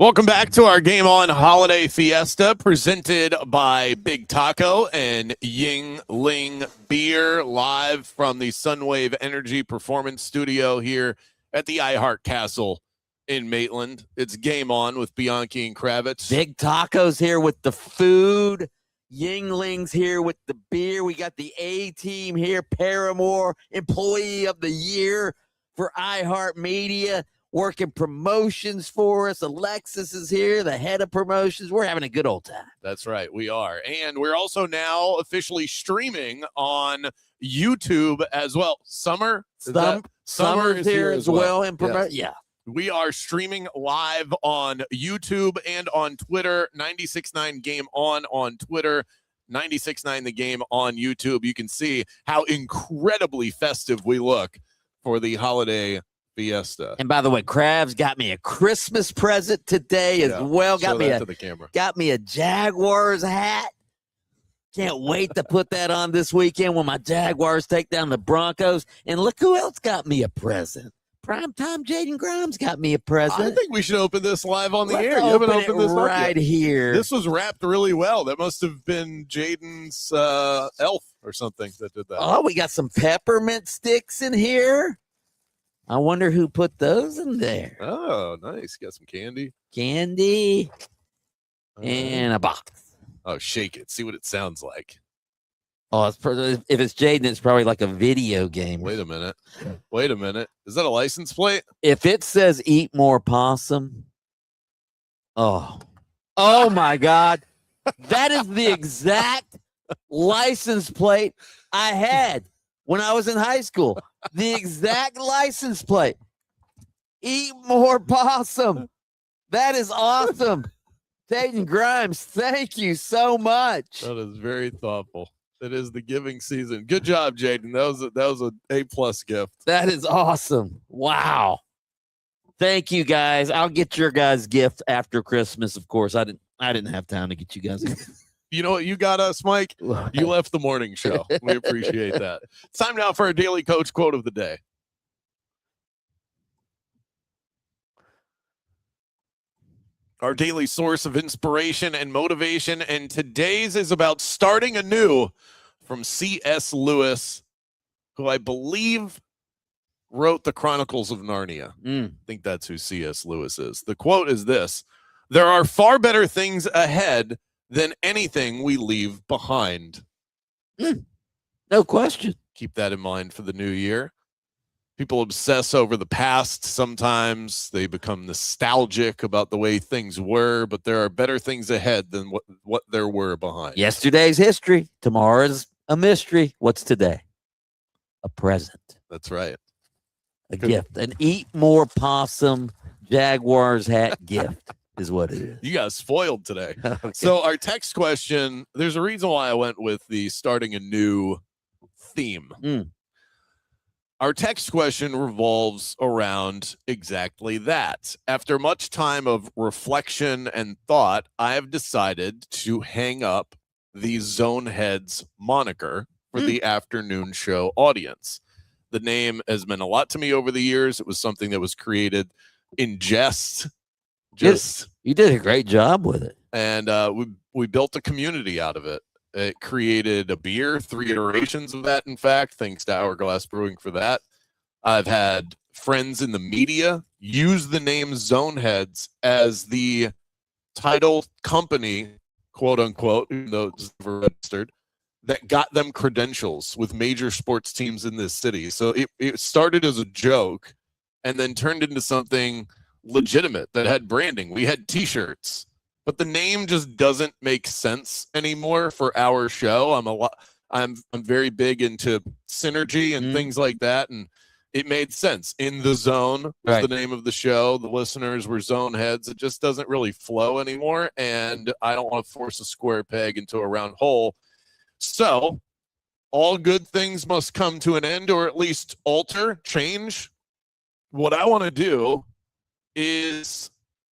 Welcome back to our Game On Holiday Fiesta, presented by Big Taco and Yingling Beer, live from the Sunwave Energy Performance Studio here at the iHeart Castle in Maitland. It's Game On with Bianchi and Kravitz. Big Taco's here with the food. Yingling's here with the beer. We got the A-Team here, Paramore Employee of the Year for iHeart Media, working promotions for us. Alexis is here, the head of promotions. We're having a good old time. That's right, we are. And we're also now officially streaming on YouTube as well. Summer is here as well. And yeah. We are streaming live on YouTube and on Twitter. 96.9 Game on Twitter. 96.9 The Game on YouTube. You can see how incredibly festive we look for the holiday Fiesta. And by the way, Kravs got me a Christmas present today as well. Got me a Jaguars hat. Can't wait to put that on this weekend when my Jaguars take down the Broncos. And look who else got me a present. Primetime Jaden Grimes got me a present. I think we should open this live on the air. You haven't opened this right here. This was wrapped really well. That must have been Jaden's elf or something that did that. Oh, we got some peppermint sticks in here. I wonder who put those in there. Oh, nice. Got some candy. And a box. Oh, shake it. See what it sounds like. Oh, if it's Jaden, it's probably like a video game. Wait a minute. Is that a license plate? If it says "Eat More Possum," oh my God, that is the exact license plate I had when I was in high school. The exact license plate. Eat more possum. That is awesome. Jaden Grimes, thank you so much. That is very thoughtful. It is the giving season. Good job, Jaden. That was an A+ gift. That is awesome. Wow. Thank you, guys. I'll get your guys' gift after Christmas. Of course, I didn't have time to get you guys. You know what you got us, Mike? You left the morning show. We appreciate that. It's time now for our daily coach quote of the day. Our daily source of inspiration and motivation, and today's is about starting anew from C.S. Lewis, who I believe wrote the Chronicles of Narnia. I think that's who C.S. Lewis is. The quote is this: "There are far better things ahead than anything we leave behind." No question. Keep that in mind for the new year. People obsess over the past. Sometimes they become nostalgic about the way things were, but there are better things ahead than what there were behind. Yesterday's history. Tomorrow's a mystery. What's today? A present. That's right. A gift. An Eat More Possum Jaguars hat gift is what it is. You got spoiled today. Okay. So our text question, there's a reason why I went with the starting a new theme. Our text question revolves around exactly that. After much time of reflection and thought, I have decided to hang up the Zone Heads moniker for the afternoon show audience. The name has meant a lot to me over the years. It was something that was created in jest. You did a great job with it. And we built a community out of it. It created a beer, 3 iterations of that, in fact, thanks to Hourglass Brewing for that. I've had friends in the media use the name Zoneheads as the title company, quote unquote, even though it's never registered, that got them credentials with major sports teams in this city. So it started as a joke and then turned into something legitimate that had branding. We had t-shirts. But the name just doesn't make sense anymore for our show. I'm very big into synergy and things like that, and it made sense. In the Zone was the name of the show. The listeners were Zone Heads. It just doesn't really flow anymore, and I don't want to force a square peg into a round hole. So all good things must come to an end, or at least alter, change. What I want to do is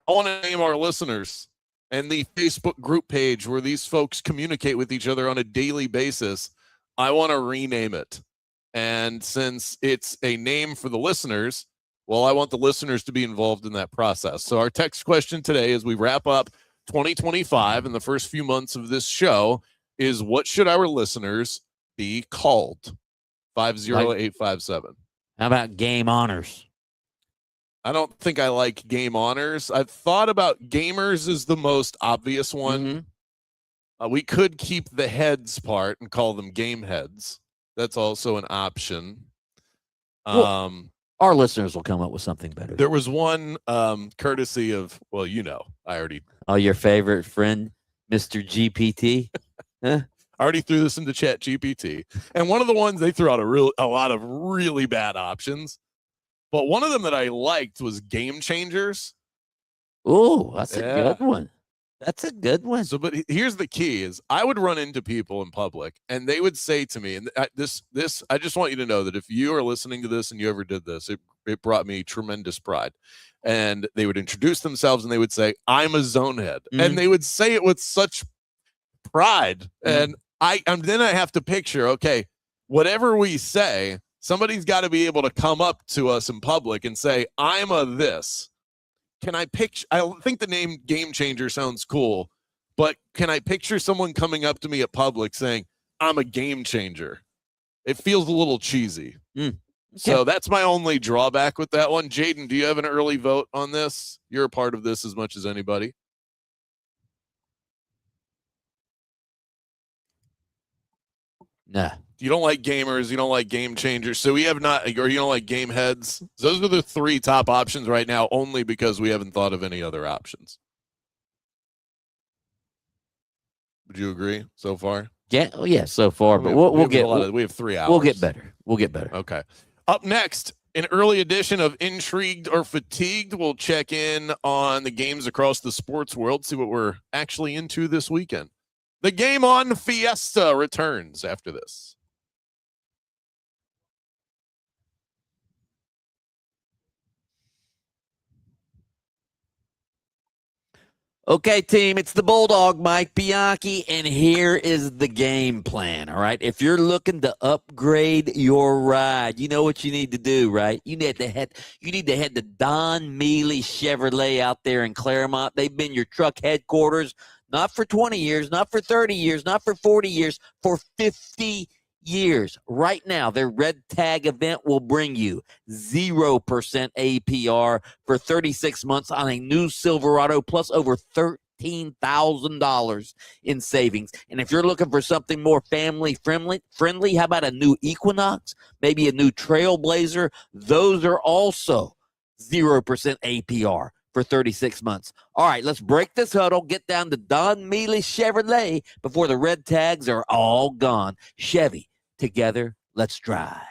I want to name our listeners and the Facebook group page where these folks communicate with each other on a daily basis. I want to rename it. And since it's a name for the listeners, Well, I want the listeners to be involved in that process. So our text question today as we wrap up 2025 and the first few months of this show is, what should our listeners be called? 50857. How about game honors? I don't think I like game honors. I've thought about gamers is the most obvious one. We could keep the heads part and call them game heads. That's also an option. Our listeners will come up with something better. There was one courtesy of, well, I already. Oh, your favorite friend, Mr. GPT? I already threw this into Chat GPT. And one of the ones they threw out a lot of really bad options. But one of them that I liked was game changers. Oh, that's a good one. That's a good one. So, but here's the key is I would run into people in public and they would say to me, and I just want you to know that if you are listening to this and you ever did this, it brought me tremendous pride. And they would introduce themselves and they would say, I'm a zonehead. And they would say it with such pride. And then I have to picture, okay, whatever we say, somebody's got to be able to come up to us in public and say, I'm a this. Can I picture? I think the name Game Changer sounds cool, but can I picture someone coming up to me at public saying, I'm a game changer? It feels a little cheesy. Okay. So that's my only drawback with that one. Jaden, do you have an early vote on this? You're a part of this as much as anybody. Nah. You don't like gamers, you don't like game changers, so we have not, or you don't like game heads. Those are the three top options right now, only because we haven't thought of any other options. Would you agree so far? Yeah, so far, but we have 3 hours. We'll get better. Okay. Up next, an early edition of Intrigued or Fatigued. We'll check in on the games across the sports world, see what we're actually into this weekend. The Game On Fiesta returns after this. Okay, team, it's the Bulldog, Mike Bianchi, and here is the game plan, all right? If you're looking to upgrade your ride, you know what you need to do, right? You need to head to Don Mealy Chevrolet out there in Claremont. They've been your truck headquarters, not for 20 years, not for 30 years, not for 40 years, for 50 years. Right now, their red tag event will bring you 0% APR for 36 months on a new Silverado, plus over $13,000 in savings. And if you're looking for something more family friendly, how about a new Equinox, maybe a new Trailblazer? Those are also 0% APR for 36 months. All right, let's break this huddle, get down to Don Mealy Chevrolet before the red tags are all gone. Chevy, together, let's drive.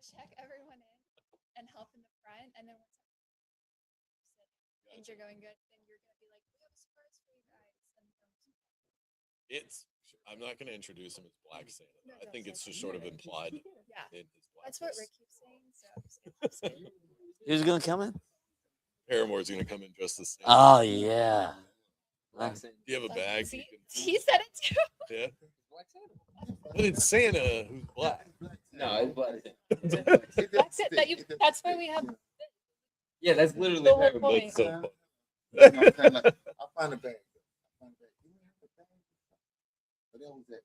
Check everyone in and help in the front, and then once things are going good, then you're gonna be like, we have a surprise for you guys, and I'm not going to introduce him as Black Santa. I think it's just sort of implied. Yeah, in his that's what blackness. Rick keeps saying. So I'm just gonna keep saying it. Who's gonna come in? Paramore's going to come in dressed as Santa. Oh yeah. Do you have a bag? See, You can- he said it too. Yeah. But it's Santa who's black. No, it's black. That's it. That's why we have. Yeah, that's literally The whole Paramour. point. That's so funny. I'll find a bag.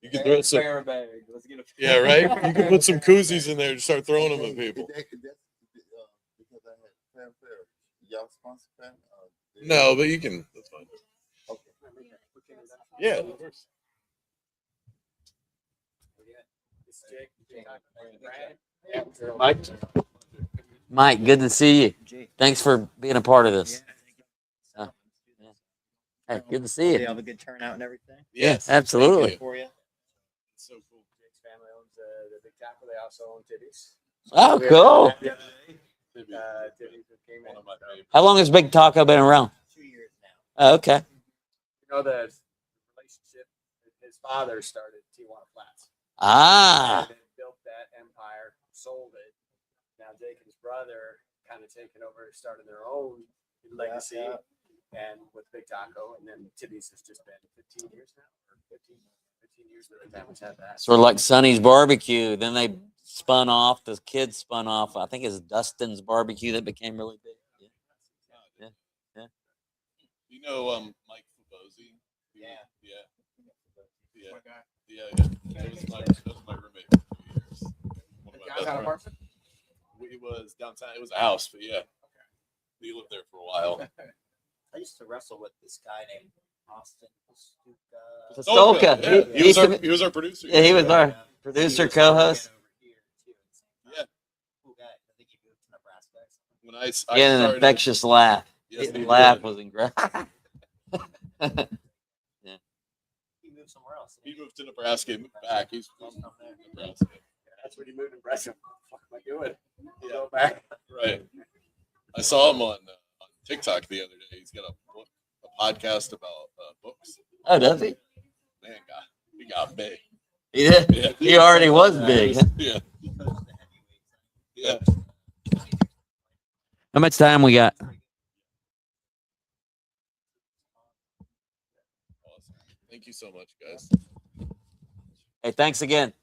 You can throw some. Bear bag. Let's get a Yeah, right. You can put some koozies in there and start throwing them at people. Because I had fanfare. Y'all sponsor fan? No, but you can. That's fine. Okay. Yeah, of course. Mike. Mike, good to see you. Thanks for being a part of this. Hey, good to see You you. have a good turnout and everything Yes, absolutely. thank for you. It's so cool. Jake's family owns the Big Tackle. They also own Tibby's. Oh, We had cool. that the other day. Tibby's came in. One of my favorites. How long has Big Taco been around? 2 years now. Oh, okay. You know the relationship. His father started Tijuana Flats. Ah. And then built that empire, sold it. Now Jake and his brother kind of taken over, started their own legacy, and with Big Taco, and then Tibby's has just been 15 years now, or 15 years that the family's had that. Sort of like Sonny's Barbecue. Then they spun off. The kids spun off. I think it's Dustin's Barbecue that became really big. You know, Mike Fubozzi? Yeah. That was my roommate for 2 years. One of my best Downtown friends. apartment? It was downtown. It was a house, but yeah. He lived there for a while. I used to wrestle with this guy named Austin Pastuca. Pastuca. Yeah. He was our producer. Yeah, he was our producer, co-host. Yeah. Cool guy. I think he moved to Nebraska. When I He had an started, infectious laugh. yes, His he laugh did. was incredible. He moved somewhere else. He moved to Nebraska. He moved back. He's from From there. Nebraska. That's when he moved to Nebraska. What the fuck am I doing? Yeah. Go back. Right. I saw him on TikTok the other day. He's got a podcast about books. Oh, does he? Man, he got big. He did. Yeah. He already was big. Yeah. Because of the heavyweights. Yeah. How much time we got? Awesome. Thank you so much, guys. Hey, thanks again.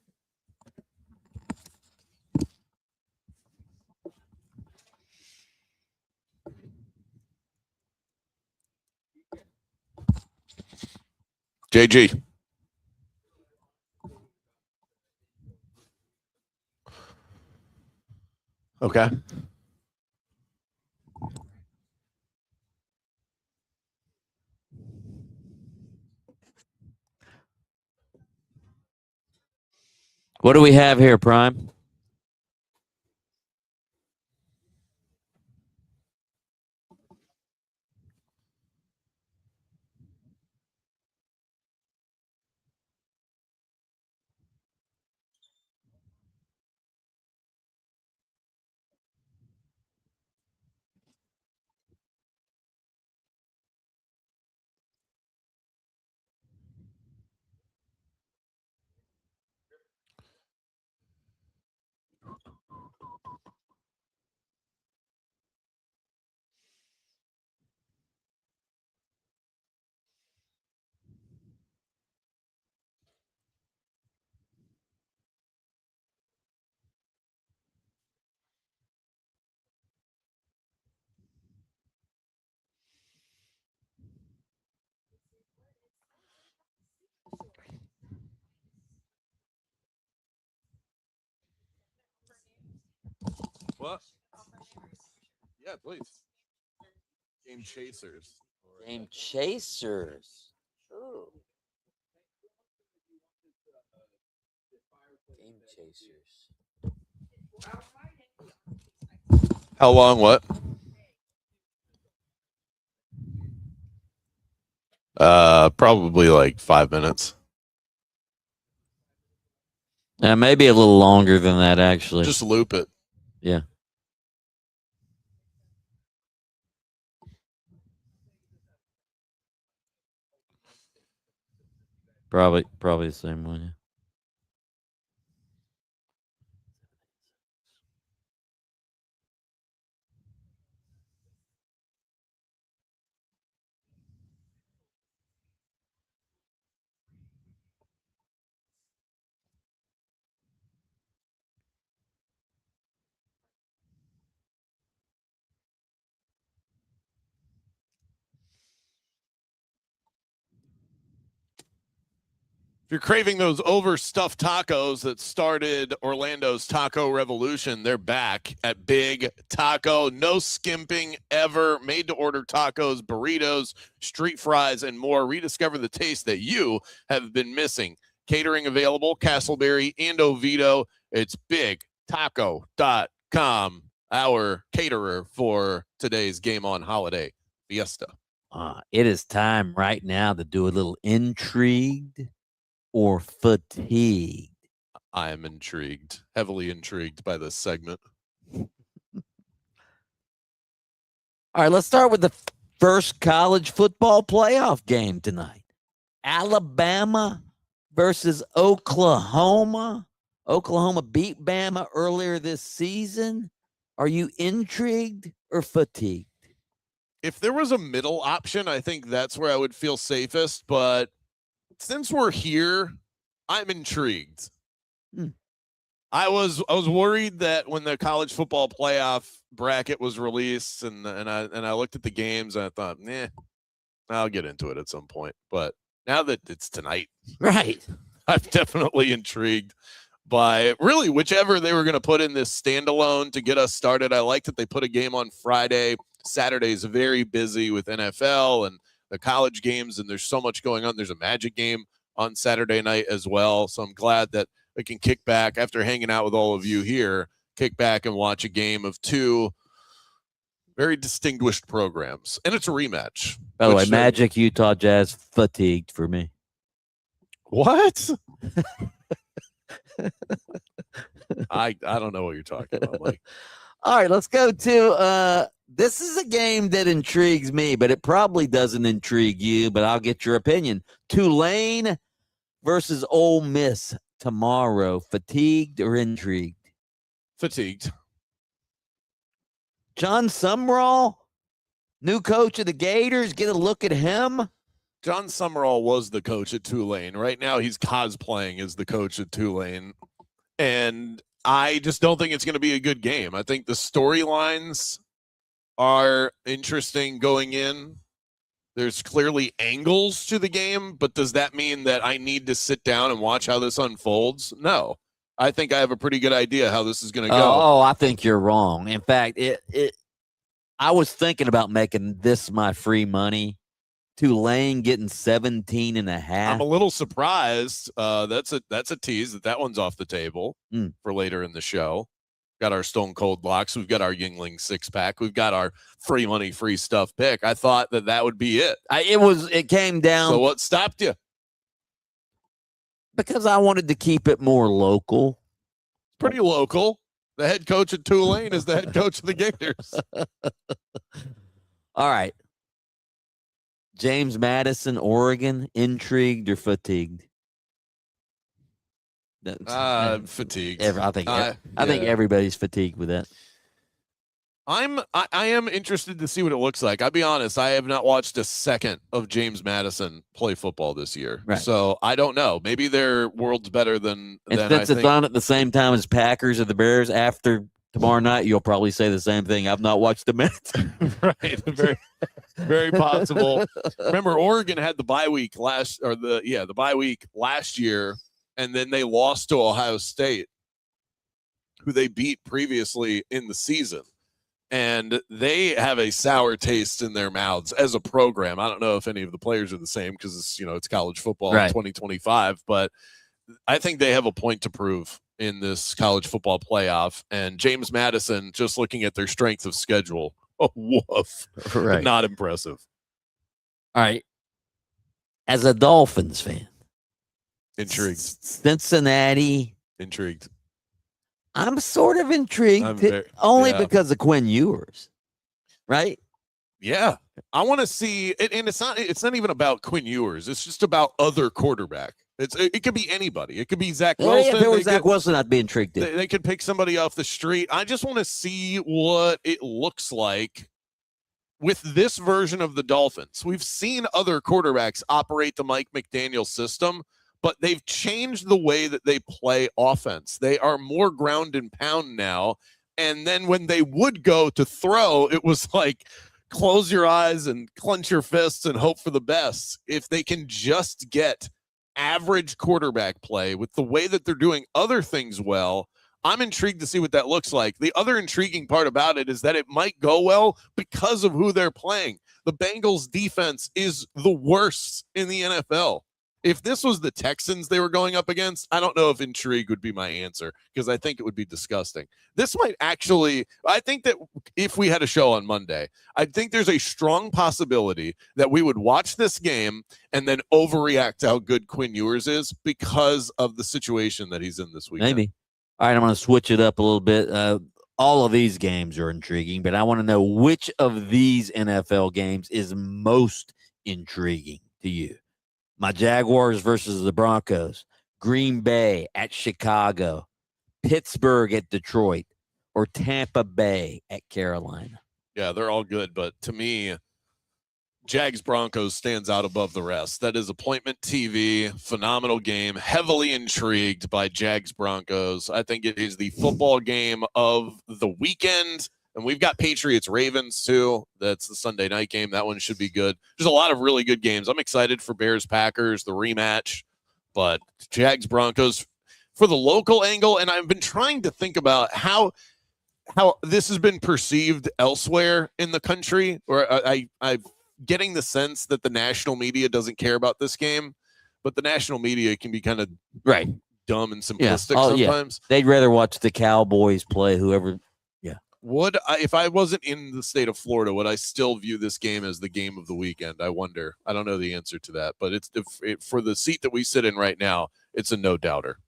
JG. Okay. What do we have here, Prime? What? Yeah, please. Game Chasers. Game Chasers. Ooh. Game Chasers. How long? What? Probably like 5 minutes. Maybe a little longer than that, actually. Just loop it. Yeah. Probably the same one. Yeah. If you're craving those overstuffed tacos that started Orlando's taco revolution, they're back at Big Taco. No skimping ever. Made to order tacos, burritos, street fries, and more. Rediscover the taste that you have been missing. Catering available, Castleberry and Oviedo. It's bigtaco.com, our caterer for today's Game On Holiday Fiesta. It is time right now to do a little intrigued or fatigued. I am intrigued, heavily intrigued by this segment. All right, let's start with the first college football playoff game tonight. Alabama versus Oklahoma. Oklahoma beat Bama earlier this season. Are you intrigued or fatigued? If there was a middle option, I think that's where I would feel safest. But since we're here, I'm intrigued. I was worried that when the college football playoff bracket was released and I looked at the games and I thought, I'll get into it at some point. But now that it's tonight, right, I'm definitely intrigued by really whichever they were going to put in this standalone to get us started. I like that they put a game on Friday. Saturday is very busy with NFL and the college games, and there's so much going on. There's a Magic game on Saturday night as well. So I'm glad that I can kick back after hanging out with all of you here, kick back and watch a game of two very distinguished programs. And it's a rematch. By the way, Magic, Utah Jazz, fatigued for me. What? I don't know what you're talking about, Mike. All right, let's go to this is a game that intrigues me, but it probably doesn't intrigue you, but I'll get your opinion. Tulane versus Ole Miss tomorrow. Fatigued or intrigued? Fatigued. John Sumrall, new coach of the Gators. Get a look at him. John Sumrall was the coach at Tulane. Right now he's cosplaying as the coach at Tulane. And I just don't think it's going to be a good game. I think the storylines are interesting going in. There's clearly angles to the game, but does that mean that I need to sit down and watch how this unfolds? No. I think I have a pretty good idea how this is going to go. Oh, I think you're wrong. In fact, I was thinking about making this my free money. Tulane getting 17 and a half. I'm a little surprised. That's a tease that one's off the table for later in the show. Got our Stone Cold Locks. We've got our Yingling 6-pack. We've got our free money, free stuff pick. I thought that would be it. It came down. So what stopped you? Because I wanted to keep it more local. Pretty local. The head coach at Tulane is the head coach of the Gators. All right. James Madison, Oregon, intrigued or fatigued? Fatigued. I think everybody's fatigued with that. I am interested to see what it looks like. I'll be honest, I have not watched a second of James Madison play football this year. Right. So I don't know. Maybe their world's better than since it's on at the same time as Packers or the Bears after tomorrow night, you'll probably say the same thing. I've not watched the minutes. Right. Very, very possible. Remember, Oregon had the bye week the bye week last year, and then they lost to Ohio State, who they beat previously in the season. And they have a sour taste in their mouths as a program. I don't know if any of the players are the same because it's college football in 2025, but I think they have a point to prove in this college football playoff. And James Madison, just looking at their strength of schedule, woof, not impressive. All right. As a Dolphins fan, intrigued. Cincinnati, intrigued. I'm sort of intrigued, because of Quinn Ewers, right? Yeah, I want to see it, and it's not even about Quinn Ewers. It's just about other quarterback. It could be anybody. It could be Zach Well, Wilson. if it was They Zach could- Wilson, I'd be intrigued. They could pick somebody off the street. I just want to see what it looks like with this version of the Dolphins. We've seen other quarterbacks operate the Mike McDaniel system, but they've changed the way that they play offense. They are more ground and pound now. And then when they would go to throw, it was like close your eyes and clench your fists and hope for the best. If they can just get average quarterback play with the way that they're doing other things well, I'm intrigued to see what that looks like. The other intriguing part about it is that it might go well because of who they're playing. The Bengals defense is the worst in the NFL. If this was the Texans they were going up against, I don't know if intrigue would be my answer because I think it would be disgusting. This might actually, I think that if we had a show on Monday, I think there's a strong possibility that we would watch this game and then overreact to how good Quinn Ewers is because of the situation that he's in this weekend. Maybe. All right, I'm going to switch it up a little bit. All of these games are intriguing, but I want to know which of these NFL games is most intriguing to you. My Jaguars versus the Broncos, Green Bay at Chicago, Pittsburgh at Detroit, or Tampa Bay at Carolina. Yeah, they're all good, but to me, Jags Broncos stands out above the rest. That is appointment TV, phenomenal game, heavily intrigued by Jags Broncos. I think it is the football game of the weekend. And we've got Patriots Ravens too. That's the Sunday night game. That one should be good. There's a lot of really good games. I'm excited for Bears Packers, the rematch, but Jags Broncos for the local angle. And I've been trying to think about how this has been perceived elsewhere in the country, or I'm getting the sense that the national media doesn't care about this game, but the national media can be kind of dumb and simplistic sometimes. They'd rather watch the Cowboys play whoever. Would I, if I wasn't in the state of Florida, would I still view this game as the game of the weekend? I wonder. I don't know the answer to that, but for the seat that we sit in right now, it's a no doubter.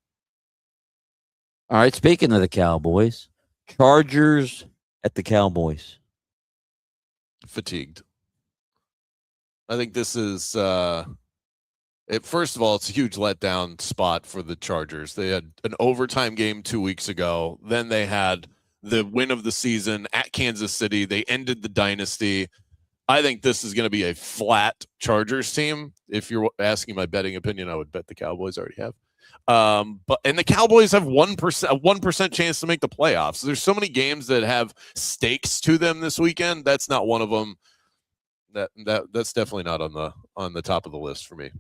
All right, speaking of the Cowboys, Chargers at the Cowboys. Fatigued. I think this is first of all, it's a huge letdown spot for the Chargers. They had an overtime game 2 weeks ago. Then they had the win of the season at Kansas City. They ended the dynasty. I think this is going to be a flat Chargers team. If you're asking my betting opinion, I would bet the Cowboys already have. But the Cowboys have 1% chance to make the playoffs. There's so many games that have stakes to them this weekend. That's not one of them. That's definitely not on the top of the list for me.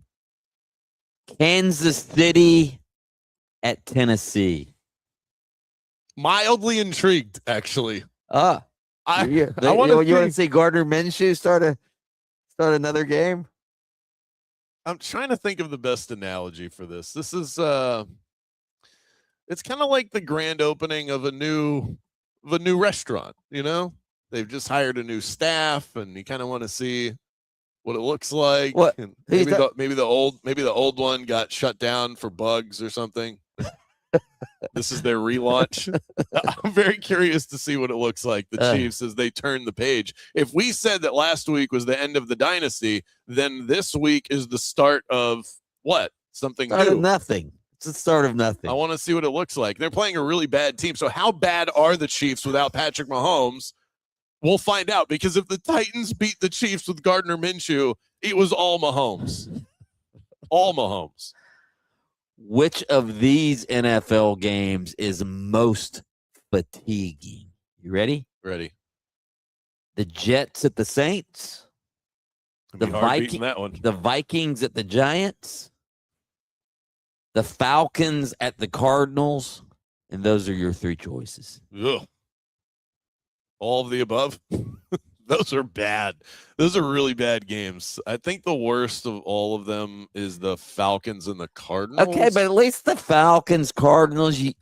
Kansas City at Tennessee. Mildly intrigued, actually. I want to see Gardner Minshew start another game. I'm trying to think of the best analogy for this. This is it's kind of like the grand opening of a new restaurant, you know? They've just hired a new staff and you kind of want to see what it looks like. What? And maybe the old one got shut down for bugs or something. This is their relaunch. I'm very curious to see what it looks like. The Chiefs as they turn the page. If we said that last week was the end of the dynasty, then this week is the start of what? Something Start new. of nothing. It's the start of nothing. I want to see what it looks like. They're playing a really bad team. So how bad are the Chiefs without Patrick Mahomes? We'll find out, because if the Titans beat the Chiefs with Gardner Minshew, it was all Mahomes. All Mahomes. Which of these NFL games is most fatiguing? You ready? Ready. The Jets at the Saints. The that one. The Vikings at the Giants. The Falcons at the Cardinals. And those are your three choices. Ugh. All of the above. Those are bad. Those are really bad games. I think the worst of all of them is the Falcons and the Cardinals. Okay, but at least the Falcons, Cardinals, you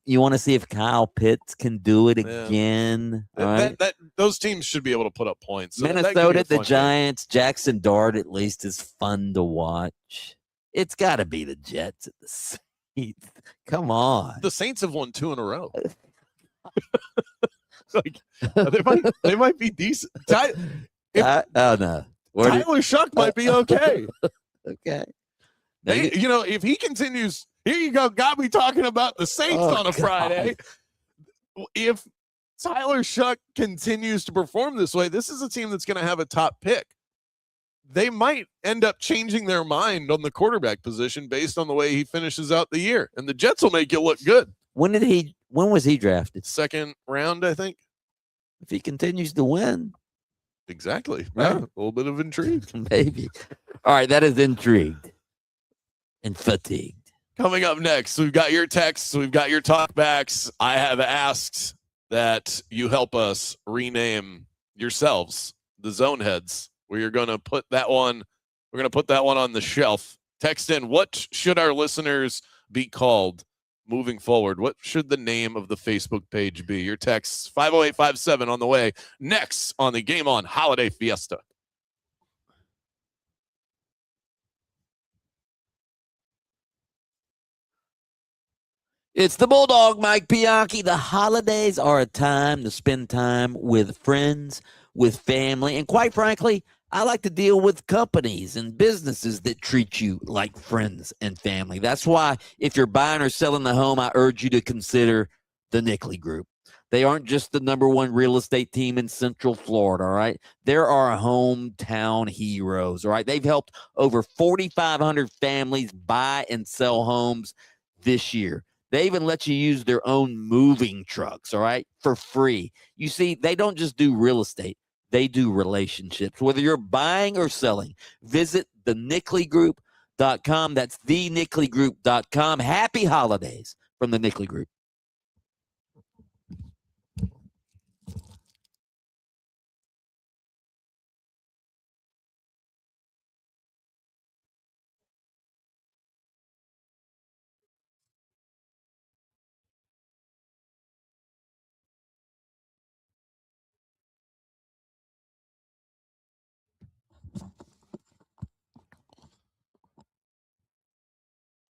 want to see if Kyle Pitts can do it again. Right? Those teams should be able to put up points. So Minnesota, the Giants, Jackson Dart at least is fun to watch. It's got to be the Jets at the Saints. Come on. The Saints have won 2 in a row. Like they might be decent. Oh no, Tyler Shuck might be okay. Okay. They, you know, if he continues, here you go, got me talking about the Saints Oh, on a God. Friday. If Tyler Shuck continues to perform this way, this is a team that's going to have a top pick. They might end up changing their mind on the quarterback position based on the way he finishes out the year, and the Jets will make it look good. When was he drafted? Second round, I think. If he continues to win, Exactly. Right. Yeah, a little bit of intrigue. maybe. All right, that is intrigued and fatigued. Coming up next, we've got your texts, we've got your talkbacks. I have asked that you help us rename yourselves the Zone Heads. We're going to put that one. We're going to put that one on the shelf. Text in, what should our listeners be called moving forward? What should the name of the Facebook page be? Your texts 50857 on the way. Next on the Game On Holiday Fiesta. It's the Bulldog, Mike Bianchi. The holidays are a time to spend time with friends, with family, and quite frankly, I like to deal with companies and businesses that treat you like friends and family. That's why if you're buying or selling the home, I urge you to consider the Nickley Group. They aren't just the #1 real estate team in Central Florida, all right? There are hometown heroes, all right? They've helped over 4,500 families buy and sell homes this year. They even let you use their own moving trucks, all right, for free. You see, they don't just do real estate. They do relationships. Whether you're buying or selling, visit thenicklygroup.com. That's thenicklygroup.com. Happy holidays from the Nickley Group.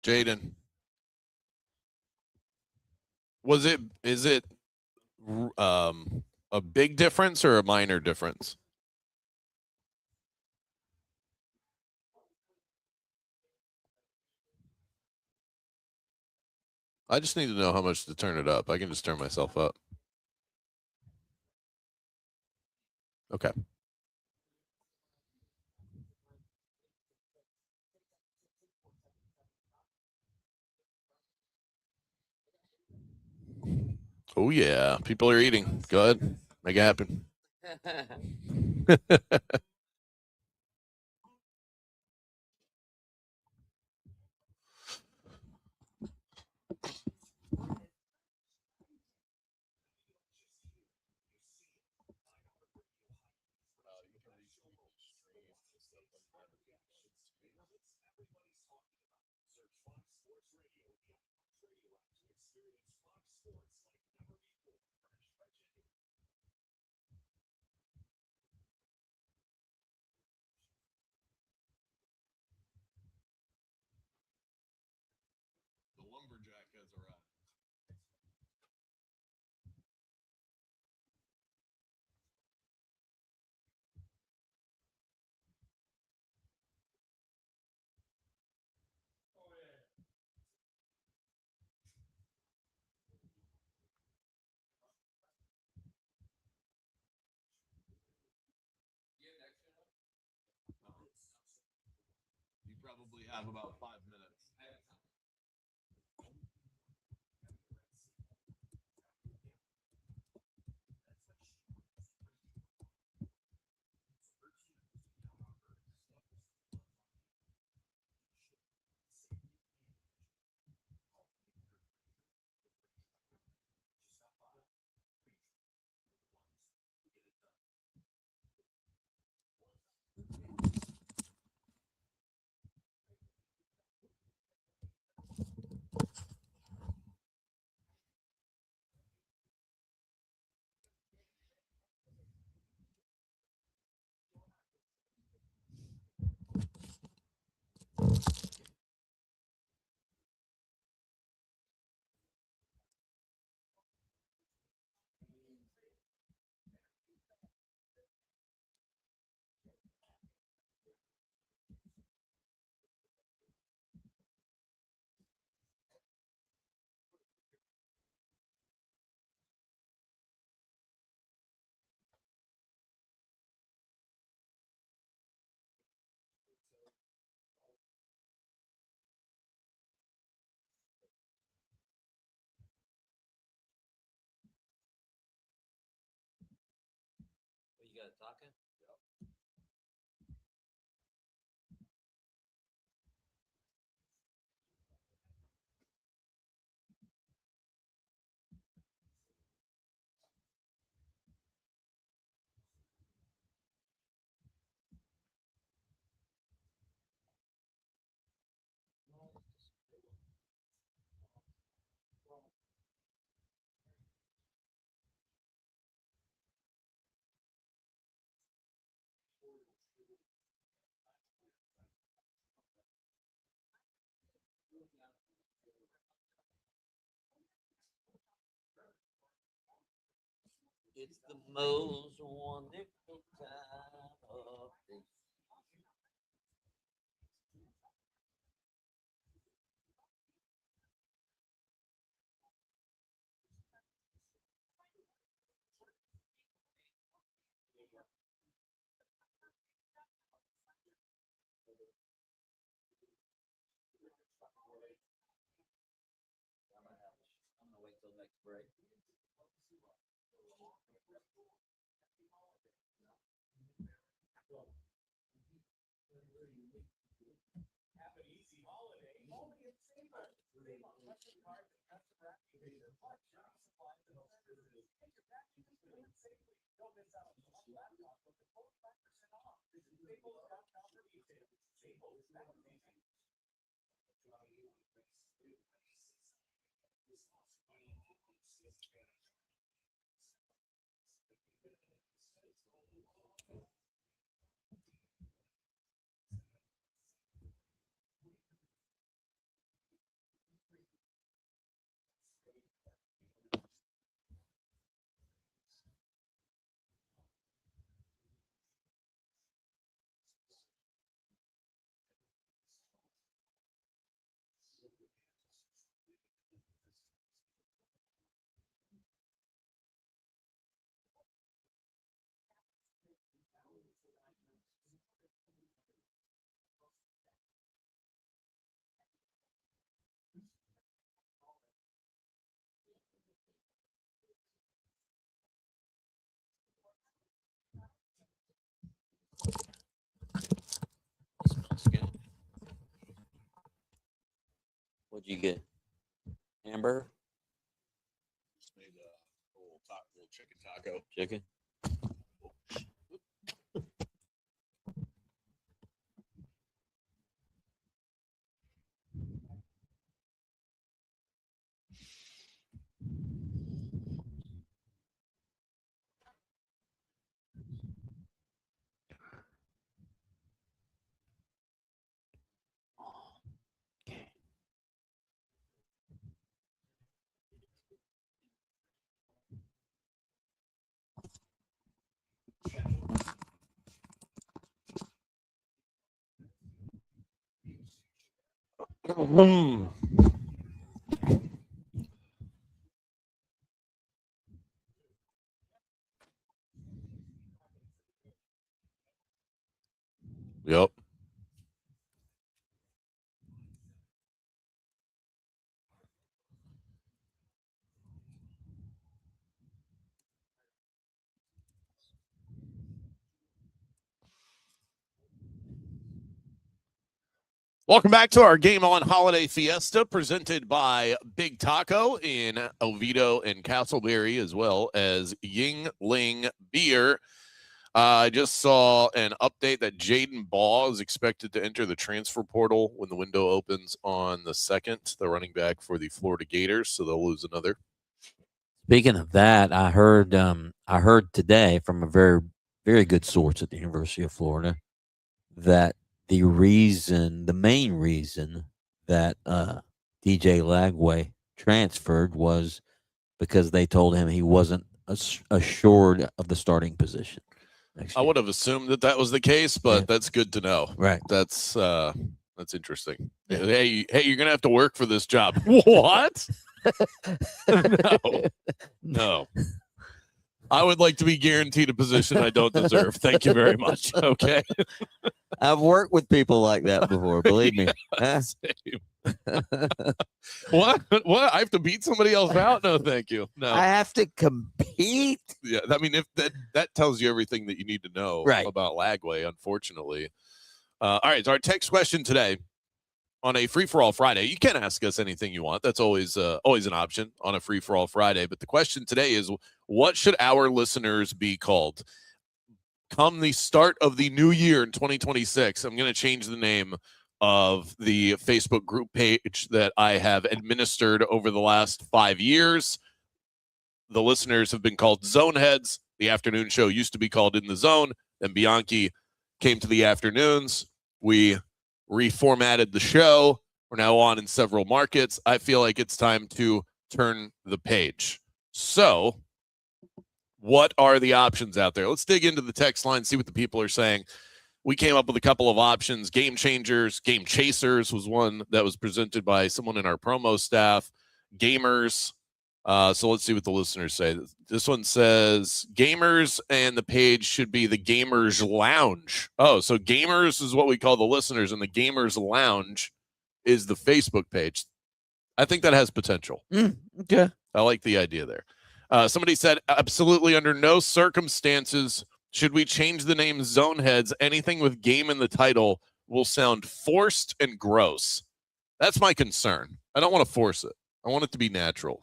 Jaden, is it a big difference or a minor difference? I just need to know how much to turn it up. I can just turn myself up. Okay. Oh yeah, people are eating. Go ahead, make it happen. The lumberjack has arrived. You probably have about 5 minutes. It's the most wonderful time of the I'm gonna wait till next break. What'd you get? Hamburger? Just made a little chicken taco. Chicken? Yep. Welcome back to our Game On Holiday Fiesta presented by Big Taco in Oviedo and Castleberry, as well as Yingling Beer. I just saw an update that Jaden Baugh is expected to enter the transfer portal when the window opens on the 2nd, the running back for the Florida Gators, so they'll lose another. Speaking of that, I heard today from a very, very good source at the University of Florida that the main reason that DJ Lagway transferred was because they told him he wasn't assured of the starting position. I would have assumed that was the case, but Yeah. that's good to know. Right. That's interesting. Yeah. Hey, you're gonna have to work for this job. What? No. I would like to be guaranteed a position I don't deserve. Thank you very much. Okay. I've worked with people like that before, believe me. Huh? What? I have to beat somebody else out? No, thank you. No. I have to compete. Yeah, I mean, if that tells you everything that you need to know about Lagway, unfortunately. All right, so our text question today on a free-for-all Friday. You can ask us anything you want. That's always an option on a free-for-all Friday. But the question today is, what should our listeners be called? Come the start of the new year in 2026, I'm going to change the name of the Facebook group page that I have administered over the last 5 years. The listeners have been called Zone Heads. The afternoon show used to be called In the Zone. Then Bianchi came to the afternoons. We reformatted the show. We're now on in several markets. I feel like it's time to turn the page. So What are the options out there? Let's dig into the text line, see what the people are saying. We came up with a couple of options. Game changers, game chasers was one that was presented by someone in our promo staff. Gamers. So let's see what the listeners say. This one says gamers, and the page should be the Gamers Lounge. Oh, so gamers is what we call the listeners, and the Gamers Lounge is the Facebook page. I think that has potential. Okay. I like the idea there. Somebody said, absolutely under no circumstances should we change the name Zoneheads. Anything with game in the title will sound forced and gross. That's my concern. I don't want to force it. I want it to be natural.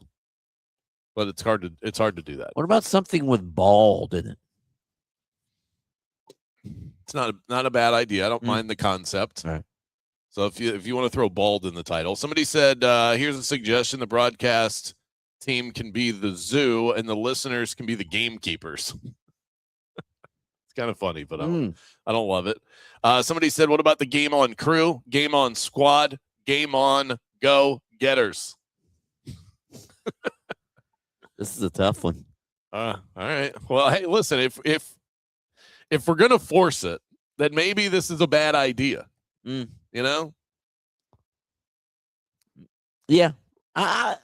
But it's hard to do that. What about something with bald in it? It's not a bad idea. I don't mind the concept. All right. So if you want to throw bald in the title, somebody said, here's a suggestion: the broadcast team can be the zoo, and the listeners can be the gamekeepers. It's kind of funny, but I don't love it. Somebody said, what about the game on crew, game on squad, game on go getters? This is a tough one. All right. Well, hey, listen, if we're gonna force it, then maybe this is a bad idea. You know? Yeah. I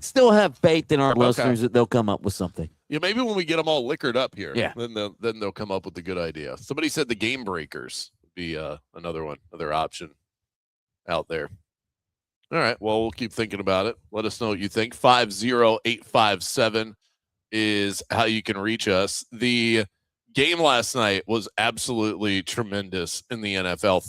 still have faith in our listeners that they'll come up with something. Yeah, maybe when we get them all liquored up here, Yeah. then they'll come up with a good idea. Somebody said the game breakers would be another option out there. All right, well, we'll keep thinking about it. Let us know what you think. 50857 is how you can reach us. The game last night was absolutely tremendous in the NFL.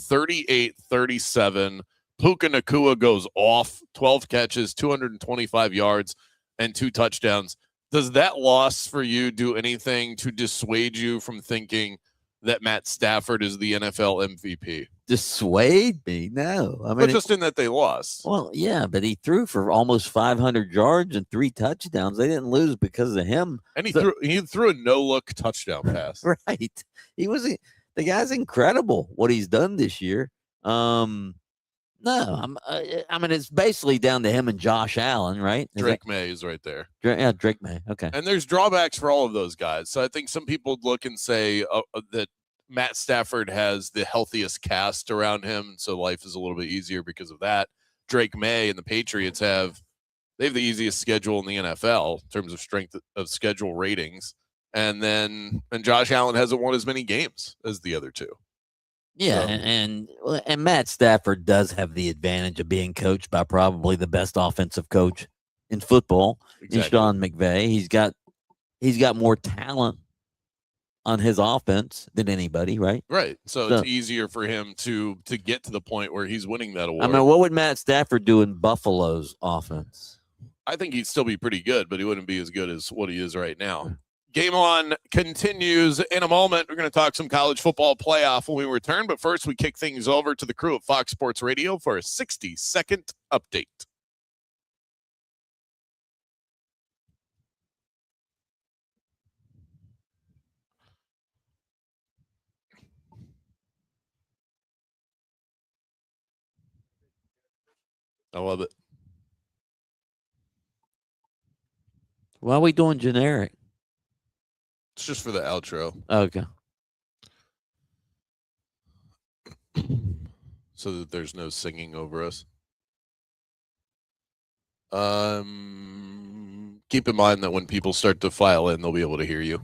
38-37. Puka Nacua goes off, 12 catches, 225 yards, and 2 touchdowns. Does that loss for you do anything to dissuade you from thinking that Matt Stafford is the NFL MVP? Dissuade me? No. I mean, But just in that they lost. Well, yeah, but he threw for almost 500 yards and 3 touchdowns. They didn't lose because of him. And he threw a no-look touchdown pass. Right. The guy's incredible what he's done this year. No, I mean, it's basically down to him and Josh Allen, right? Drake May is right there. Yeah, Drake May. Okay. And there's drawbacks for all of those guys. So I think some people look and say that Matt Stafford has the healthiest cast around him, so life is a little bit easier because of that. Drake May and the Patriots have the easiest schedule in the NFL in terms of strength of schedule ratings. And Josh Allen hasn't won as many games as the other two. Yeah, So. and Matt Stafford does have the advantage of being coached by probably the best offensive coach in football, in Sean McVay. He's got more talent on his offense than anybody, right? Right. So it's easier for him to get to the point where he's winning that award. I mean, what would Matt Stafford do in Buffalo's offense? I think he'd still be pretty good, but he wouldn't be as good as what he is right now. Game On continues in a moment. We're going to talk some college football playoff when we return, but first we kick things over to the crew at Fox Sports Radio for a 60-second update. I love it. Why are we doing generic? It's just for the outro. Okay. So that there's no singing over us. Keep in mind that when people start to file in, they'll be able to hear you,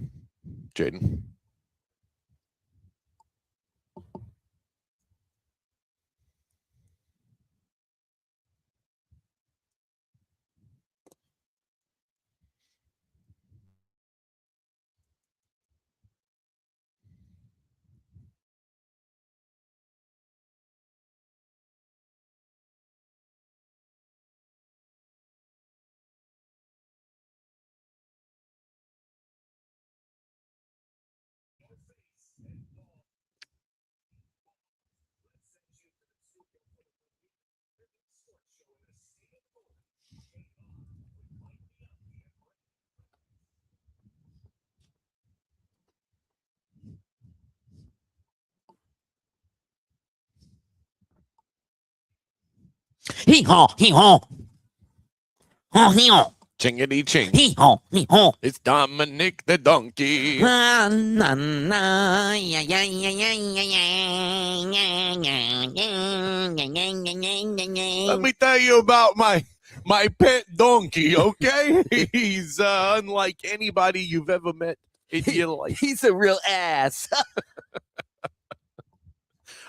Jaden. Hee haw, hee haw. Haw, hee haw. Chingity ching. Hee haw, hee haw. It's Dominic the donkey. Na, na, na, yeah, yeah, yeah, yeah, yeah, yeah, yeah, yeah, yeah. Let me tell you about my pet donkey, okay? He's unlike anybody you've ever met in your life. He's a real ass.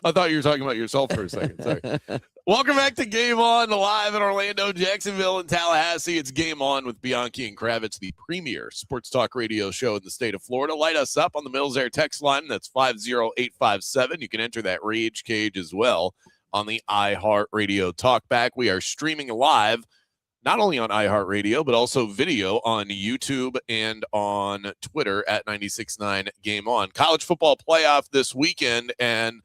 I thought you were talking about yourself for a second. Sorry. Welcome back to Game On, live in Orlando, Jacksonville, and Tallahassee. It's Game On with Bianchi and Kravitz, the premier sports talk radio show in the state of Florida. Light us up on the Mills Air text line. That's 50857. You can enter that rage cage as well on the iHeartRadio Talkback. We are streaming live, not only on iHeartRadio, but also video on YouTube and on Twitter at 96.9 Game On. College football playoff this weekend, and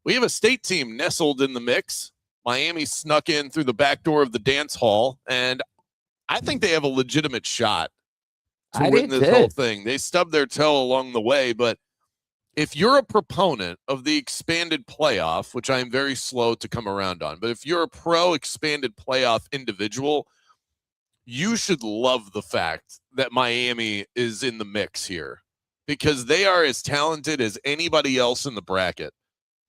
we have a state team nestled in the mix. Miami snuck in through the back door of the dance hall, and I think they have a legitimate shot to win this whole thing. They stubbed their toe along the way, but if you're a proponent of the expanded playoff, which I am very slow to come around on, but if you're a pro expanded playoff individual, you should love the fact that Miami is in the mix here because they are as talented as anybody else in the bracket.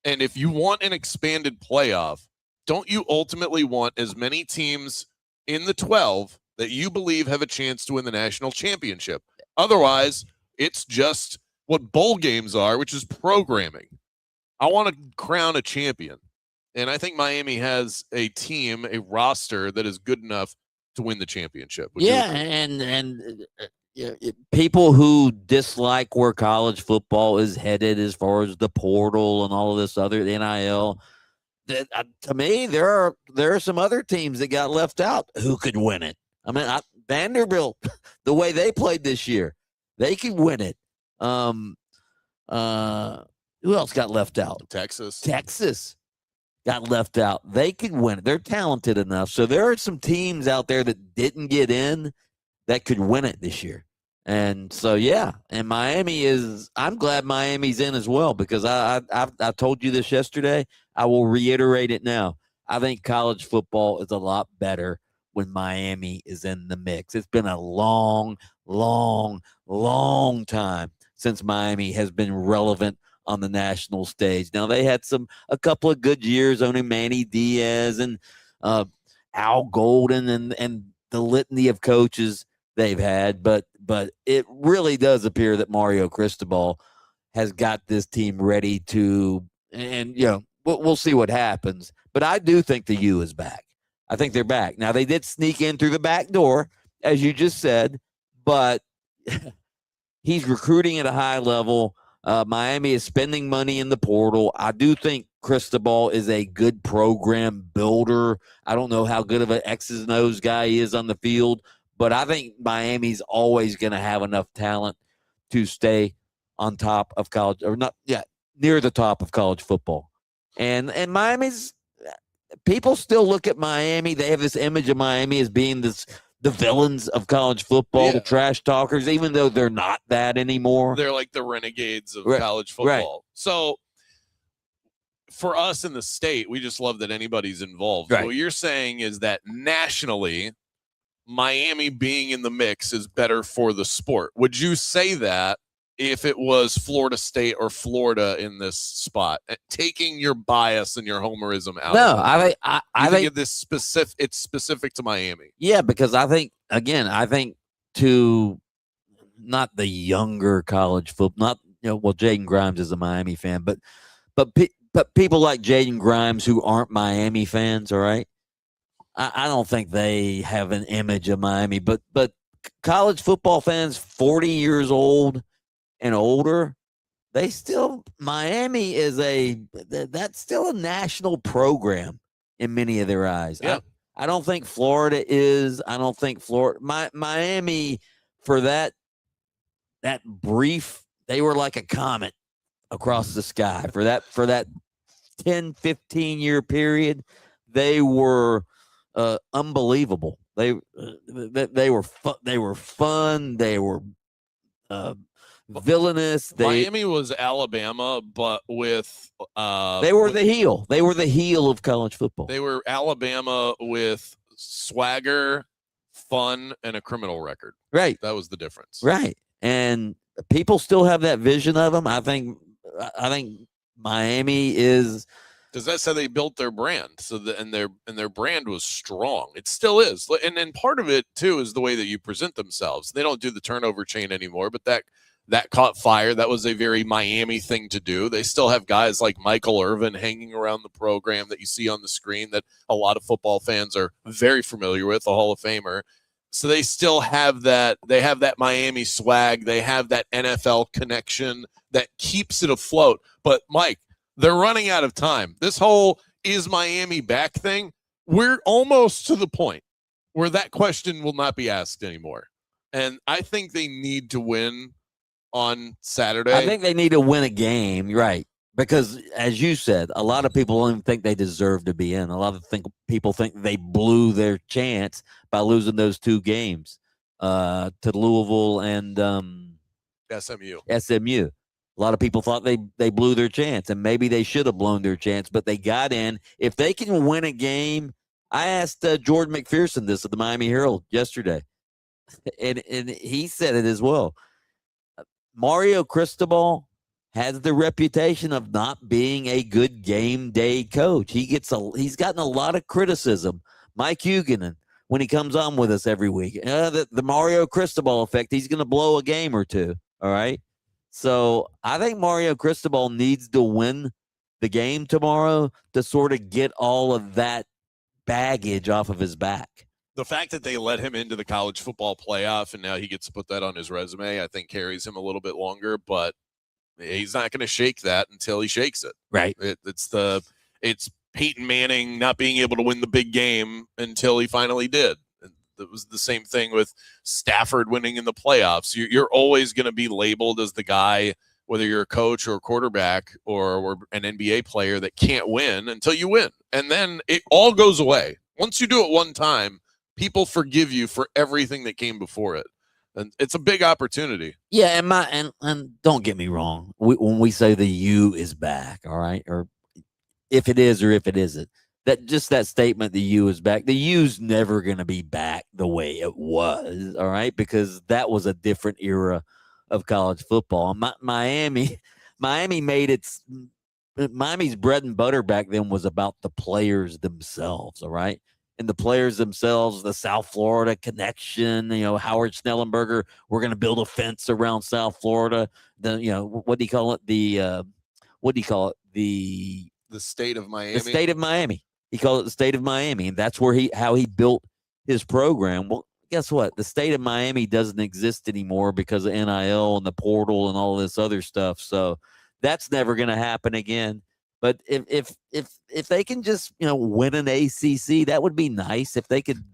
And if you want an expanded playoff, don't you ultimately want as many teams in the 12 that you believe have a chance to win the national championship? Otherwise, it's just what bowl games are, which is programming. I want to crown a champion. And I think Miami has a team, a roster that is good enough to win the championship. Yeah, and people who dislike where college football is headed as far as the portal and all of this other NIL, to me, there are some other teams that got left out who could win it. I mean, Vanderbilt, the way they played this year, they could win it. Who else got left out? Texas got left out. They could win it. They're talented enough. So there are some teams out there that didn't get in that could win it this year. And so, yeah, and I'm glad Miami's in as well because I told you this yesterday. I will reiterate it now. I think college football is a lot better when Miami is in the mix. It's been a long, long, long time since Miami has been relevant on the national stage. Now, they had a couple of good years owning Manny Diaz and Al Golden and the litany of coaches they've had, but it really does appear that Mario Cristobal has got this team ready to, and we'll see what happens. But I do think the U is back. I think they're back. Now they did sneak in through the back door, as you just said, but he's recruiting at a high level. Miami is spending money in the portal. I do think Cristobal is a good program builder. I don't know how good of an X's and O's guy he is on the field, but I think Miami's always going to have enough talent to stay on top of college, or not, near the top of college football. And Miami's, people still look at Miami. They have this image of Miami as being the villains of college football, the trash talkers, even though they're not that anymore. They're like the renegades of college football. Right. So for us in the state, we just love that anybody's involved. Right. What you're saying is that nationally, Miami being in the mix is better for the sport. Would you say that if it was Florida State or Florida in this spot, taking your bias and your homerism out? No, I think it's specific to Miami. Yeah, because I think to not the younger college football, Jaden Grimes is a Miami fan, but people like Jaden Grimes who aren't Miami fans, all right? I don't think they have an image of Miami, but college football fans 40 years old and older, Miami is that's still a national program in many of their eyes. Yeah. I don't think Florida is. I don't think Miami, for that brief, they were like a comet across the sky. For that 10, 15 year period, they were unbelievable. They were fun. They were villainous. Miami was Alabama, but with they were the heel. They were the heel of college football. They were Alabama with swagger, fun, and a criminal record. Right. That was the difference. Right. And people still have that vision of them. I think Miami is. Because that's how they built their brand. So their brand was strong. It still is. And part of it too is the way that you present themselves. They don't do the turnover chain anymore, but that caught fire. That was a very Miami thing to do. They still have guys like Michael Irvin hanging around the program that you see on the screen that a lot of football fans are very familiar with, a Hall of Famer. So they still have that. They have that Miami swag. They have that NFL connection that keeps it afloat. But Mike, they're running out of time. This whole is Miami back thing, we're almost to the point where that question will not be asked anymore. And I think they need to win on Saturday. I think they need to win a game, right? Because, as you said, a lot of people don't even think they deserve to be in. A lot of people think they blew their chance by losing those 2 games to Louisville and SMU. A lot of people thought they blew their chance, and maybe they should have blown their chance, but they got in. If they can win a game, I asked Jordan McPherson this at the Miami Herald yesterday, and he said it as well. Mario Cristobal has the reputation of not being a good game day coach. He's gotten a lot of criticism. Mike Huguenin, when he comes on with us every week, the Mario Cristobal effect, he's going to blow a game or 2, all right? So I think Mario Cristobal needs to win the game tomorrow to sort of get all of that baggage off of his back. The fact that they let him into the college football playoff and now he gets to put that on his resume, I think carries him a little bit longer, but he's not going to shake that until he shakes it. Right. It's Peyton Manning not being able to win the big game until he finally did. It was the same thing with Stafford winning in the playoffs. You're always going to be labeled as the guy, whether you're a coach or a quarterback or an NBA player, that can't win until you win. And then it all goes away. Once you do it one time, people forgive you for everything that came before it. And it's a big opportunity. Yeah, and don't get me wrong. When we say the U is back, all right, or if it is or if it isn't, that statement, the U is back. The U's never going to be back the way it was, all right, because that was a different era of college football. Miami made Miami's bread and butter back then was about the players themselves, all right, and the players themselves, the South Florida connection. Howard Schnellenberger, we're going to build a fence around South Florida. What do you call it? The state of Miami. The state of Miami. He called it the state of Miami, and that's where how he built his program. Well, guess what? The state of Miami doesn't exist anymore because of NIL and the portal and all this other stuff. So that's never going to happen again. But if they can just win an ACC, that would be nice. If they could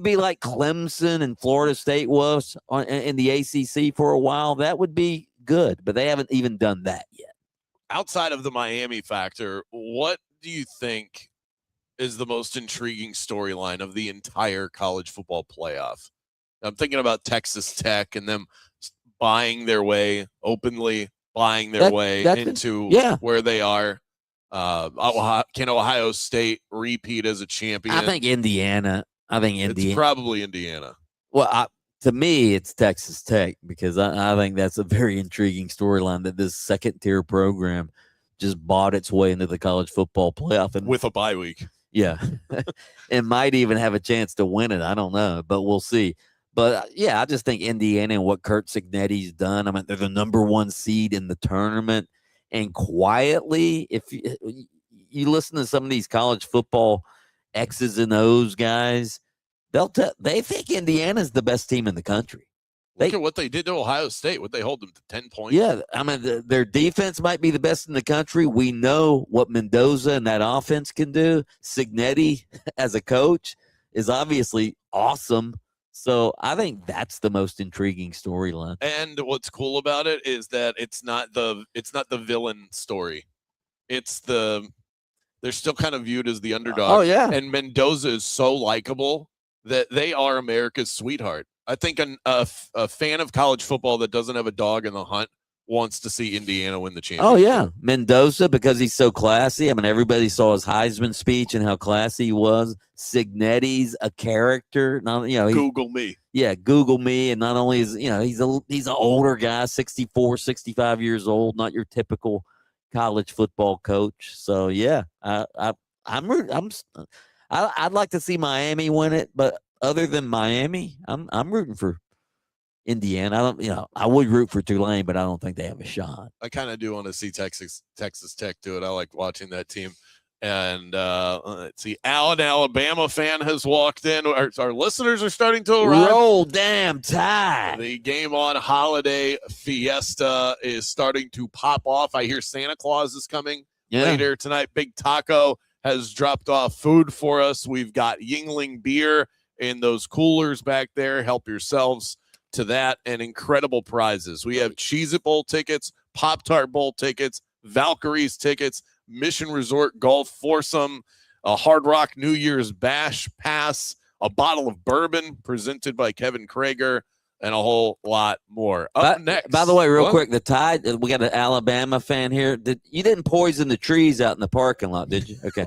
be like Clemson and Florida State was in the ACC for a while, that would be good. But they haven't even done that yet. Outside of the Miami factor, what do you think is the most intriguing storyline of the entire college football playoff? I'm thinking about Texas Tech and them buying their way into where they are. Can Ohio State repeat as a champion? I think Indiana. It's probably Indiana. Well, to me, it's Texas Tech because I think that's a very intriguing storyline that this second-tier program just bought its way into the college football playoff. And with a bye week. Yeah. It might even have a chance to win it. I don't know, but we'll see. But, I just think Indiana and what Kurt Cignetti's done, I mean, they're the number 1 seed in the tournament. And quietly, if you listen to some of these college football X's and O's guys, they think Indiana's the best team in the country. Look at what they did to Ohio State. Would they hold them to 10 points? Yeah, I mean, their defense might be the best in the country. We know what Mendoza and that offense can do. Cignetti, as a coach, is obviously awesome. So I think that's the most intriguing storyline. And what's cool about it is that it's not the villain story. They're still kind of viewed as the underdog. Oh, yeah. And Mendoza is so likable that they are America's sweetheart. I think a fan of college football that doesn't have a dog in the hunt wants to see Indiana win the championship. Oh yeah, Mendoza, because he's so classy. I mean, everybody saw his Heisman speech and how classy he was. Signetti's a character. Not, Google me. Yeah, Google me. And not only is he's an older guy, 64, 65 years old, not your typical college football coach. So yeah, I'd like to see Miami win it, but other than Miami, I'm rooting for Indiana. I would root for Tulane, but I don't think they have a shot. I kind of do want to see Texas Tech do it. I like watching that team. And let's see, an Alabama fan has walked in. Our listeners are starting to arrive. Roll damn tide. The game on holiday Fiesta is starting to pop off. I hear Santa Claus is coming later tonight. Big Taco has dropped off food for us. We've got Yingling beer in those coolers back there. Help yourselves to that, and incredible prizes. We have Cheez-It Bowl tickets, Pop-Tart Bowl tickets, Valkyrie's tickets, Mission Resort Golf Foursome, a Hard Rock New Year's Bash pass, a bottle of bourbon presented by Kevin Krager, and a whole lot more. Up next. By the way, real quick, the Tide, we got an Alabama fan here. You didn't poison the trees out in the parking lot, did you? Okay.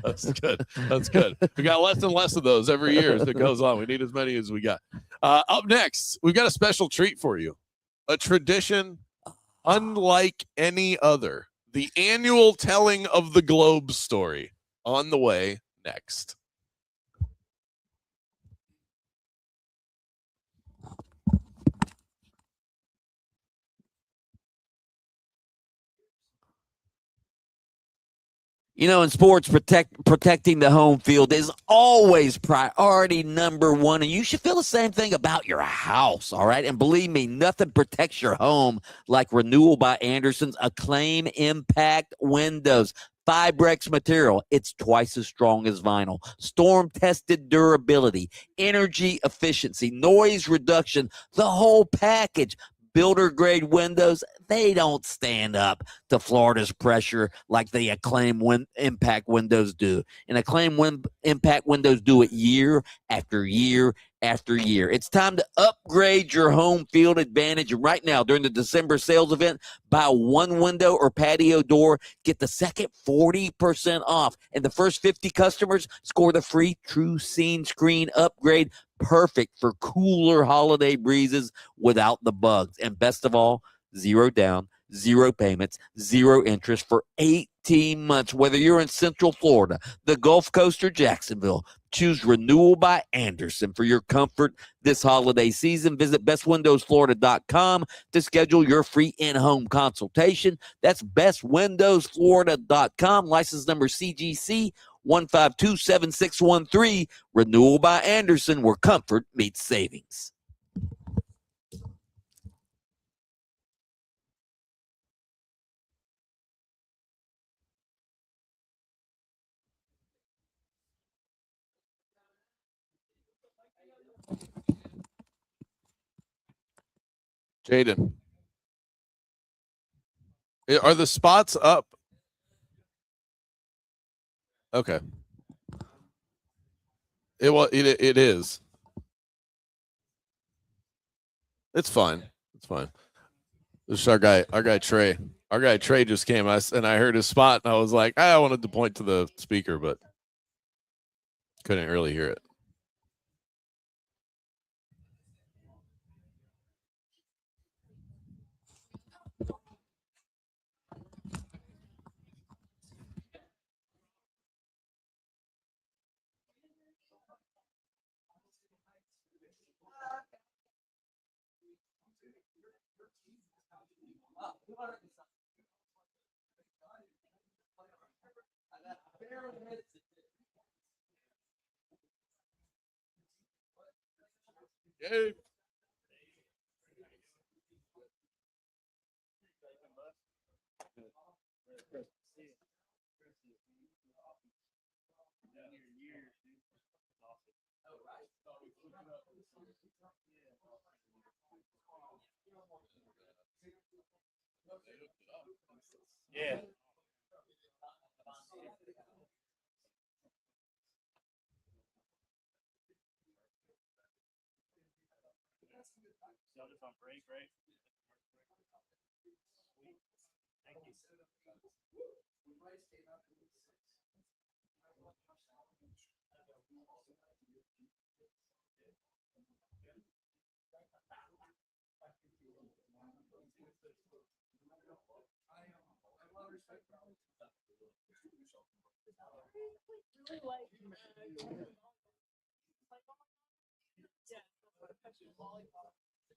That's good. That's good. We got less and less of those every year as it goes on. We need as many as we got. Up next, we've got a special treat for you. A tradition unlike any other. The annual telling of the Globe story on the way next. In sports, protecting the home field is always priority number one, and you should feel the same thing about your house, all right? And believe me, nothing protects your home like Renewal by Anderson's Acclaim Impact Windows. Fibrex material, it's twice as strong as vinyl. Storm-tested durability, energy efficiency, noise reduction, the whole package. Builder-grade windows, they don't stand up to Florida's pressure like the Acclaim Impact Windows do. And Acclaim Impact Windows do it year after year after year. It's time to upgrade your home field advantage. And right now, during the December sales event, buy one window or patio door, get the second 40% off. And the first 50 customers score the free True Scene Screen upgrade. Perfect for cooler holiday breezes without the bugs. And best of all, 0 down, 0 payments, 0 interest for 18 months. Whether you're in Central Florida, the Gulf Coast, or Jacksonville, choose Renewal by Anderson for your comfort this holiday season. Visit bestwindowsflorida.com to schedule your free in-home consultation. That's bestwindowsflorida.com. License number CGC 1527613. Renewal by Anderson, where comfort meets savings. Jaden, are the spots up? Okay. It is. It's fine. It's fine. This is our guy Trey. Our guy Trey just came and I heard his spot and I was like, I wanted to point to the speaker, but couldn't really hear it. Yay. Yeah.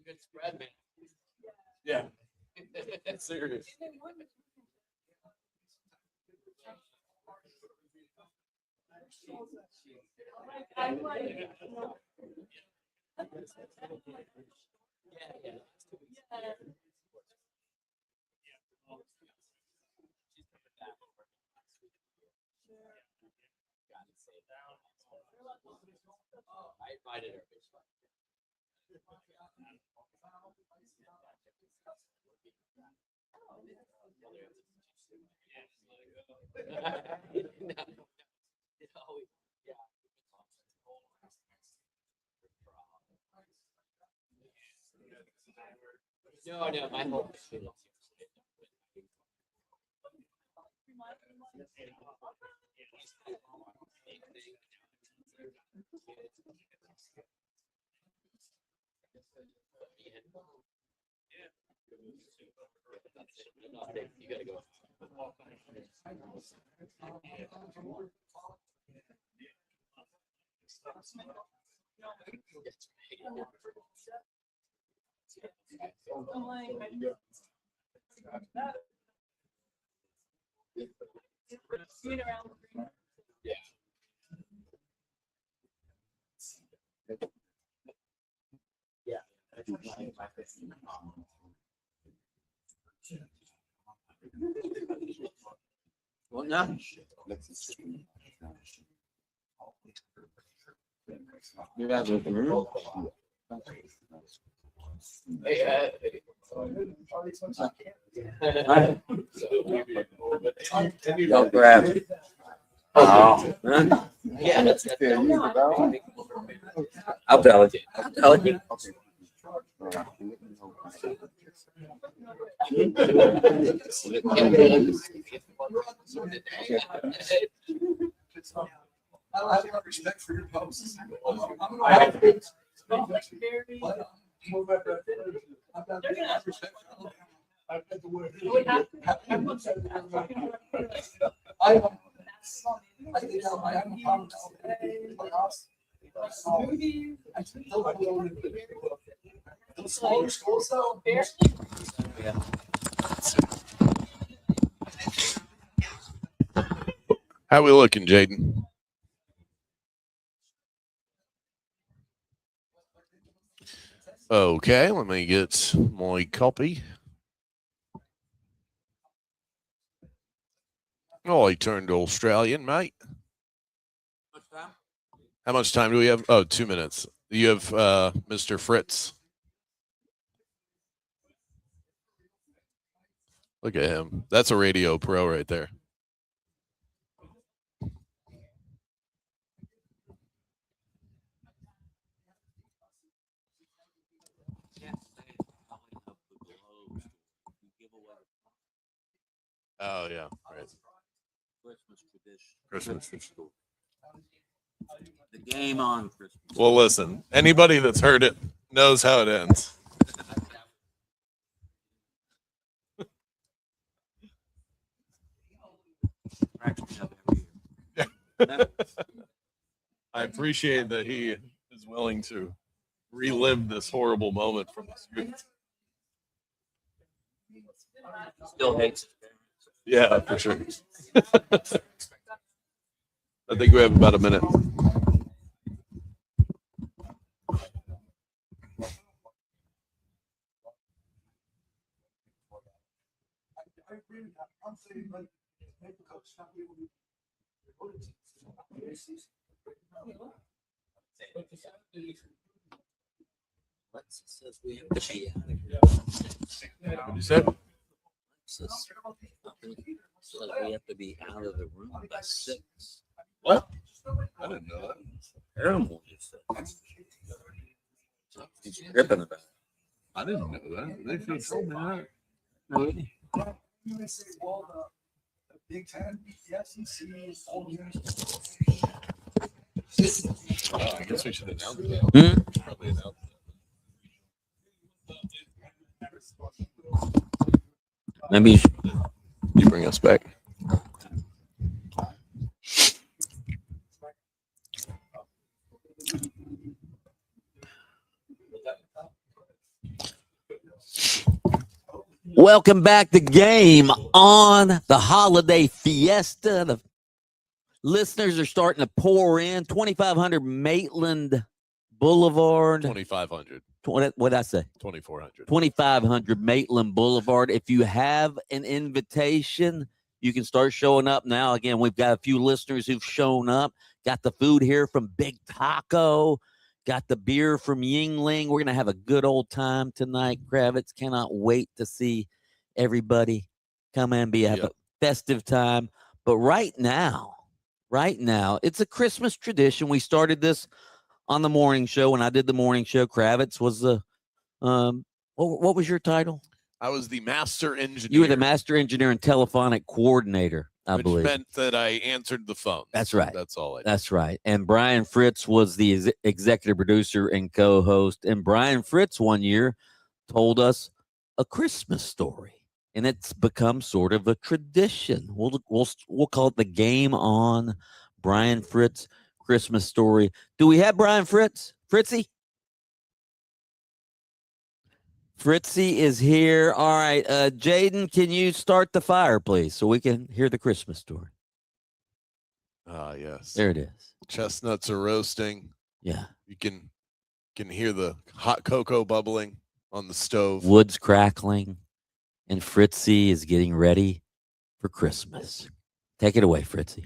Good spread, man. Yeah. Serious. I invited her. No, my whole you gotta go. Well, no. You guys with the room? Go grab it. Oh, huh? Yeah, that's I'll tell it. I'll tell it. I have a lot of respect for your posts. Smaller schools though. How we looking, Jaden? Okay, let me get my copy. Oh, he turned Australian, mate. How much time do we have? Oh, 2 minutes. You have Mr. Fritz. Look at him. That's a radio pro right there. Oh, yeah. Right. Christmas tradition. Christmas tradition. The game on Christmas. Well, listen, anybody that's heard it knows how it ends. I appreciate that he is willing to relive this horrible moment from his youth. Still hates his parents. Yeah, for sure. I think we have about a minute. I agree with that. I'm saying like make the coach not be able to vote it. Lex says we have to be out of here. What you said? Says we have to be out of the room by 6. What? I didn't know that. Paramore just said. He's tripping about it. I didn't know that. They should have told me that. You may say, well, the Big Ten, the SEC, all the Oh, I guess we should announce that. Hmm? Probably announce Maybe you should. You bring us back. Welcome back to Game on the Holiday Fiesta. The listeners are starting to pour in. 2500 Maitland Boulevard. 2,500. What did I say? 2,400. 2500 Maitland Boulevard. If you have an invitation, you can start showing up now. Again, we've got a few listeners who've shown up. Got the food here from Big Taco. Got the beer from Yingling. We're going to have a good old time tonight. Kravitz, cannot wait to see everybody come and have a festive time. But right now, it's a Christmas tradition. We started this on the morning show. When I did the morning show, Kravitz was the, what was your title? I was the master engineer. You were the master engineer and telephonic coordinator, I which believe. meant that I answered the phone. That's right. That's all I did. That's right. And Brian Fritz was the executive producer and co-host. And Brian Fritz one year told us a Christmas story, and it's become sort of a tradition. We'll call it the Game on Brian Fritz Christmas story. Do we have Brian Fritz? Fritzy? Fritzy is here. All right. Jaden, can you start the fire, please, so we can hear the Christmas story? Ah, yes. There it is. Chestnuts are roasting. Yeah. You can hear the hot cocoa bubbling on the stove. Wood's crackling, and Fritzy is getting ready for Christmas. Take it away, Fritzy.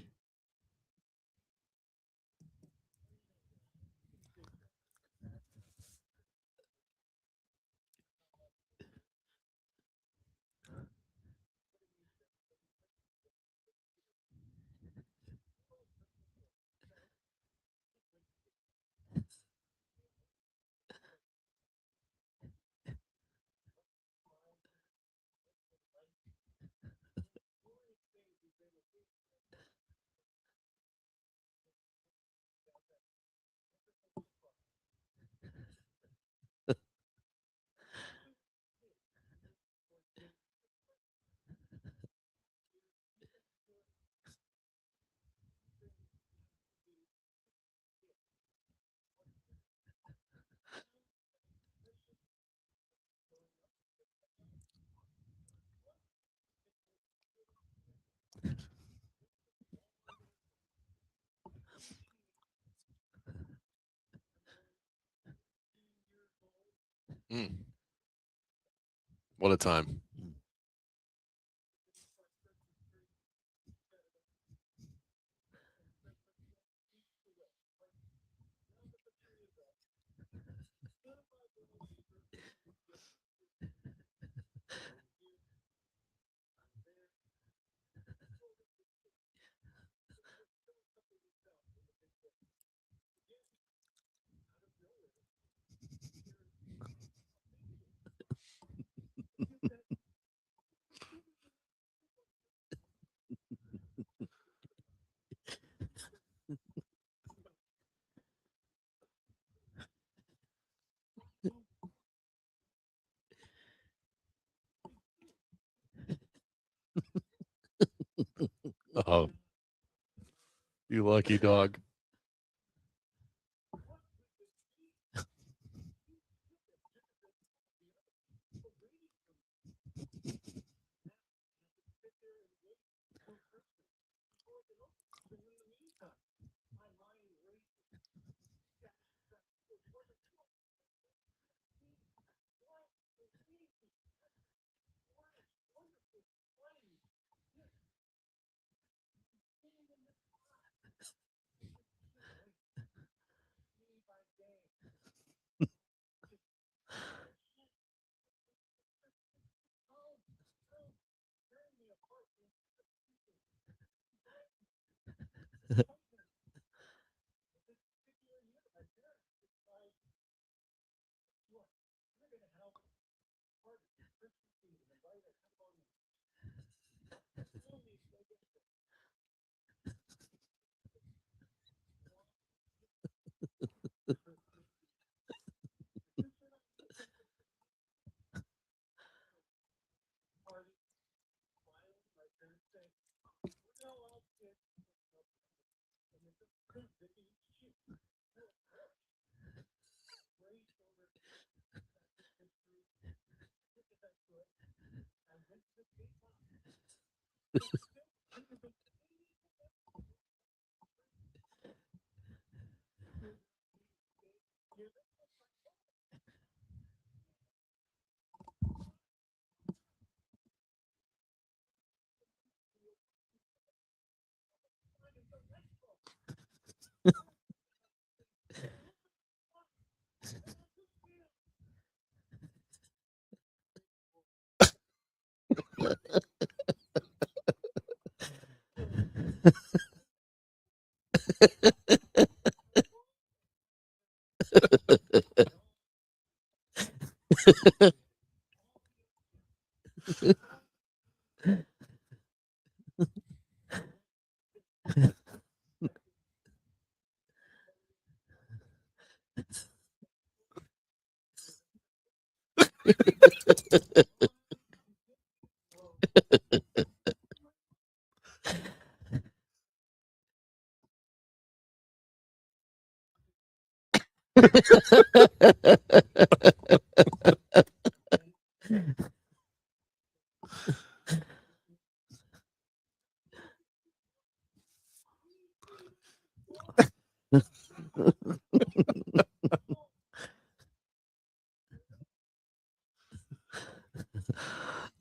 What a time. Oh, you lucky dog.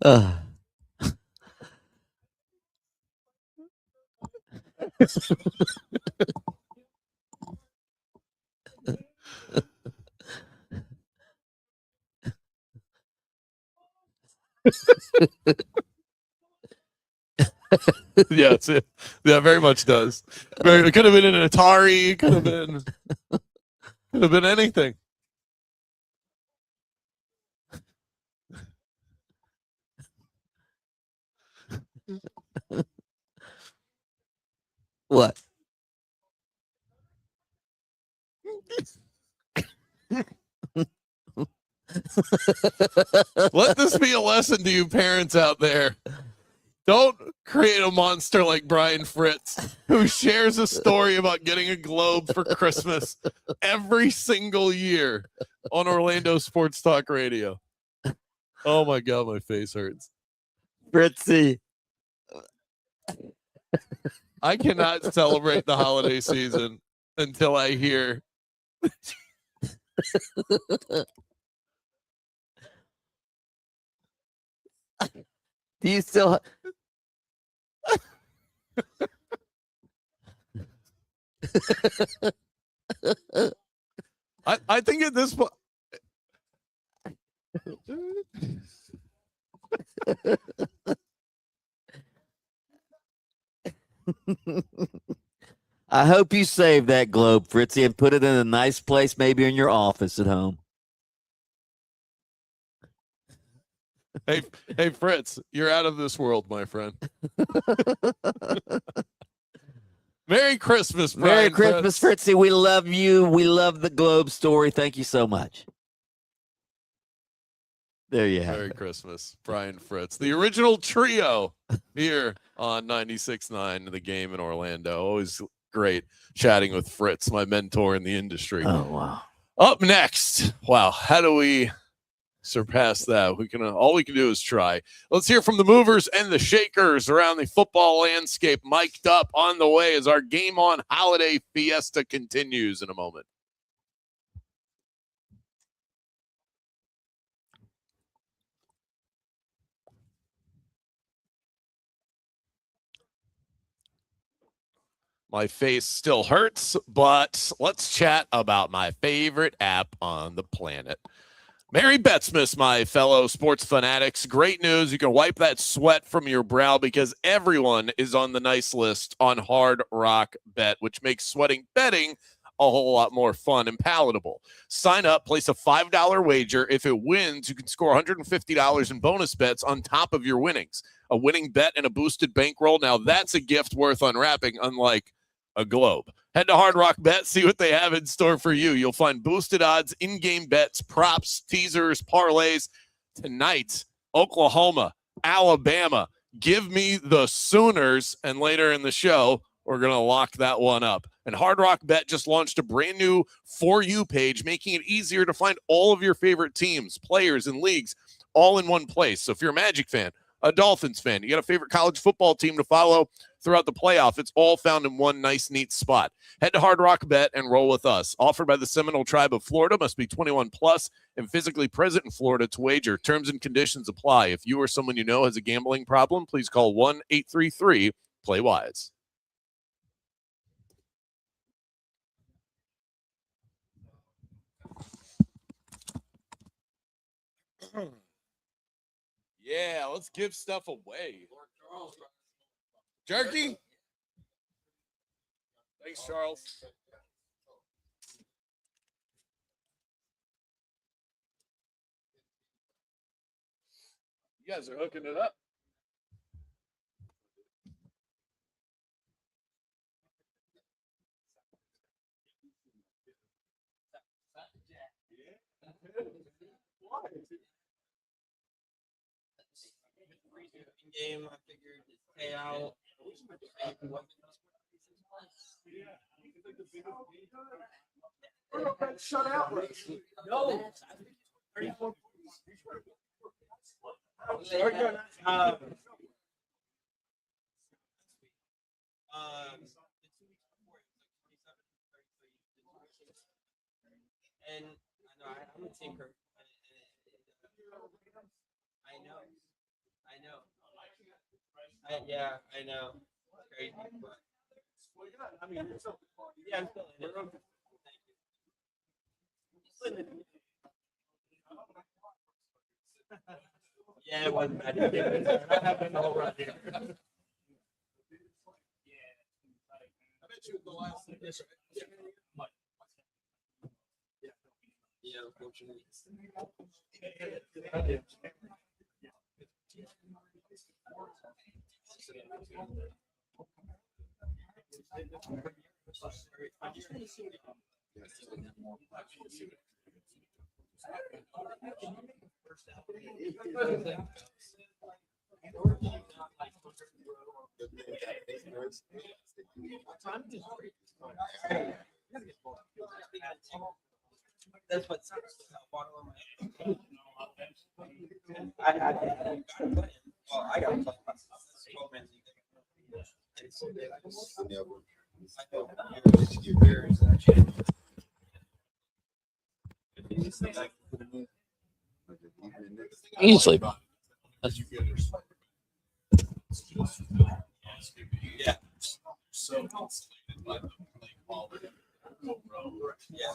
Uh, Yes, yeah, very much does. It could have been an Atari. It could have been anything. what? Let this be a lesson to you parents out there. Don't create a monster like Brian Fritz, who shares a story about getting a globe for Christmas every single year on Orlando Sports Talk Radio. Oh my God, my face hurts. Fritzy. I cannot celebrate the holiday season until I hear. Do you still? I think at this point. I hope you save that globe, Fritzy, and put it in a nice place, maybe in your office at home. Hey, Fritz, you're out of this world, my friend. Merry Christmas, Brian Merry Christmas, Fritz. Fritzy. We love you. We love the globe story. Thank you so much. There you have Merry it. Christmas, Brian Fritz. The original trio here on 96.9, The Game in Orlando. Always great chatting with Fritz, my mentor in the industry. Oh, wow. Up next, wow, how do we surpass that? All we can do is try. Let's hear from the movers and the shakers around the football landscape. Mic'd up on the way as our Game On Holiday Fiesta continues in a moment. My face still hurts, but let's chat about my favorite app on the planet. Merry Bettsmas, my fellow sports fanatics. Great news. You can wipe that sweat from your brow because everyone is on the nice list on Hard Rock Bet, which makes sweating betting a whole lot more fun and palatable. Sign up, place a $5 wager. If it wins, you can score $150 in bonus bets on top of your winnings. A winning bet and a boosted bankroll. Now that's a gift worth unwrapping, unlike a globe. Head to Hard Rock Bet, see what they have in store for you. You'll find boosted odds, in-game bets, props, teasers, parlays. Tonight, Oklahoma, Alabama, give me the Sooners, and later in the show, we're going to lock that one up. And Hard Rock Bet just launched a brand new For You page, making it easier to find all of your favorite teams, players, and leagues all in one place. So if you're a Magic fan, a Dolphins fan, you got a favorite college football team to follow throughout the playoff, it's all found in one nice, neat spot. Head to Hard Rock Bet and roll with us. Offered by the Seminole Tribe of Florida, must be 21 plus and physically present in Florida to wager. Terms and conditions apply. If you or someone you know has a gambling problem, please call 1-833-PLAY-WISE. Yeah, let's give stuff away. Jerky? Thanks, Charles. You guys are hooking it up. Game, I figured pay out. Shut out. No. And I know I'm a tinker. I know. Yeah, I know. It's crazy, but yeah, I'm still in it. Yeah, it wasn't bad. I have been the whole run here. I bet you the last edition. Yeah, unfortunately. That's what sucks. I got to play. Well, I got to play. That's 12-man league. Easily. Yeah. So insulated by the quality. Yeah.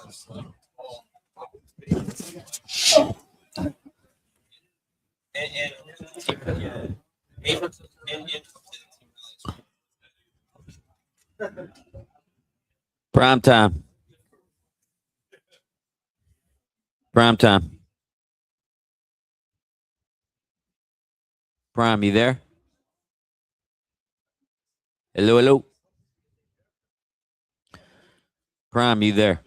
Prime time. Prime time. Prime, you there? Hello, hello. Prime, you there?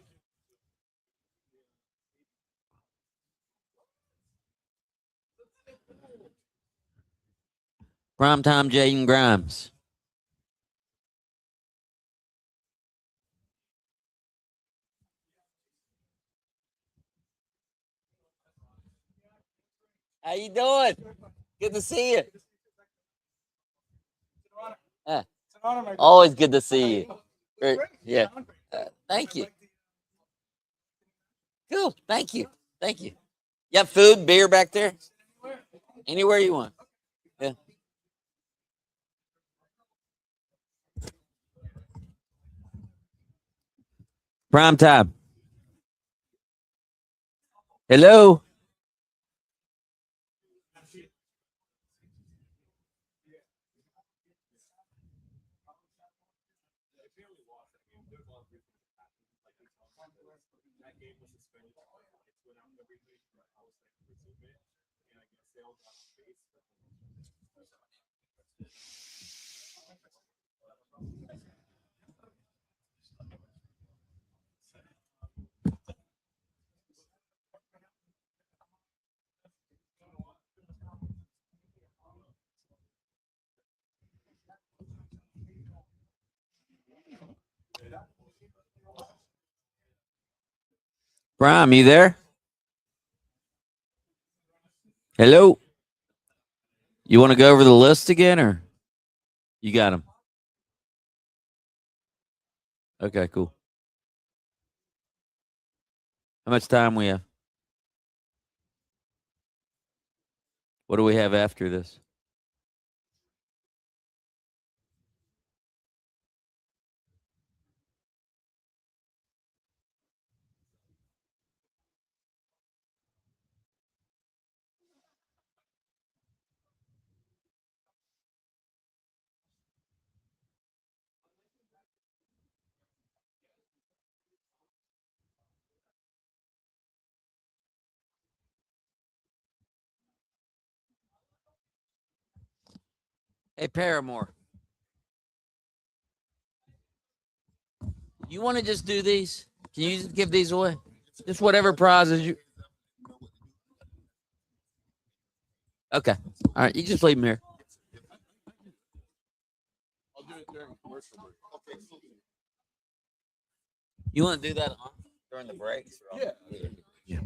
Prime time, Jaden Grimes. How you doing? Good to see you. Always good to see you. Great. Yeah. Thank you. Cool. Thank you. Thank you. You have food, beer back there? Anywhere you want. Yeah. Prime time. Hello. Prime, you there? Hello. You want to go over the list again, or you got them? Okay, cool. How much time we have? What do we have after this? Hey, Paramore. You want to just do these? Can you just give these away? Just whatever prizes you. Okay. All right. You just leave them here. I'll do it during commercial break. You want to do that during the breaks? Yeah. Yeah.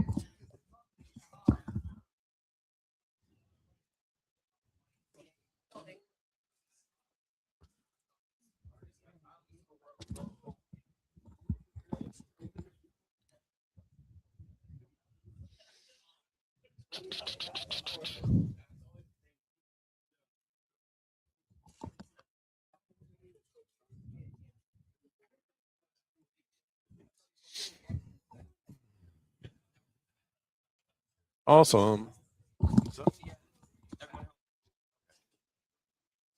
Awesome. So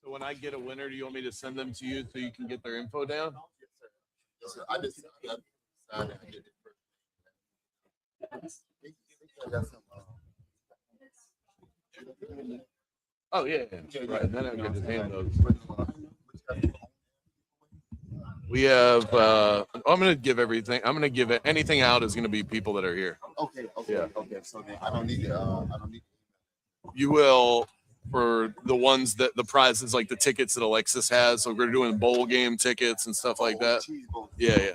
when I get a winner, do you want me to send them to you so you can get their info down? Yes, sir. I just decided I did it first. I got some, Oh yeah, right. And then I can just hand those. We have. I'm gonna give everything. I'm gonna give it. Anything out is gonna be people that are here. Okay. Yeah. Okay. So then I don't need to. I don't need. You will for the ones that the prizes like the tickets that Alexis has. So we're doing bowl game tickets and stuff like that. Cheese bowl. Yeah.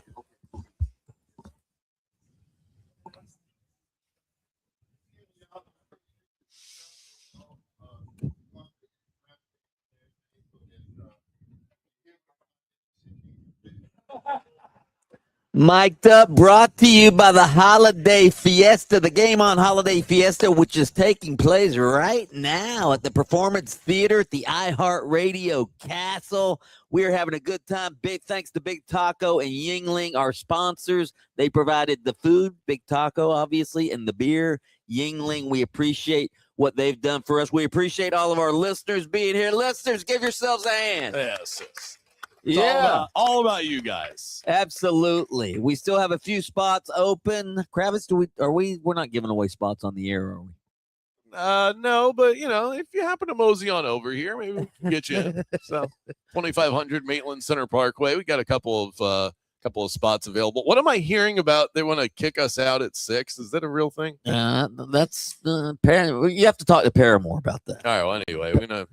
Mic'd Up, brought to you by the Holiday Fiesta, the Game On Holiday Fiesta, which is taking place right now at the Performance Theater at the iHeartRadio Castle. We're having a good time. Big thanks to Big Taco and Yingling, our sponsors. They provided the food, Big Taco, obviously, and the beer. Yingling, we appreciate what they've done for us. We appreciate all of our listeners being here. Listeners, give yourselves a hand. Yes. It's all about you guys. Absolutely. We still have a few spots open. Kravitz, we're not giving away spots on the air, are we? No, but if you happen to mosey on over here, maybe we can get you in. So 2500 Maitland Center Parkway. We got a couple of spots available. What am I hearing about? They want to kick us out at 6. Is that a real thing? That's you have to talk to Paramore about that. All right. Well, anyway, we're gonna.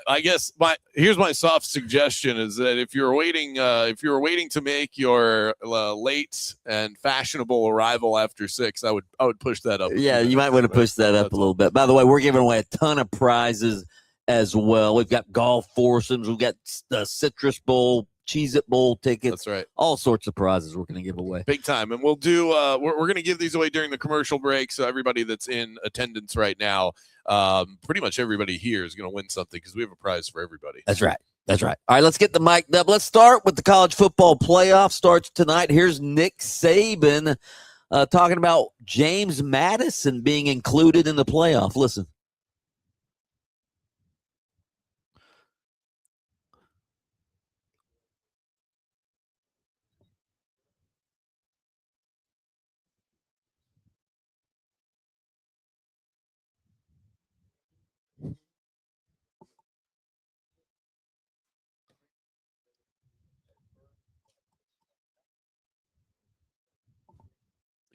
I guess here's my soft suggestion is that if you're waiting to make your late and fashionable arrival after 6, I would push that up. Yeah, you might want to push that up a little bit. By the way, we're giving away a ton of prizes as well. We've got golf foursomes, we've got the Citrus Bowl, Cheez-It Bowl tickets. That's right. All sorts of prizes we're going to give away. Big time. And we'll do we're going to give these away during the commercial break, so everybody that's in attendance right now, pretty much everybody here is going to win something because we have a prize for everybody. That's right. All right, let's get the mic up. Let's start with the college football playoff. Starts tonight. Here's Nick Saban talking about James Madison being included in the playoff. Listen.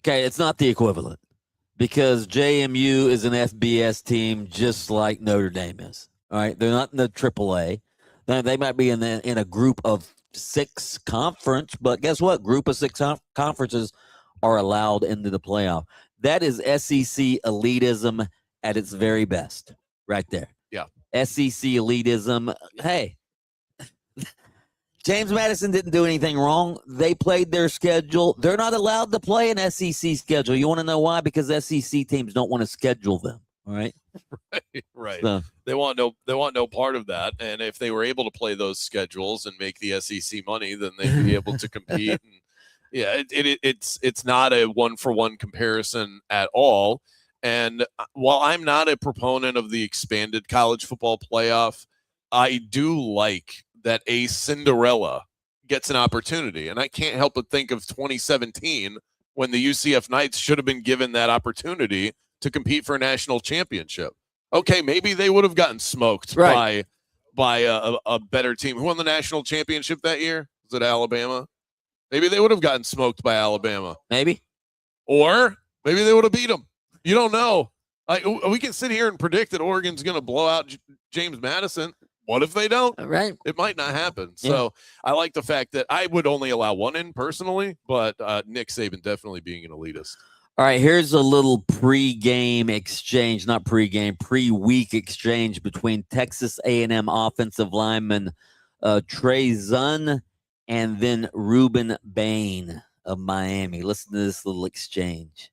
Okay, it's not the equivalent because JMU is an FBS team just like Notre Dame is. All right, they're not in the AAA. They might be in a group of six conference, but guess what? Group of six conferences are allowed into the playoff. That is SEC elitism at its very best, right there. Yeah. SEC elitism. Hey, James Madison didn't do anything wrong. They played their schedule. They're not allowed to play an SEC schedule. You want to know why? Because SEC teams don't want to schedule them. All right. Right. So, They want no part of that. And if they were able to play those schedules and make the SEC money, then they'd be able to compete. And yeah, it's not a 1-for-1 comparison at all. And while I'm not a proponent of the expanded college football playoff, I do like that a Cinderella gets an opportunity. And I can't help but think of 2017 when the UCF Knights should have been given that opportunity to compete for a national championship. Okay, maybe they would have gotten smoked Right. by a better team. Who won the national championship that year? Was it Alabama? Maybe they would have gotten smoked by Alabama. maybe. Or maybe they would have beat them. You don't know. We can sit here and predict that Oregon's going to blow out James Madison. What if they don't? Right. It might not happen. So I like the fact that I would only allow one in personally, but Nick Saban definitely being an elitist. All right, here's a little pre-game exchange, not pre-game, pre-week exchange between Texas A&M offensive lineman Trey Zunn and then Ruben Bain of Miami. Listen to this little exchange.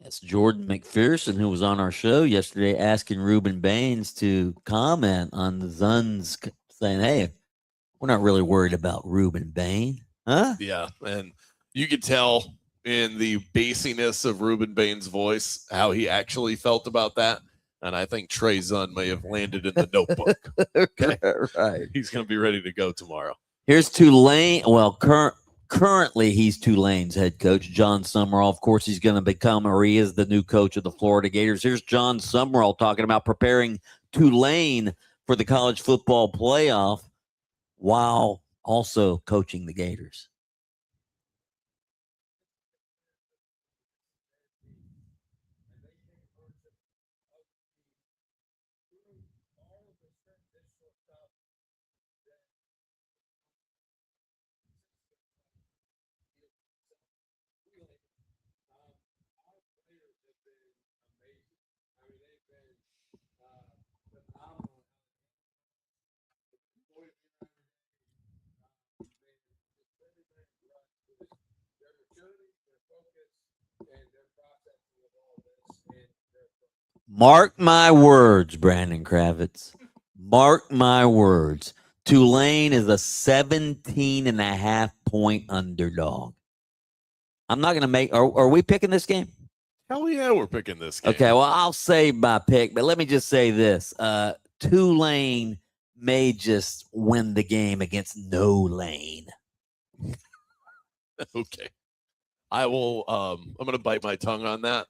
That's Jordan McPherson, who was on our show yesterday, asking Ruben Baines to comment on the Zuns, saying, hey, we're not really worried about Ruben Bain. Huh? Yeah, and you could tell in the basiness of Ruben Bain's voice how he actually felt about that. And I think Trey Zunn may have landed in the notebook. Okay. Right. He's going to be ready to go tomorrow. Here's Tulane. Well, currently he's Tulane's head coach, John Summerall. Of course, he's going to become, or he is the new coach of the Florida Gators. Here's John Summerall talking about preparing Tulane for the college football playoff while also coaching the Gators. Mark my words, Brandon Kravitz. Mark my words. Tulane is a 17.5-point underdog. I'm not going to make. Are we picking this game? Hell yeah, we're picking this game. Okay, well, I'll save my pick, but let me just say this. Tulane may just win the game against no lane. Okay. I will I'm going to bite my tongue on that.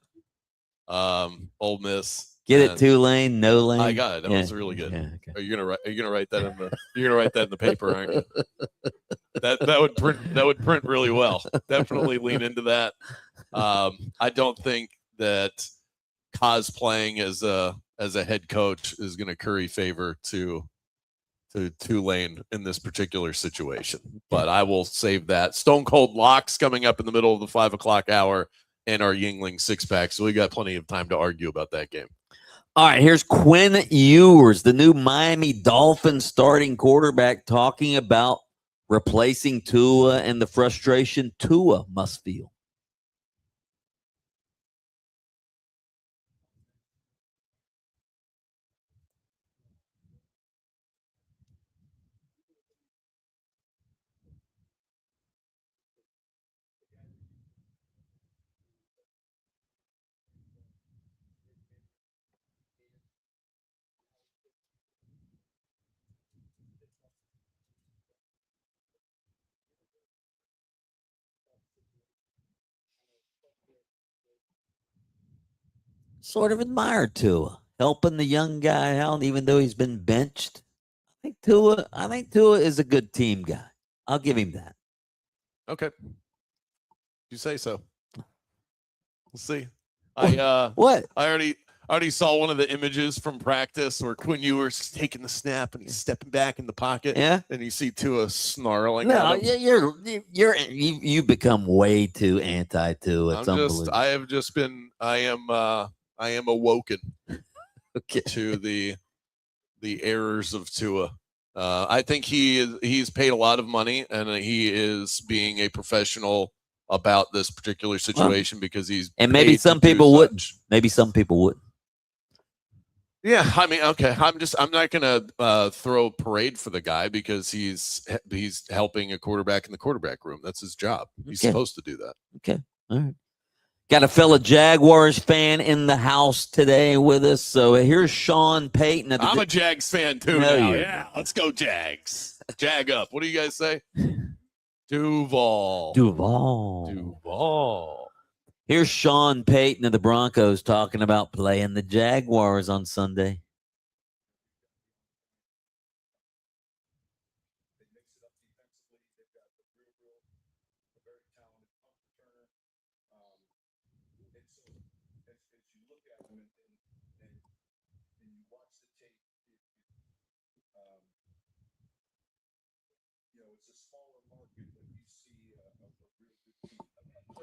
Ole Miss. Get it, Tulane, no lane. I got it. That was really good. Yeah, okay. Are you gonna write that in the? You're gonna write that in the paper, aren't you? That would print really well. Definitely lean into that. I don't think that cosplaying as a head coach is going to curry favor to Tulane in this particular situation. But I will save that. Stone Cold Locks coming up in the middle of the 5 o'clock hour, and our Yingling six pack. So we got plenty of time to argue about that game. All right, here's Quinn Ewers, the new Miami Dolphins starting quarterback, talking about replacing Tua and the frustration Tua must feel. sort of admire Tua helping the young guy out, even though he's been benched. I think Tua is a good team guy. I'll give him that. Okay. You say so. We'll see. I What? already saw one of the images from practice where Quinn Ewers taking the snap and he's stepping back in the pocket. Yeah. And you see Tua snarling. No, at him. you become way too anti Tua. It's unbelievable. I am awoken Okay. to the errors of Tua. I think he's paid a lot of money and he is being a professional about this particular situation because he's And maybe paid some to do people wouldn't. such. Maybe some people wouldn't. Yeah, I mean, okay. I'm not gonna throw a parade for the guy because he's helping a quarterback in the quarterback room. That's his job. He's Okay. supposed to do that. Okay. All right. Got a fellow Jaguars fan in the house today with us. So here's Sean Payton. I'm a Jags fan too No, now. you're Yeah, let's go Jags. Jag up. What do you guys say? Duval. Here's Sean Payton of the Broncos talking about playing the Jaguars on Sunday.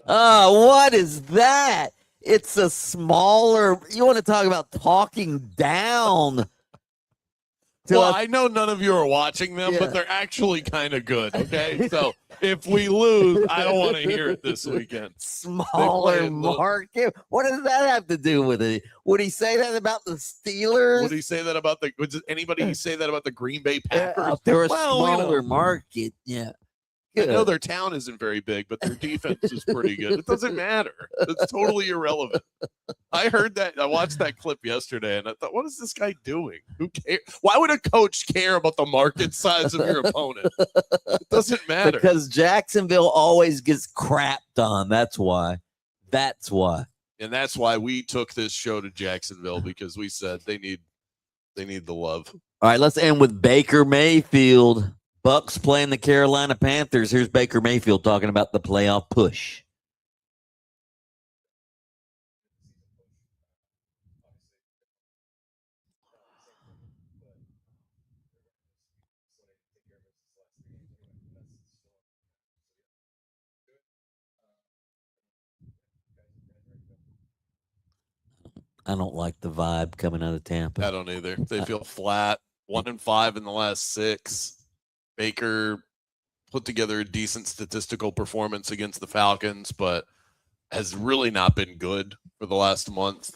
Oh, what is that? It's a smaller. You want to talk about talking down? Well, I know none of you are watching them, Yeah. but they're actually kind of good. Okay, so if we lose, I don't want to hear it this weekend. Smaller market. What does that have to do with it? Would he say that about the Steelers? Would he say that about the? Would anybody say that about the Green Bay Packers? They're a Well, smaller market. Yeah. I know their town isn't very big, but their defense is pretty good. It doesn't matter. It's totally irrelevant. I heard that. I watched that clip yesterday, and I thought, what is this guy doing? Who cares? Why would a coach care about the market size of your opponent? It doesn't matter. Because Jacksonville always gets crapped on. That's why. And that's why we took this show to Jacksonville, because we said they need the love. All right, let's end with Baker Mayfield. Bucks playing the Carolina Panthers. Here's Baker Mayfield talking about the playoff push. I don't like the vibe coming out of Tampa. I don't either. They feel flat. 1-5 in the last 6. Baker put together a decent statistical performance against the Falcons, but has really not been good for the last month.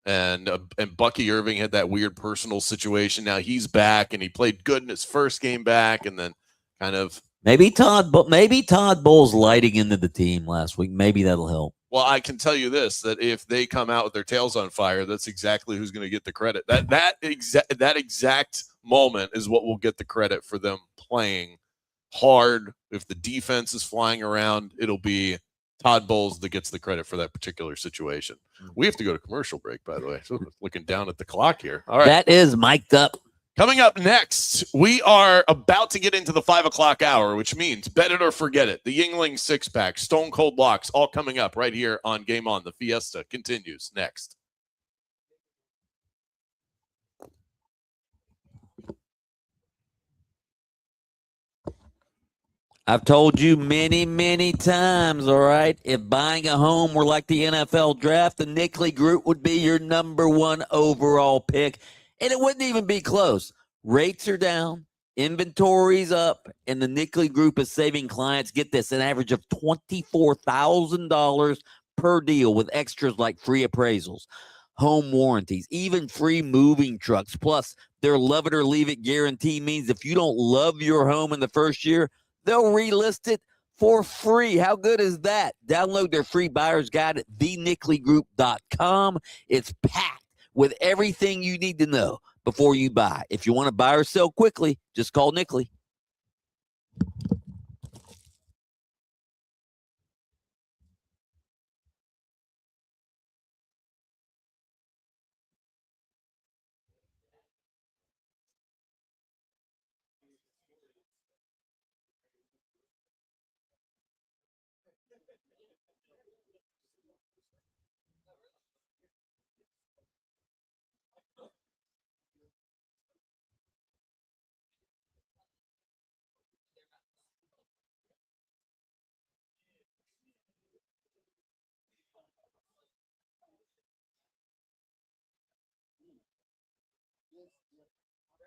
And Bucky Irving had that weird personal situation. Now he's back, and he played good in his first game back, and then kind of maybe Todd Bowles lighting into the team last week. Maybe that'll help. Well, I can tell you this, that if they come out with their tails on fire, that's exactly who's going to get the credit. That exact moment is what will get the credit for them playing hard. If the defense is flying around, it'll be Todd Bowles that gets the credit for that particular situation. We have to go to commercial break, by the way. So looking down at the clock here. All right. That is mic'd up. Coming up next, we are about to get into the 5 o'clock hour, which means Bet It or Forget It. The Yingling 6-pack, Stone Cold Locks, all coming up right here on Game On. The Fiesta continues next. I've told you many, many times, all right, if buying a home were like the NFL draft, the Nickley Group would be your number 1 overall pick, and it wouldn't even be close. Rates are down, inventory's up, and the Nickley Group is saving clients, get this, an average of $24,000 per deal with extras like free appraisals, home warranties, even free moving trucks. Plus, their love it or leave it guarantee means if you don't love your home in the first year, they'll relist it for free. How good is that? Download their free buyer's guide at thenicklygroup.com. It's packed with everything you need to know before you buy. If you want to buy or sell quickly, just call Nickley.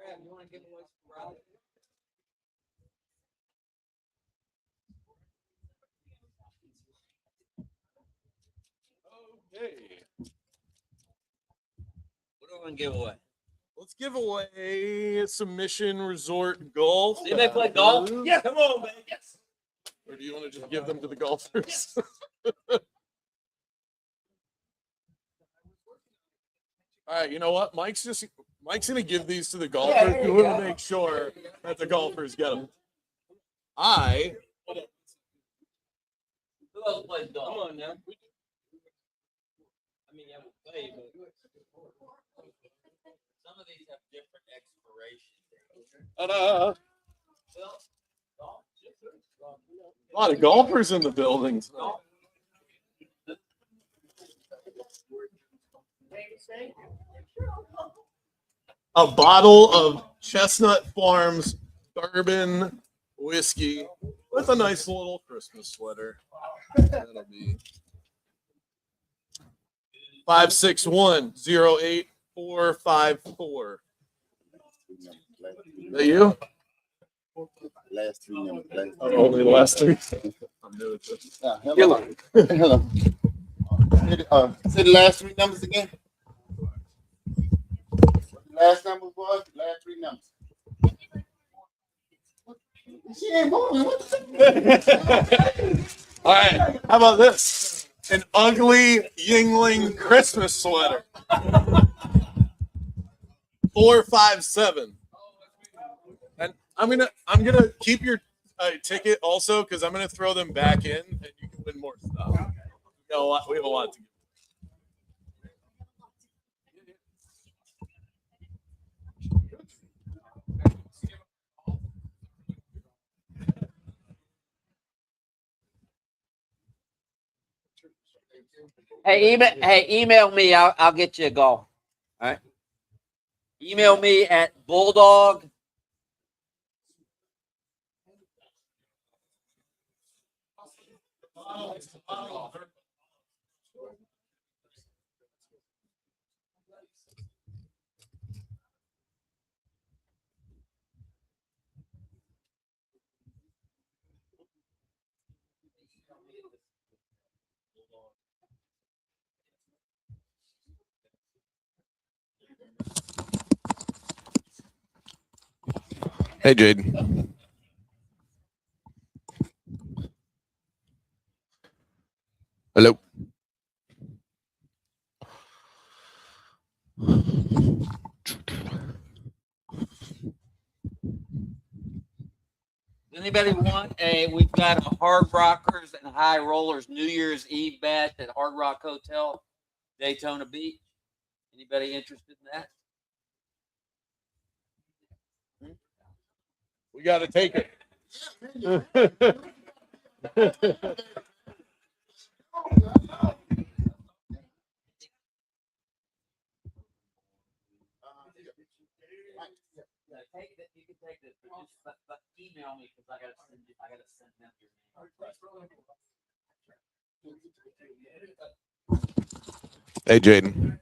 You want to give away some rides? Okay. What do we want to give away? Let's give away some Mission Resort Golf. Anybody play golf? Yeah. Come on, man. Yes. Or do you want to just give them to the golfers? All right, you know what? Mike's gonna give these to the golfers. there We you want to go. make sure that the golfers get them. I Who else plays golf? Come on now. I mean, I would play, but Some of these have different expiration dates. ta-da, Well, golf, a lot of golfers in the building. tonight. A bottle of Chestnut Farms bourbon whiskey with a nice little Christmas sweater. That'll be 561-08454. That you? Last three numbers. Only the last three. I'm new at this. Hello. Hello. Say the last three numbers again. Last number was last three numbers. She ain't moving. What the All right. How about this? An ugly Yingling Christmas sweater. 457. And I'm gonna keep your ticket also because I'm gonna throw them back in and you can win more stuff. We have a lot to give. Hey, email me. I'll get you a golf. All right. Email me at Bulldog. Hey, Jaden. Hello. Does anybody want we've got a Hard Rockers and High Rollers New Year's Eve bet at Hard Rock Hotel, Daytona Beach. Anybody interested in that? We got to take it. Take that. You can take this, but email me because I gotta send them your name. Hey, Jaden.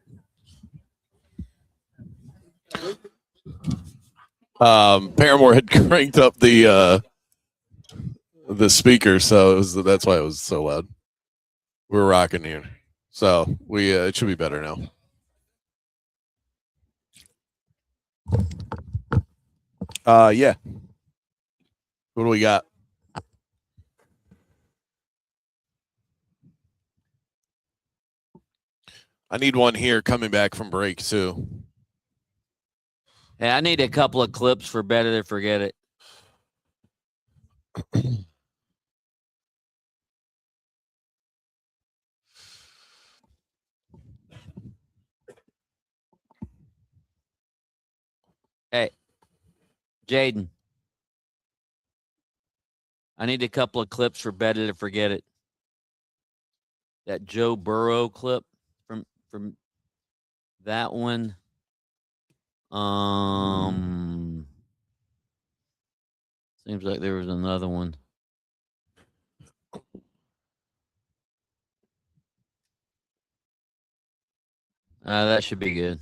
Paramore had cranked up the speaker, so that's why it was so loud. We're rocking here, so it should be better now. Yeah. What do we got? I need one here coming back from break too. Hey, I need a couple of clips for Better to Forget It. Hey, Jaden. I need a couple of clips for Better to Forget It. That Joe Burrow clip from that one. Seems like there was another one. That should be good.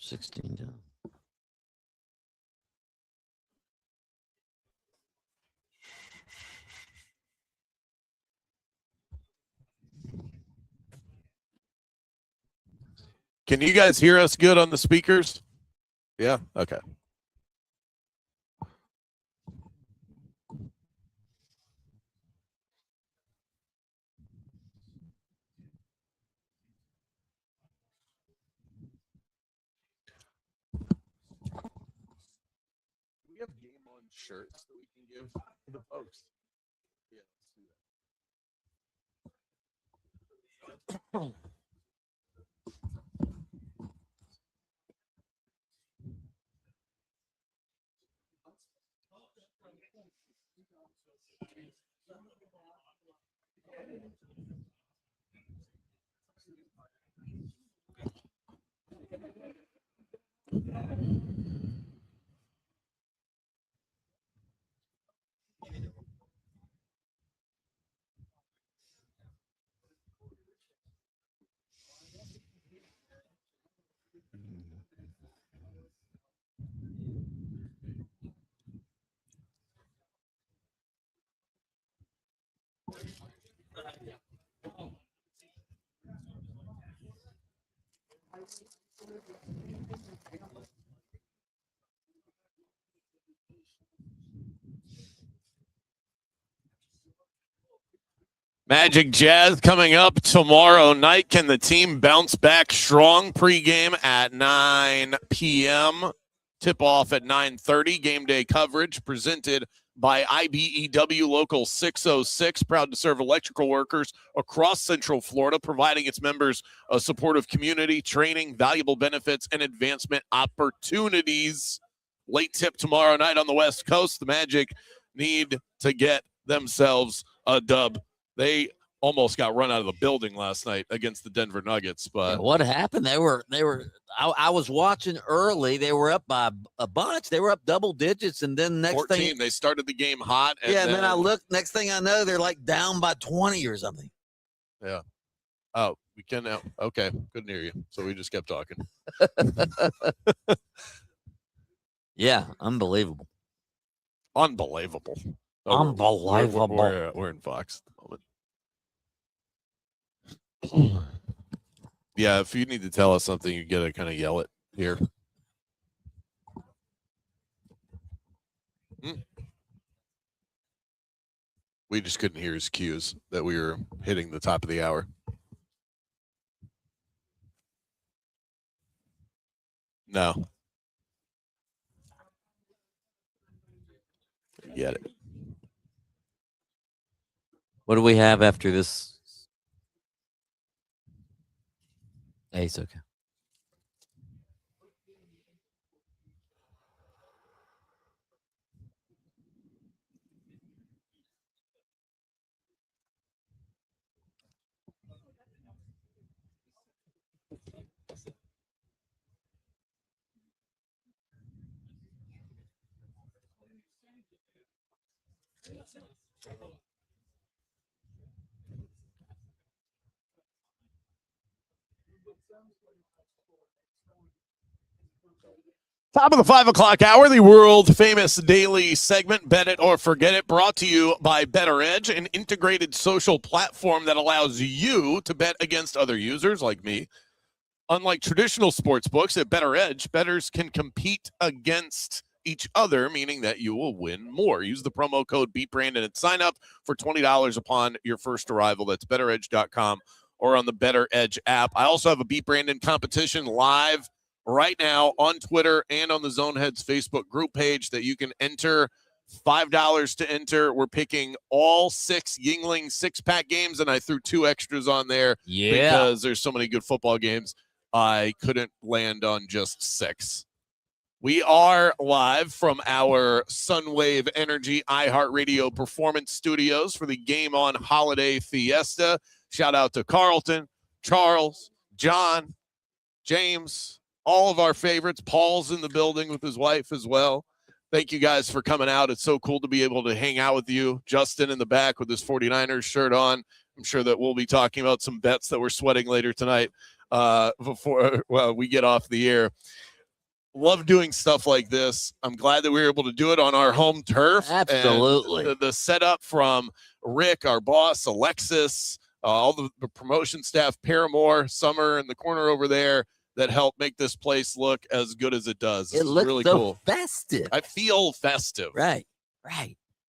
16 down. Can you guys hear us good on the speakers? Yeah? Okay. Do we have game on shirts that we can give to the folks? Yeah, let's do that. Magic Jazz coming up tomorrow night. Can the team bounce back strong? Pregame at 9 p.m. Tip-off at 9:30. Game day coverage presented by IBEW Local 606. Proud to serve electrical workers across Central Florida, providing its members a supportive community, training, valuable benefits, and advancement opportunities. Late tip tomorrow night on the West Coast. The Magic need to get themselves a dub. They almost got run out of the building last night against the Denver Nuggets. But What happened? They were. I was watching early. They were up by a bunch. They were up double digits, and then next 14, thing, they started the game hot. And and then I looked. Next thing I know, they're like down by 20 or something. Yeah. Oh, we can now. Okay, couldn't hear you, so we just kept talking. Yeah, unbelievable. Unbelievable. Unbelievable. We're in Fox at the moment. Yeah, if you need to tell us something, you gotta kind of yell it here. We just couldn't hear his cues that we were hitting the top of the hour. No. Get it. What do we have after this? Ace, okay. Top of the 5 o'clock hour, the world famous daily segment, Bet It or Forget It, brought to you by Better Edge, an integrated social platform that allows you to bet against other users like me. Unlike traditional sports books, at Better Edge, bettors can compete against each other, meaning that you will win more. Use the promo code BeatBrandon and sign up for $20 upon your first arrival. That's betteredge.com or on the Better Edge app. I also have a Beat Brandon competition live right now on Twitter and on the Zoneheads Facebook group page that you can enter. $5 to enter. We're picking all 6 Yingling 6-pack games, and I threw 2 extras on there because there's so many good football games. I couldn't land on just 6. We are live from our Sunwave Energy iHeartRadio Performance Studios for the Game On Holiday Fiesta. Shout out to Carlton, Charles, John, James, all of our favorites. Paul's in the building with his wife as well. Thank you guys for coming out. It's so cool to be able to hang out with you. Justin in the back with his 49ers shirt on. I'm sure that we'll be talking about some bets that we're sweating later tonight before we get off the air. love doing stuff like this. I'm glad that we were able to do it on our home turf. And Absolutely. the setup from Rick, our boss, Alexis, all the promotion staff, Paramore, Summer in the corner over there, that helped make this place look as good as it does. This It is looks really so cool. festive. I feel festive. Right.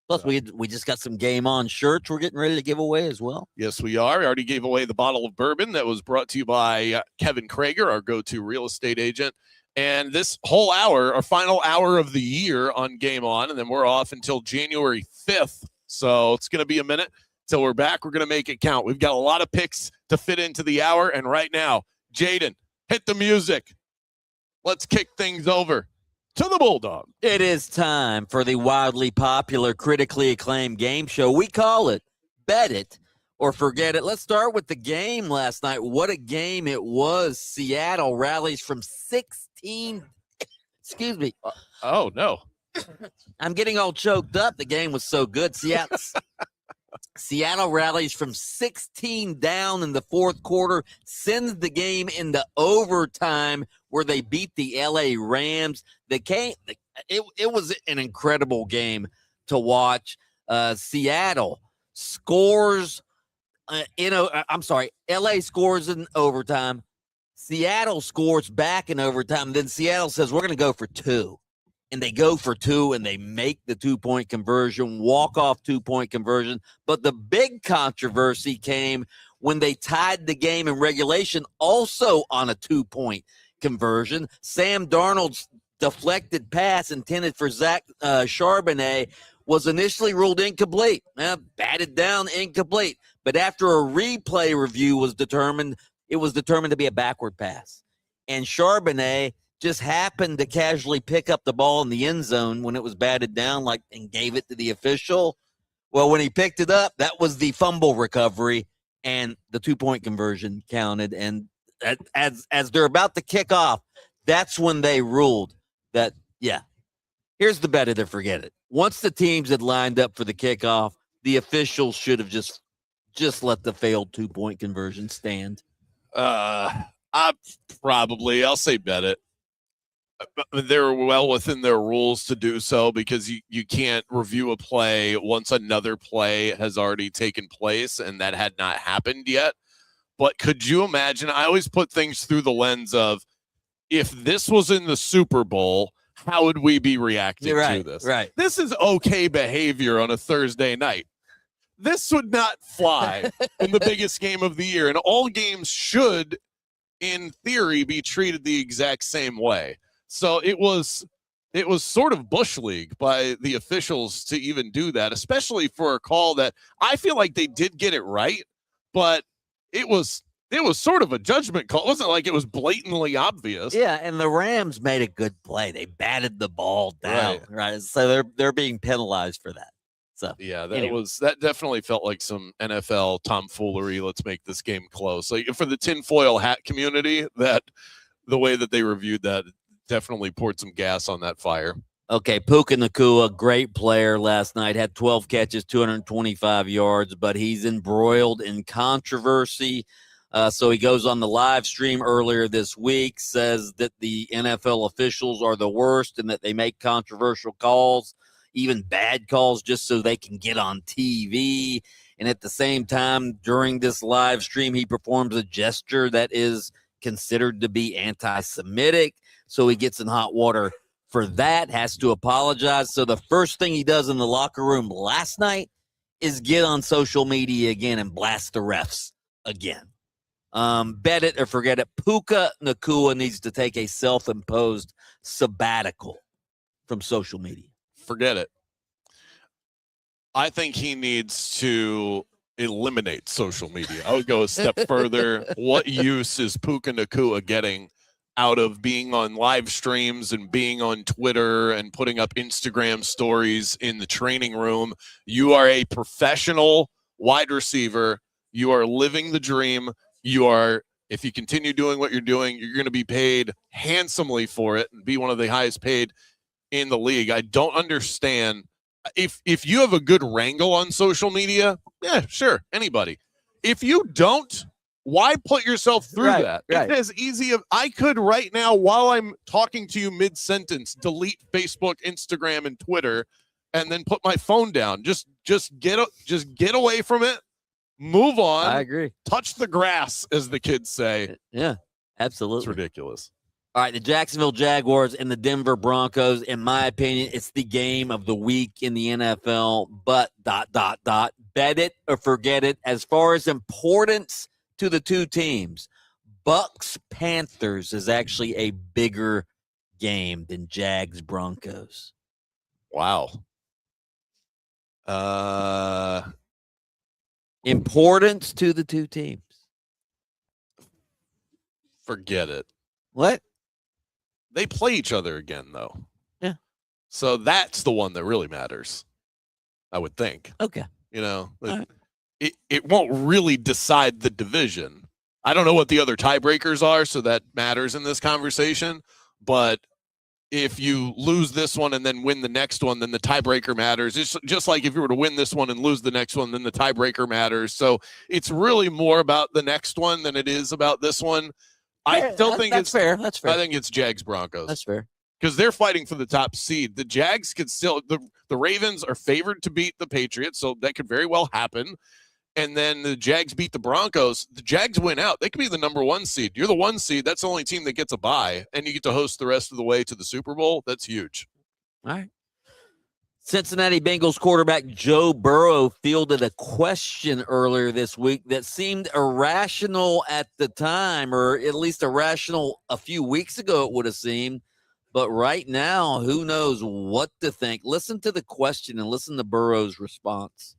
Plus, we just got some Game On shirts we're getting ready to give away as well. Yes, we are. I already gave away the bottle of bourbon that was brought to you by Kevin Krager, our go-to real estate agent. And this whole hour, our final hour of the year on Game On, and then we're off until January 5th. So it's going to be a minute till we're back. We're going to make it count. We've got a lot of picks to fit into the hour. And right now, Jaden, hit the music. Let's kick things over to the Bulldog. It is time for the wildly popular, critically acclaimed game show. We call it Bet It or Forget It. Let's start with the game last night. What a game it was. Seattle rallies from 16. Excuse me. Oh, no. I'm getting all choked up. The game was so good. Seattle rallies from 16 down in the fourth quarter, sends the game into overtime where they beat the LA Rams. It was an incredible game to watch. Seattle scores LA scores in overtime. Seattle scores back in overtime. Then Seattle says, we're going to go for two. And they go for two, and they make the 2-point conversion, walk-off 2-point conversion. But the big controversy came when they tied the game in regulation also on a 2-point conversion. Sam Darnold's deflected pass intended for Zach Charbonnet was initially ruled incomplete. Batted down, incomplete. But after a replay review was determined, it was determined to be a backward pass. And Charbonnet just happened to casually pick up the ball in the end zone when it was batted down, and gave it to the official. Well, when he picked it up, that was the fumble recovery, and the 2-point conversion counted. And as they're about to kick off, that's when they ruled that, here's the Bet It or Forget It. Once the teams had lined up for the kickoff, the officials should have just let the failed 2-point conversion stand. I'll say Bet It. They're well within their rules to do so because you can't review a play once another play has already taken place and that had not happened yet. But could you imagine? I always put things through the lens of, if this was in the Super Bowl, how would we be reacting to this? Right. This is okay behavior on a Thursday night. This would not fly in the biggest game of the year. And all games should, in theory, be treated the exact same way. So it was sort of bush league by the officials to even do that, especially for a call that I feel like they did get it right, but it was sort of a judgment call. It wasn't like it was blatantly obvious. Yeah, and the Rams made a good play. They batted the ball down, right? So they're being penalized for that. So yeah, that definitely felt like some NFL tomfoolery. Let's make this game close. Like, for the tinfoil hat community, that the way that they reviewed that definitely poured some gas on that fire. Okay, Puka Nacua, great player last night, had 12 catches, 225 yards, but he's embroiled in controversy. So he goes on the live stream earlier this week, says that the NFL officials are the worst and that they make controversial calls, even bad calls, just so they can get on TV. And at the same time, during this live stream, he performs a gesture that is considered to be anti-Semitic. So he gets in hot water for that, has to apologize. So the first thing he does in the locker room last night is get on social media again and blast the refs again. Bet it or forget it. Puka Nacua needs to take a self-imposed sabbatical from social media. Forget it. I think he needs to eliminate social media. I would go a step further. What use is Puka Nacua getting out of being on live streams and being on Twitter and putting up Instagram stories in the training room? You are a professional wide receiver. You are living the dream. If you continue doing what you're doing, you're going to be paid handsomely for it and be one of the highest paid in the league. I don't understand. If you have a good wrangle on social media, yeah, sure, anybody. If you don't, Why put yourself through Right, that? right. It's as easy as I could right now while I'm talking to you mid-sentence, delete Facebook, Instagram, and Twitter, and then put my phone down. Just get away from it. Move on. I agree. Touch the grass, as the kids say. Yeah, absolutely. It's ridiculous. All right, the Jacksonville Jaguars and the Denver Broncos, in my opinion, it's the game of the week in the NFL, but ... bet it or forget it. As far as importance to the two teams, Bucks-Panthers is actually a bigger game than Jags-Broncos. Wow. Importance to the two teams. Forget it. What? They play each other again, though. Yeah. So that's the one that really matters, I would think. Okay. You know, All right. it won't really decide the division. I don't know what the other tiebreakers are, so that matters in this conversation. But if you lose this one and then win the next one, then the tiebreaker matters. It's just like if you were to win this one and lose the next one, then the tiebreaker matters. So it's really more about the next one than it is about this one. I still think that's fair. That's fair. I think it's Jags Broncos. That's fair. Because they're fighting for the top seed. The Jags could still the Ravens are favored to beat the Patriots, so that could very well happen. And then the Jags beat the Broncos. The Jags win out. They could be the number 1 seed. You're the 1 seed. That's the only team that gets a bye, and you get to host the rest of the way to the Super Bowl. That's huge. All right. Cincinnati Bengals quarterback Joe Burrow fielded a question earlier this week that seemed irrational at the time, or at least irrational a few weeks ago, it would have seemed. But right now, who knows what to think? Listen to the question and listen to Burrow's response.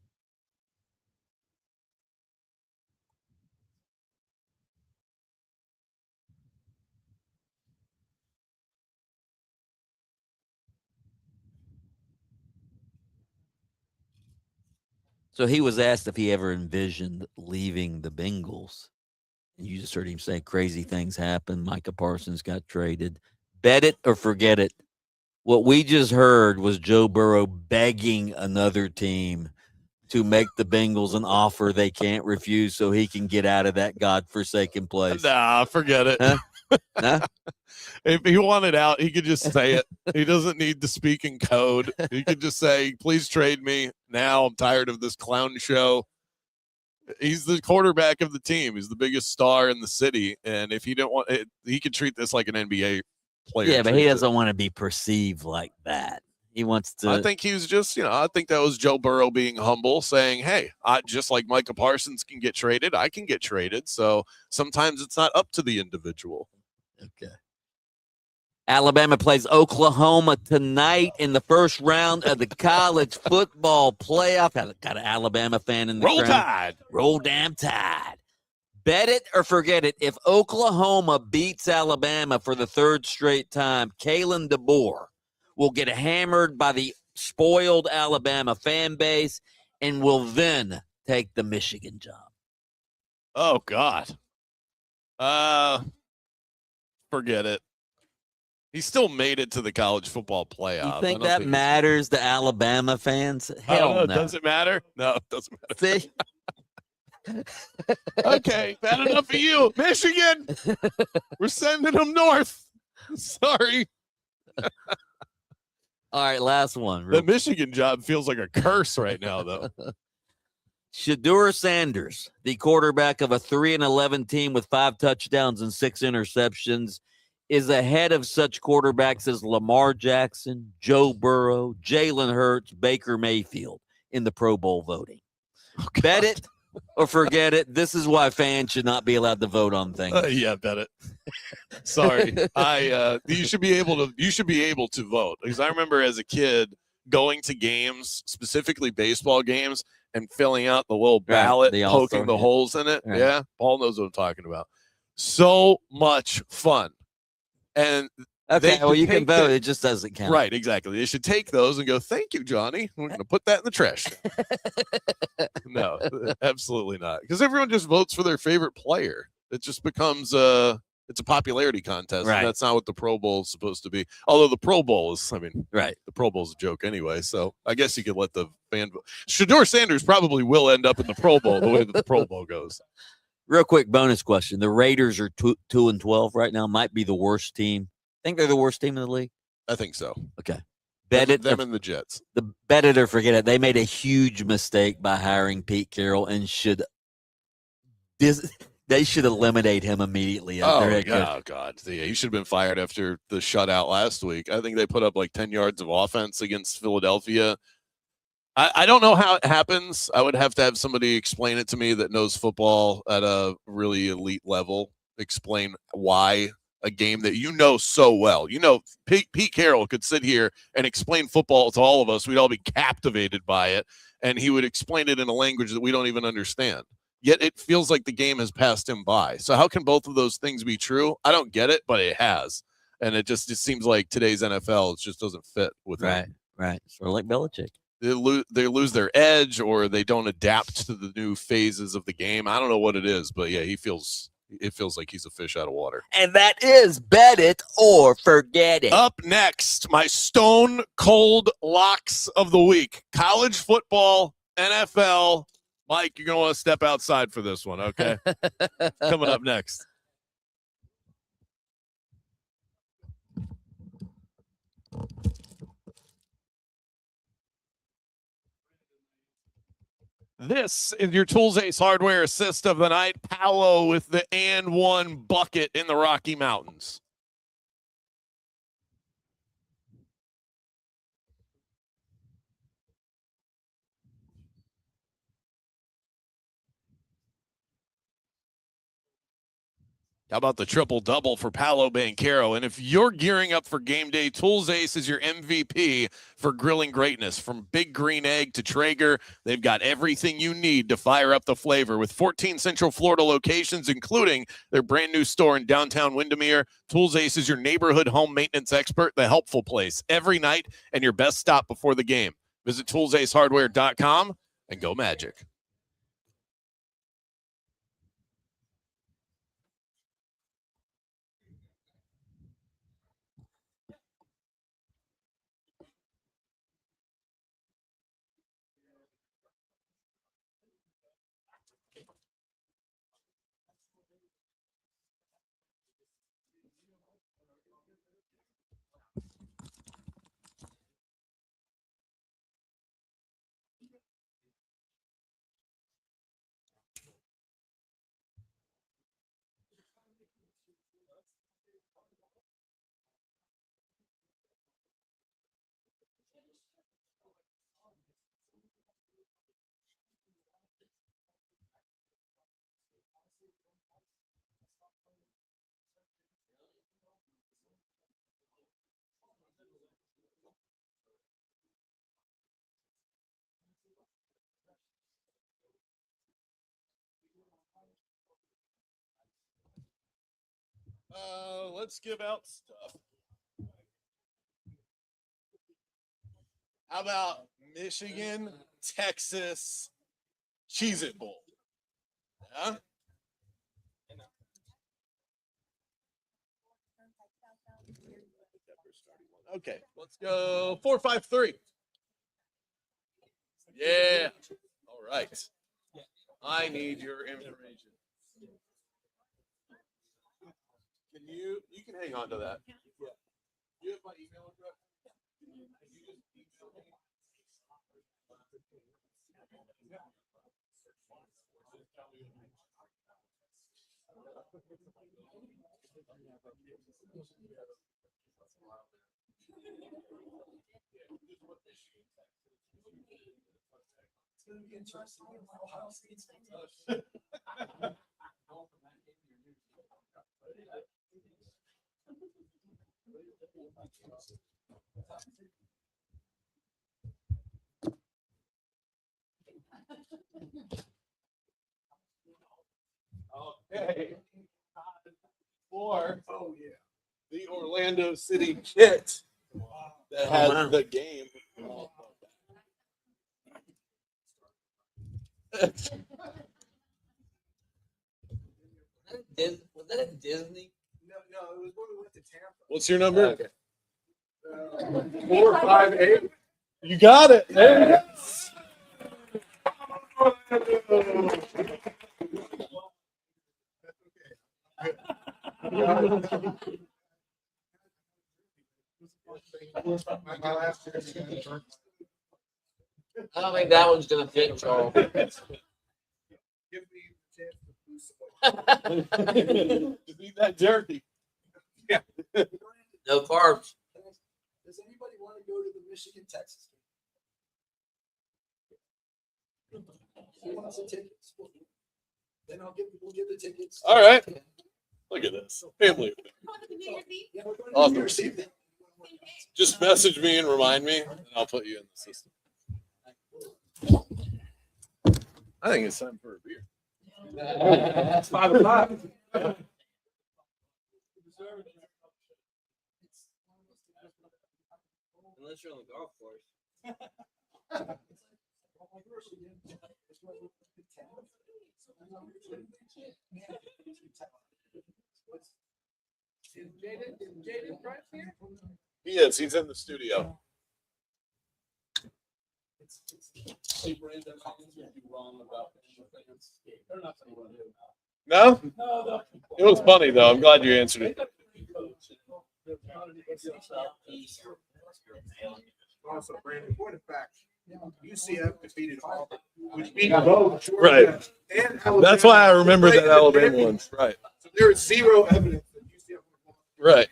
So he was asked if he ever envisioned leaving the Bengals. And you just heard him say crazy things happen. Micah Parsons got traded. Bet it or forget it. What we just heard was Joe Burrow begging another team to make the Bengals an offer they can't refuse so he can get out of that godforsaken place. Nah, forget it. Huh? Huh? If he wanted out, he could just say it. He doesn't need to speak in code. He could just say, please trade me now. I'm tired of this clown show. He's the quarterback of the team. He's the biggest star in the city. And if he didn't want it, he could treat this like an NBA player. Yeah, but he doesn't want to be perceived like that. He wants to. I think he was just, I think that was Joe Burrow being humble, saying, hey, just like Micah Parsons can get traded, I can get traded. So sometimes it's not up to the individual. Okay. Alabama plays Oklahoma tonight in the first round of the college football playoff. Got an Alabama fan in the Roll crowd. Tide. Roll damn Tide. Bet it or forget it. If Oklahoma beats Alabama for the third straight time, Kalen DeBoer will get hammered by the spoiled Alabama fan base and will then take the Michigan job. Oh, God. Forget it. He still made it to the college football playoff. You think that matters to Alabama fans? Hell no. Does it matter? No, it doesn't matter. See? Okay, bad enough for you. Michigan, we're sending them north. Sorry. All right, last one. The Michigan job feels like a curse right now, though. Shedeur Sanders, the quarterback of a 3-11 team with 5 touchdowns and 6 interceptions, is ahead of such quarterbacks as Lamar Jackson, Joe Burrow, Jalen Hurts, Baker Mayfield in the Pro Bowl voting. Bet it or forget it. This is why fans should not be allowed to vote on things. Yeah, bet it. Sorry, you should be able to vote, because I remember as a kid going to games, specifically baseball games, and filling out the little ballot, poking the holes in it. Right. Yeah, Paul knows what I'm talking about. So much fun. And okay, well, you can vote. It just doesn't count. Right, exactly. They should take those and go, thank you, Johnny. We're going to put that in the trash. No, absolutely not. Because everyone just votes for their favorite player. It just becomes it's a popularity contest. Right. And that's not what the Pro Bowl is supposed to be. Although the Pro Bowl is, right. The Pro Bowl is a joke anyway. So I guess you could let the fan vote. Shedeur Sanders probably will end up in the Pro Bowl the way that the Pro Bowl goes. Real quick bonus question. The Raiders are 2-12 right now. Might be the worst team. Think they're the worst team in the league? I think so. Okay. Bet it. Them and the Jets. Bet it or forget it. They made a huge mistake by hiring Pete Carroll and they should eliminate him immediately. As their head coach. Oh, God. Yeah, he should have been fired after the shutout last week. I think they put up like 10 yards of offense against Philadelphia. I don't know how it happens. I would have to have somebody explain it to me that knows football at a really elite level. Explain why a game that you know so well. Pete Carroll could sit here and explain football to all of us. We'd all be captivated by it, and he would explain it in a language that we don't even understand. Yet it feels like the game has passed him by. So how can both of those things be true? I don't get it, but it has. And it seems like today's NFL just doesn't fit with him. Right. Sort of like Belichick. They lose their edge, or they don't adapt to the new phases of the game. I don't know what it is, but yeah, it feels like he's a fish out of water. And that is bet it or forget it. Up next, my stone cold locks of the week. College football, NFL. Mike, you're going to want to step outside for this one, okay? Coming up next. This is your Tools Ace Hardware assist of the night. Paolo with the and one bucket in the Rocky Mountains. How about the triple-double for Paolo Banchero? And if you're gearing up for game day, Tools Ace is your MVP for grilling greatness. From Big Green Egg to Traeger, they've got everything you need to fire up the flavor. With 14 Central Florida locations, including their brand new store in downtown Windermere, Tools Ace is your neighborhood home maintenance expert, the helpful place every night, and your best stop before the game. Visit toolsacehardware.com and go Magic. Let's give out stuff. How about Michigan, Texas, Cheez-It Bowl? Yeah? Okay, let's go 4-5-3. Yeah. All right. I need your information. You can hang on to that. Yeah. You have my email address? You just email me. It's going to be interesting. Ohio State's Okay. For the Orlando City kit that has the game. Was that at Disney? No, it was when we went to Tampa. What's your number? 458. You got it. There My last year, I don't think that one's gonna fit, Charles. give me a chance to lose some weight. Just eat that jerky. No carbs. Does anybody want to go to the Michigan Texas game? Who wants the tickets? Then we'll give the tickets. All right. Look at this. Family. Yeah, we're going to Awesome. New Year's Eve. Just message me and remind me, and I'll put you in the system. I think it's time for a beer. It's 5 o'clock. Unless you're on the golf course. He is. He's in the studio. No? It was funny, though. I'm glad you answered it. Also, Brandon, point of fact, UCF defeated Auburn, which beat both Georgia Right. and Alabama. That's why I remember that Alabama one. Right. So there is zero evidence that UCF would Right.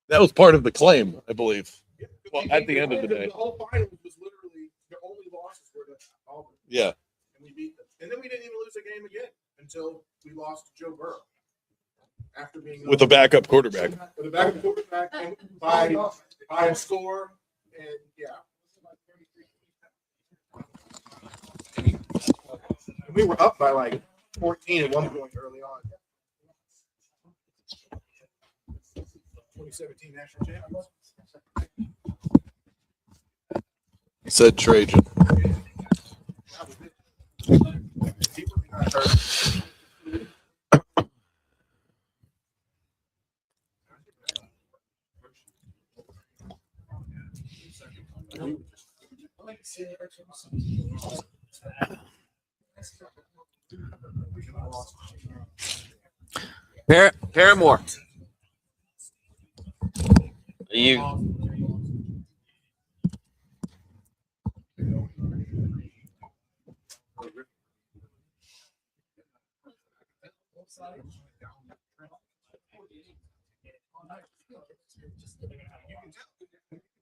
That was part of the claim, I believe. Well, at the end of the day. The whole final was literally their only losses were to Auburn, Yeah. and we beat them. And then we didn't even lose a game again until we lost to Joe Burrow. After being With a backup quarterback. with a backup quarterback and by a score, and yeah. And we were up by like 14 at one point early on. 2017 national champions. Said Trajan. That was it. People got hurt. Paramore. You.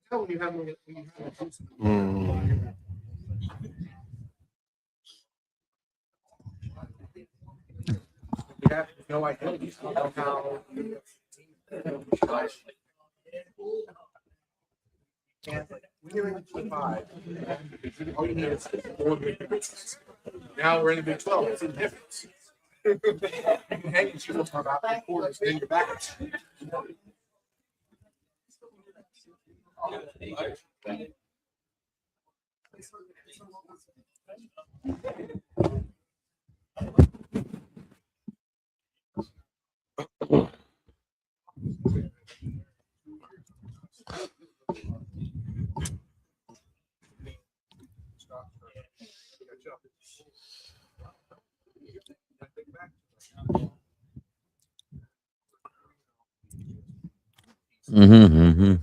Tell when you have we have no idea how when you're in the Big 5, all you need is 4 big differences. Now we're in the Big 12. It's a difference. You can hang and shoot for about 3 quarters, then you're back. Mm-hmm.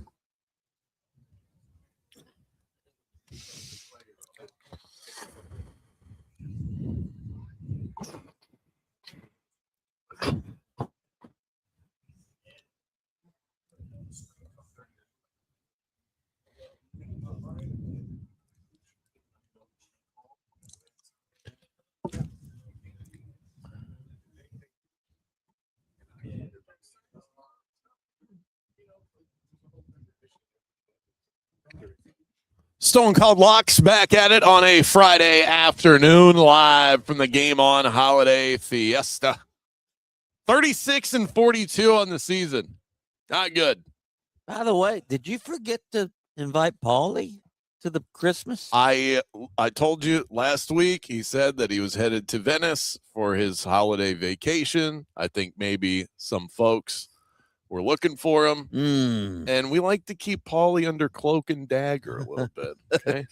Stone Cold Locks back at it on a Friday afternoon, live from the Game On Holiday Fiesta. 36-42 on the season. Not good. By the way, did you forget to invite Paulie to the Christmas? I told you last week, he said that he was headed to Venice for his holiday vacation. I think maybe some folks were looking for him. And we like to keep Paulie under cloak and dagger a little bit. Okay?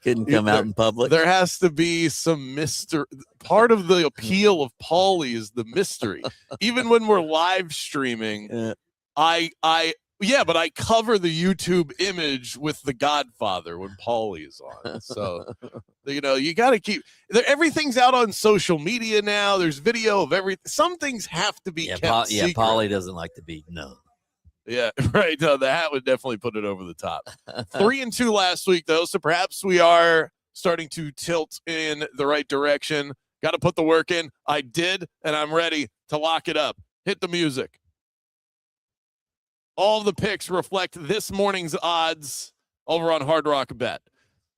Couldn't come out in public. There has to be some mystery. Part of the appeal of Paulie is the mystery. Even when we're live streaming, I Yeah, but I cover the YouTube image with The Godfather when Paulie's on. So, you got to keep everything's out on social media now. There's video of everything. Some things have to be kept secret. Paulie doesn't like to be known. Yeah, right. No, the hat would definitely put it over the top. 3-2 last week, though, so perhaps we are starting to tilt in the right direction. Got to put the work in. I did, and I'm ready to lock it up. Hit the music. All of the picks reflect this morning's odds over on Hard Rock Bet.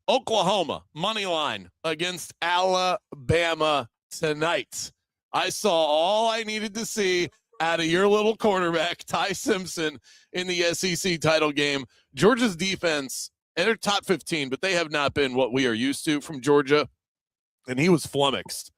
Oklahoma, money line against Alabama tonight. I saw all I needed to see out of your little quarterback, Ty Simpson, in the SEC title game. Georgia's defense, and they're top 15, but they have not been what we are used to from Georgia, and he was flummoxed.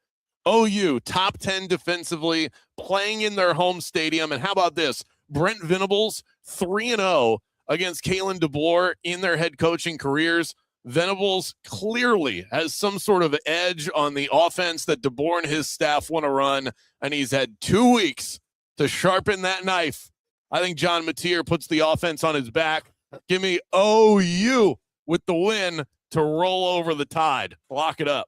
OU, top 10 defensively, playing in their home stadium. And how about this? Brent Venables, 3-0 against Kalen DeBoer in their head coaching careers. Venables clearly has some sort of edge on the offense that DeBoer and his staff want to run, and he's had 2 weeks to sharpen that knife. I think John Mateer puts the offense on his back. Give me OU with the win to roll over the Tide. Lock it up.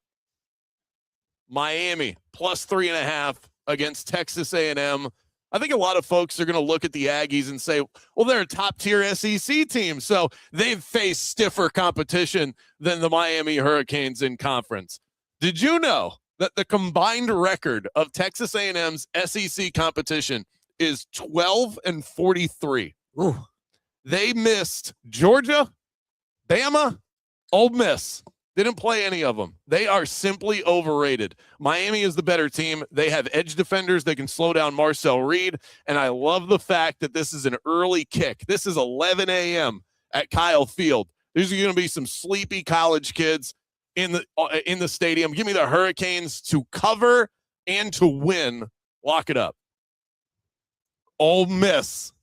Miami, plus 3.5 against Texas A&M. I think a lot of folks are going to look at the Aggies and say, well, they're a top-tier SEC team, so they've faced stiffer competition than the Miami Hurricanes in conference. Did you know that the combined record of Texas A&M's SEC competition is 12-43? Ooh. They missed Georgia, Bama, Ole Miss. Didn't play any of them. They are simply overrated. Miami is the better team. They have edge defenders that can slow down Marcel Reed, and I love the fact that this is an early kick. This is 11 a.m. at Kyle Field. There's going to be some sleepy college kids in the stadium. Give me the Hurricanes to cover and to win. Lock it up. Ole Miss,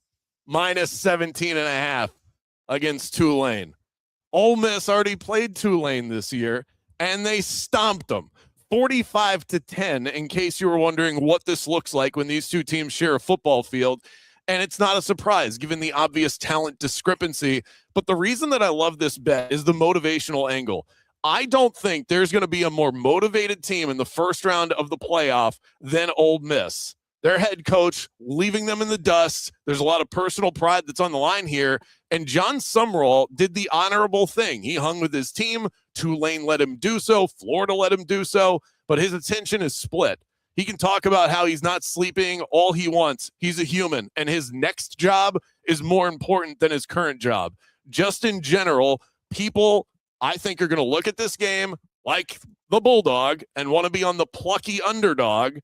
minus 17.5 against Tulane. Ole Miss already played Tulane this year, and they stomped them 45-10, in case you were wondering what this looks like when these two teams share a football field. And it's not a surprise, given the obvious talent discrepancy. But the reason that I love this bet is the motivational angle. I don't think there's going to be a more motivated team in the first round of the playoff than Ole Miss. Their head coach leaving them in the dust. There's a lot of personal pride that's on the line here. And John Sumrall did the honorable thing. He hung with his team. Tulane let him do so. Florida let him do so. But his attention is split. He can talk about how he's not sleeping all he wants. He's a human. And his next job is more important than his current job. Just in general, people, I think, are going to look at this game like the Bulldog and want to be on the plucky underdog.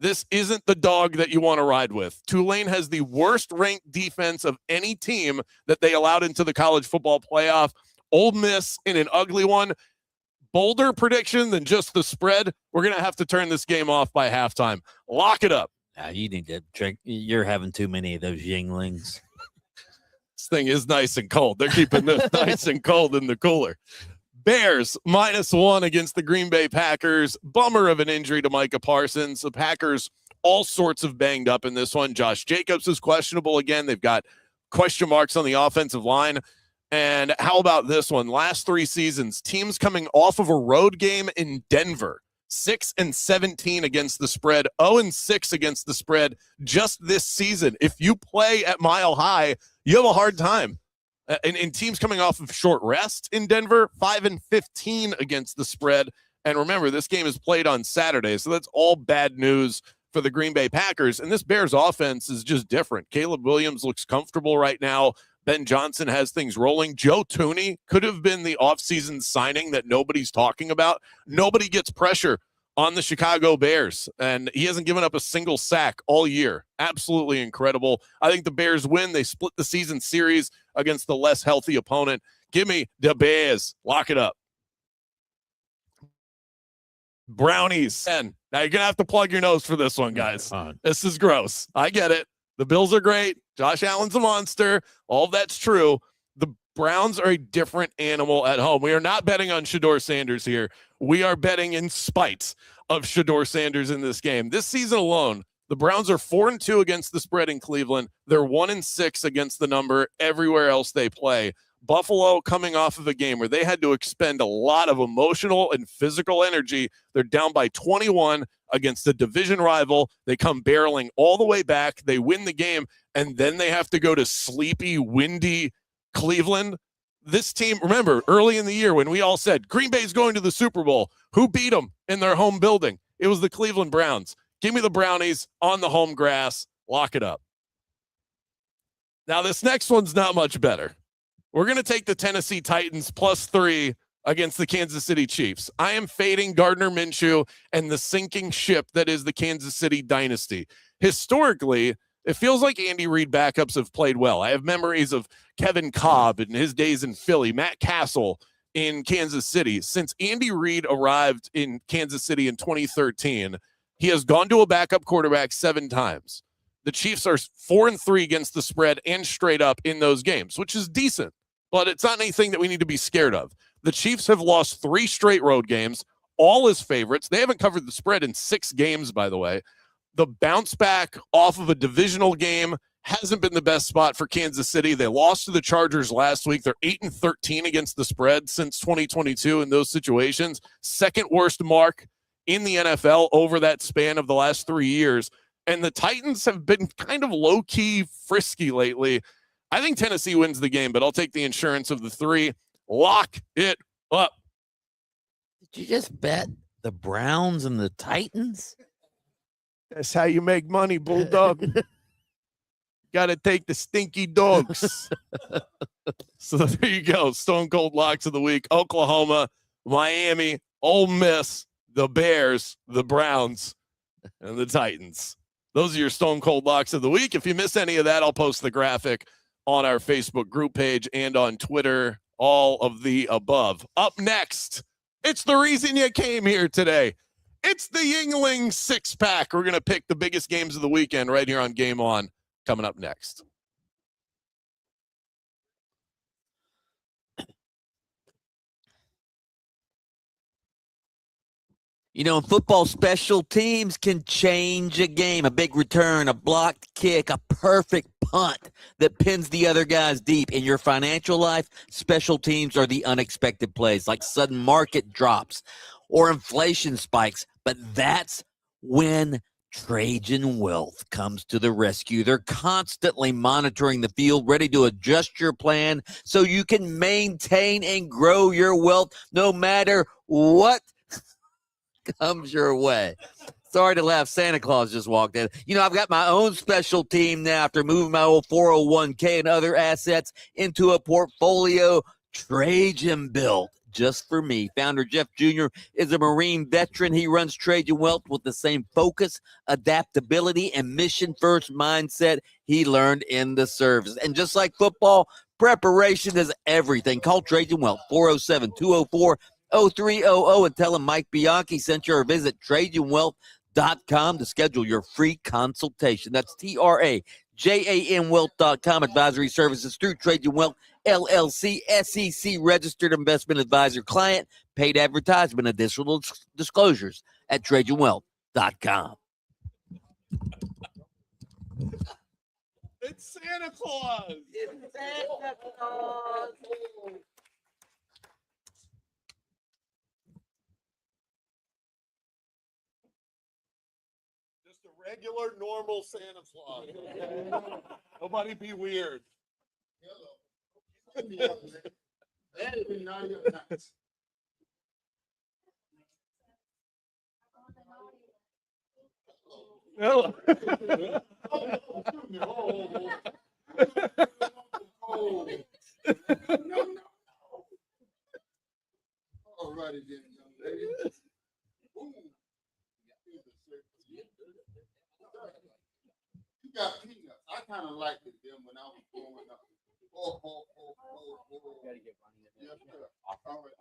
This isn't the dog that you want to ride with. Tulane has the worst ranked defense of any team that they allowed into the college football playoff. Ole Miss in an ugly one. Bolder prediction than just the spread. We're going to have to turn this game off by halftime. Lock it up. You need to drink. You're having too many of those Yinglings. This thing is nice and cold. They're keeping this nice and cold in the cooler. Bears, -1 against the Green Bay Packers. Bummer of an injury to Micah Parsons. The Packers, all sorts of banged up in this one. Josh Jacobs is questionable again. They've got question marks on the offensive line. And how about this one? Last 3 seasons, teams coming off of a road game in Denver, 6-17 against the spread, 0-6 against the spread just this season. If you play at Mile High, you have a hard time. And teams coming off of short rest in Denver, 5-15 against the spread. And remember, this game is played on Saturday, so that's all bad news for the Green Bay Packers. And this Bears offense is just different. Caleb Williams looks comfortable right now. Ben Johnson has things rolling. Joe Thuney could have been the offseason signing that nobody's talking about. Nobody gets pressure on the Chicago Bears, and he hasn't given up a single sack all year. Absolutely incredible. I think the Bears win. They split the season series against the less healthy opponent. Give me the Bears. Lock it up. Brownies. And now you're going to have to plug your nose for this one, guys. This is gross. I get it. The Bills are great. Josh Allen's a monster. All of that's true. The Browns are a different animal at home. We are not betting on Shedeur Sanders here. We are betting in spite of Shedeur Sanders in this game. This season alone, The Browns are 4-2 against the spread in Cleveland. They're 1-6 against the number everywhere else they play. Buffalo coming off of a game where they had to expend a lot of emotional and physical energy. They're down by 21 against a division rival. They come barreling all the way back. They win the game, and then they have to go to sleepy, windy Cleveland. This team, remember, early in the year when we all said Green Bay's going to the Super Bowl, who beat them in their home building? It was the Cleveland Browns. Give me the Brownies on the home grass. Lock it up. Now, this next one's not much better. We're going to take the Tennessee Titans +3 against the Kansas City Chiefs. I am fading Gardner Minshew and the sinking ship that is the Kansas City dynasty. Historically, it feels like Andy Reid backups have played well. I have memories of Kevin Cobb and his days in Philly, Matt Castle in Kansas City. Since Andy Reid arrived in Kansas City in 2013, he has gone to a backup quarterback 7 times. The Chiefs are 4-3 against the spread and straight up in those games, which is decent, but it's not anything that we need to be scared of. The Chiefs have lost 3 straight road games, all as favorites. They haven't covered the spread in 6 games, by the way. The bounce back off of a divisional game hasn't been the best spot for Kansas City. They lost to the Chargers last week. They're 8-13 against the spread since 2022 in those situations. Second worst mark in the NFL over that span of the last 3 years. And the Titans have been kind of low-key frisky lately. I think Tennessee wins the game, but I'll take the insurance of the 3. Lock it up. Did you just bet the Browns and the Titans? That's how you make money, Bulldog. Got to take the stinky dogs. So there you go. Stone Cold Locks of the Week. Oklahoma, Miami, Ole Miss, the Bears, the Browns, and the Titans. Those are your Stone Cold Locks of the Week. If you miss any of that, I'll post the graphic on our Facebook group page and on Twitter. All of the above. Up next, it's the reason you came here today. It's the Yingling 6-pack. We're going to pick the biggest games of the weekend right here on Game On, coming up next. You know, in football, special teams can change a game. A big return, a blocked kick, a perfect punt that pins the other guys deep. In your financial life, special teams are the unexpected plays, like sudden market drops or inflation spikes. But that's when Trajan Wealth comes to the rescue. They're constantly monitoring the field, ready to adjust your plan so you can maintain and grow your wealth no matter what comes your way. Sorry to laugh. Santa Claus just walked in. You know, I've got my own special team now after moving my old 401k and other assets into a portfolio Trajan built just for me. Founder Jeff Jr. is a Marine veteran. He runs Trajan Wealth with the same focus, adaptability, and mission-first mindset he learned in the service. And just like football, preparation is everything. Call Trajan Wealth, 407-204-0300 and tell him Mike Bianchi sent you, or visit TrajanWealth.com to schedule your free consultation. That's TRAJAN Wealth.com. Advisory services through Trajan Wealth, LLC, SEC registered investment advisor client. Paid advertisement, additional disclosures at TrajanWealth.com. It's Santa Claus. It's Santa Claus. Just a regular, normal Santa Claus. Nobody be weird. Hello. All righty then, young lady. You got peanuts. I kind of liked it them when I was growing up. Gotta get money in there. Yes, sir. All right.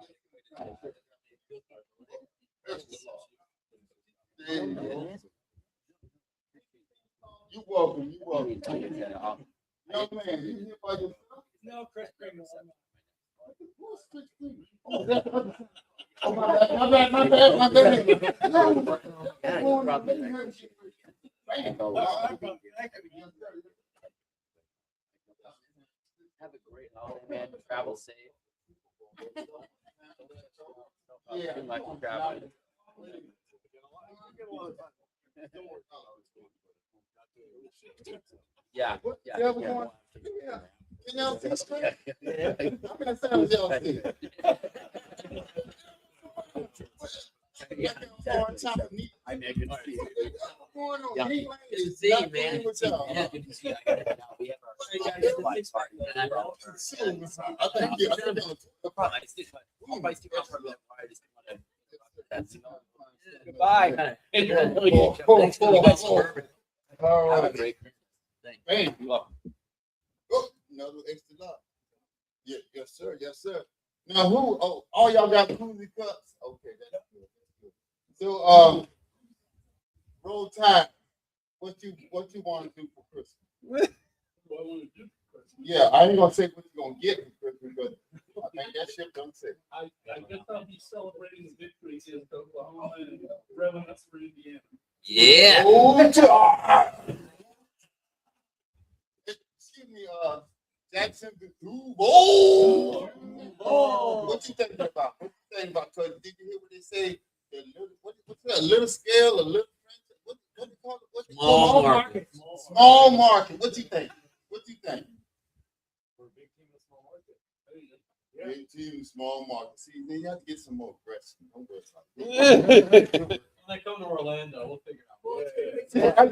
There you go. You welcome. You welcome. Young man, you here by yourself? No, Chris Pringles. Who's 16? Oh, my bad. Yeah, you probably- Man, Have a great holiday, man. Travel safe. Yeah. Like traveling. Yeah. Yeah, we're going. Yeah. Can y'all see straight? How many times y'all see it? I mean, I can see it. What's going on? Yeah. He Good to is see not you, man. playing with y'all. Yeah, good to see you. We have our lights party. I think you. I just didn't want to stick out for a bit. I just didn't want to. Goodbye. Thanks for you guys. All Have a right. great Christmas. Thank Hey. you. Oh, another extra lot. Yeah, yes, sir. Yes, sir. Now who? Oh, all y'all got koozie cups. Okay, that's good. That's good. So, roll time. What you want to do for Christmas? What I want to do for Christmas? Yeah, I ain't gonna say what you gonna get for Christmas, but I think that shit don't say. I guess I'll be celebrating the victory against Oklahoma and revving us for Indiana. Yeah. Oh, excuse me, Jackson Duval. Oh, what you thinking about? What you thinking about? Cause did you hear what they say? The little, what's that? A little scale, a little. What do you call it? What you Small call it? market. Small market. What you think? What you think? For a big team of small market. Yeah. Big team, small market. See, then you have to get some more aggressive. Don't go like When I come to Orlando, we'll figure it that. I'm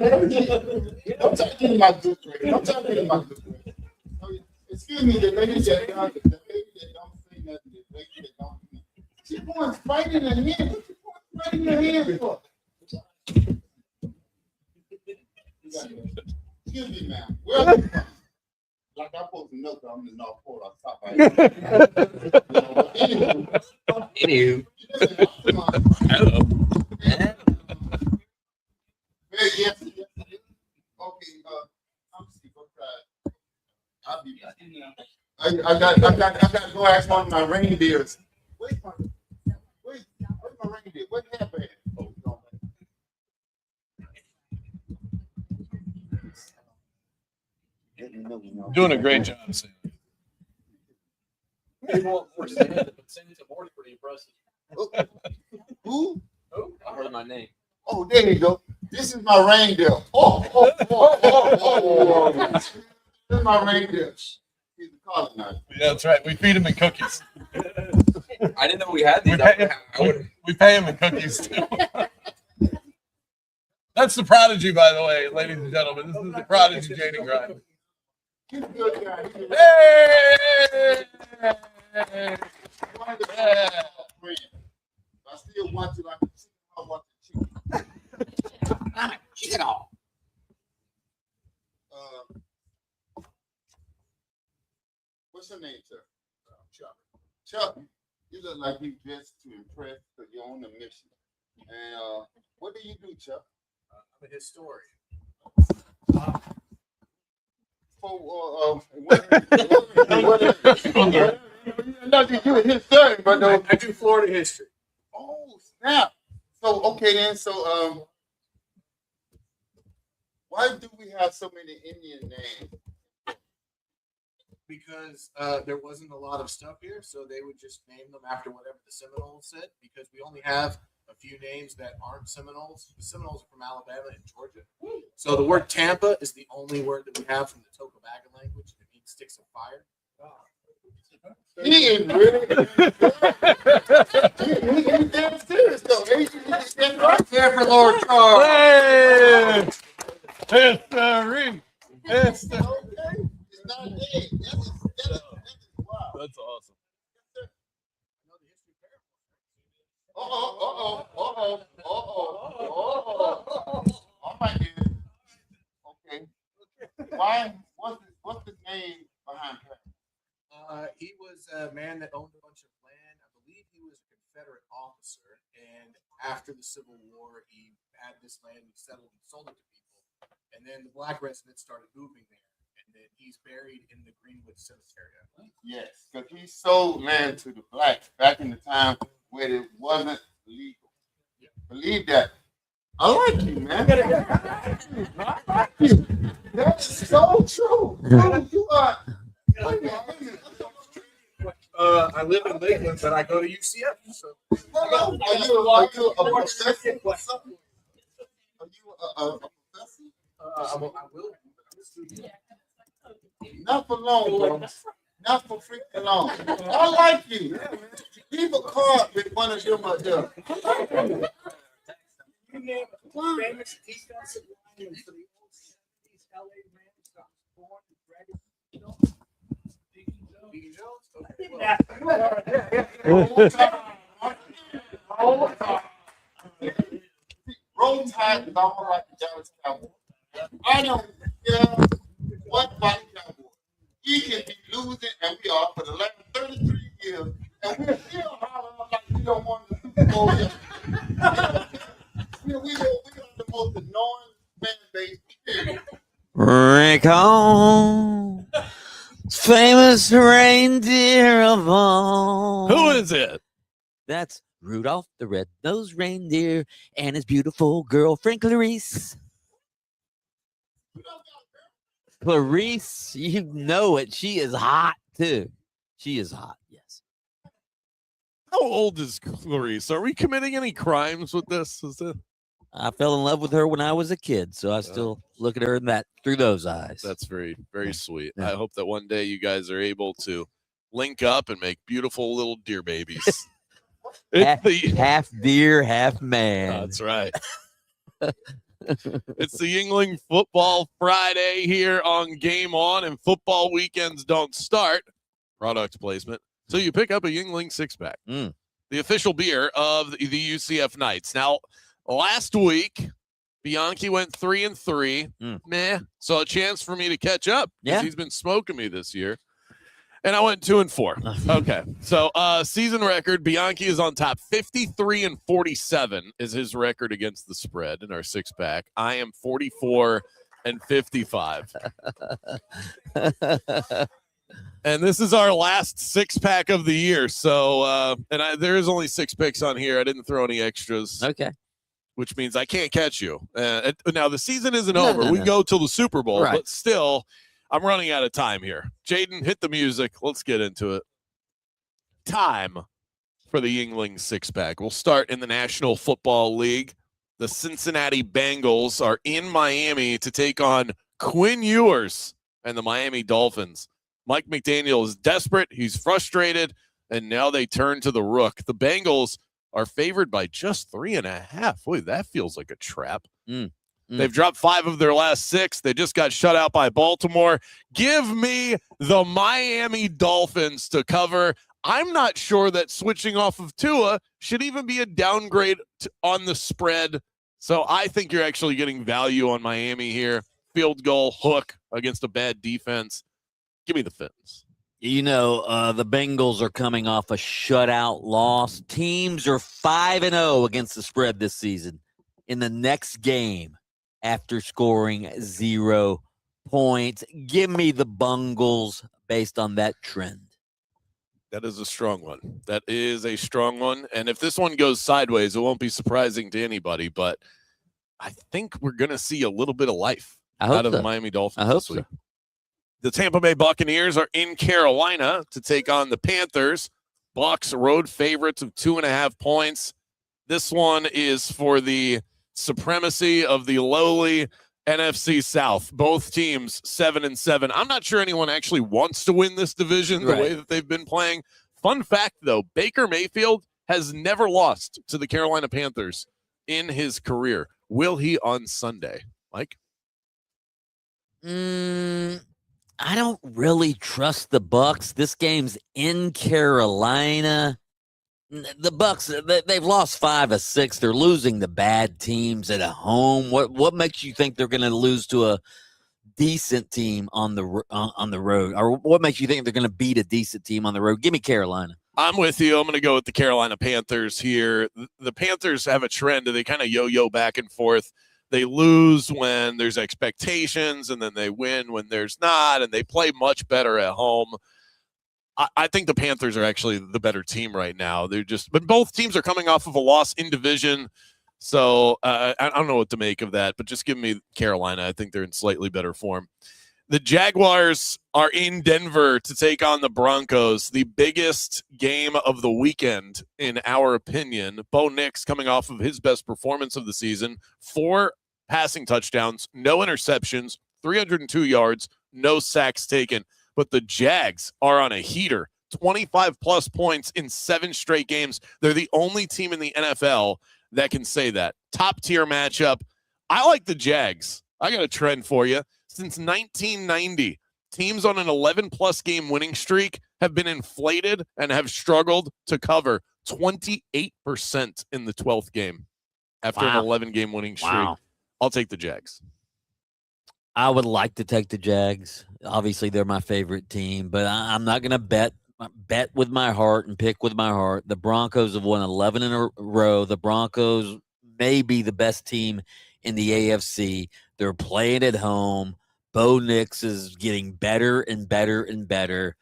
trying to get in my good grade. I'm trying to get in my good grade. Excuse me, the lady that don't say nothing, the lady that don't. She wants fighting in her hand. What you want fighting in her hand for? Excuse me, ma'am. Where are you from? Like I'm supposed to know, 'cause I'm in the North Pole. I'll stop by here. Anywho. Hello. Yes. Okay. I'm Steve. I'll be back. I got to go ask one of my reindeers. Where's my reindeer? What happened? Doing a great job, Sam. out. We're saying that, but saying it's already pretty impressive. Who? Oh, I heard my name. Oh, there you go. This is my reindeer. This is my reindeer. He's a colonizer. Yeah, that's right. We feed him in cookies. I didn't know we had We these. we pay him in cookies too. That's the prodigy, by the way, ladies and gentlemen. This is the prodigy, Jaden Grimes. He's a good guy. He's a Hey! one of the best friends. I still want you like a chicken. I want the chicken. Chicken off. What's your name, sir? Chuck. Chuck, you look like you dressed to impress because you're on a mission. And what do you do, Chuck? I'm a historian. Nothing to do with his son, but no. I do Florida history. Oh, snap. So, okay then. So, why do we have so many Indian names? Because there wasn't a lot of stuff here, so they would just name them after whatever the Seminoles said. Because we only have a few names that aren't Seminoles. The Seminoles are from Alabama and Georgia. So the word Tampa is the only word that we have from the Tocobaga language. It means sticks of fire. He is really. He's damn serious though. He's right there for Lord Charles. Hey! History! History! Okay. It's not dead. That is wow. That's awesome. All right, then. Okay. Why? What's the name behind that? He was a man that owned a bunch of land. I believe he was a Confederate officer, and after the Civil War, he had this land, he settled and sold it to people, and then the black residents started moving there, and then he's buried in the Greenwood Cemetery. Yes, because he sold land to the blacks back in the time where it wasn't legal. Believe that. I like you, man. I like you. That's so true. You are. I live in Lakeland, but I go to UCF. So. Are you a professor? Are you a professor? I will. Not for long, bro. Not for freaking long. I like you. Leave a card with one of them up there. You name a famous defensive lineman for the old 70s LA Rams that was born and bred in Biggie Jones? Roll Tide is almost like the Dallas Cowboys. I don't care what about the Cowboys. We can be losing, and we are for the last 33 years, and we're still hollering like we don't want the Super Bowl yet. We are the most annoying fan base. Rick on famous reindeer of all. Who is it? That's Rudolph the Red-Nosed Reindeer and his beautiful girlfriend Clarice. Clarice, you know it. She is hot too. She is hot, yes. How old is Clarice? Are we committing any crimes with this? Is it? I fell in love with her when I was a kid, so I still look at her through those eyes. That's very, very sweet. Yeah. I hope that one day you guys are able to link up and make beautiful little deer babies. half deer, half man. That's right. It's the Yingling Football Friday here on Game On, and football weekends don't start. Product placement. So you pick up a Yingling 6-pack, the official beer of the UCF Knights. Now, last week, Bianchi went 3-3. Meh. So a chance for me to catch up because he's been smoking me this year. And I went 2-4. Okay. So season record, Bianchi is on top. 53-47 is his record against the spread in our 6-pack. I am 44-55. And this is our last 6-pack of the year. So there is only 6 picks on here. I didn't throw any extras. Okay. Which means I can't catch you. Now the season isn't over. No. We go till the Super Bowl, Right. but still, I'm running out of time here. Jaden, hit the music. Let's get into it. Time for the Yingling 6-pack. We'll start in the National Football League. The Cincinnati Bengals are in Miami to take on Quinn Ewers and the Miami Dolphins. Mike McDaniel is desperate. He's frustrated, and now they turn to the Rook. The Bengals are favored by just 3.5. Boy, that feels like a trap. They've dropped 5 of their last 6. They just got shut out by Baltimore. Give me the Miami Dolphins to cover. I'm not sure that switching off of Tua should even be a downgrade on the spread. So I think you're actually getting value on Miami here. Field goal, hook against a bad defense. Give me the Fins. You know, the Bengals are coming off a shutout loss. Teams are 5-0 against the spread this season. In the next game, after scoring 0 points, give me the Bengals based on that trend. That is a strong one. That is a strong one. And if this one goes sideways, it won't be surprising to anybody. But I think we're going to see a little bit of life out of the Miami Dolphins this week. The Tampa Bay Buccaneers are in Carolina to take on the Panthers. Bucs road favorites of 2.5 points. This one is for the supremacy of the lowly NFC South. Both teams 7-7. I'm not sure anyone actually wants to win this division the way that they've been playing. Fun fact, though, Baker Mayfield has never lost to the Carolina Panthers in his career. Will he on Sunday, Mike? I don't really trust the Bucs. This game's in Carolina. The Bucs, they've lost 5 of 6. They're losing the bad teams at home. What makes you think they're going to lose to a decent team on the road? Or what makes you think they're going to beat a decent team on the road? Give me Carolina. I'm with you. I'm going to go with the Carolina Panthers here. The Panthers have a trend. They kind of yo-yo back and forth. They lose when there's expectations, and then they win when there's not, and they play much better at home. I think the Panthers are actually the better team right now. But both teams are coming off of a loss in division. So I don't know what to make of that, but just give me Carolina. I think they're in slightly better form. The Jaguars are in Denver to take on the Broncos, the biggest game of the weekend, in our opinion. Bo Nix coming off of his best performance of the season, 4 passing touchdowns, no interceptions, 302 yards, no sacks taken. But the Jags are on a heater, 25-plus points in 7 straight games. They're the only team in the NFL that can say that. Top-tier matchup. I like the Jags. I got a trend for you. Since 1990, teams on an 11-plus game winning streak have been inflated and have struggled to cover 28% in the 12th game after an 11-game winning streak. Wow. I'll take the Jags. I would like to take the Jags. Obviously, they're my favorite team, but I'm not going to bet with my heart and pick with my heart. The Broncos have won 11 in a row. The Broncos may be the best team in the AFC. They're playing at home. Bo Nix is getting better and better and better.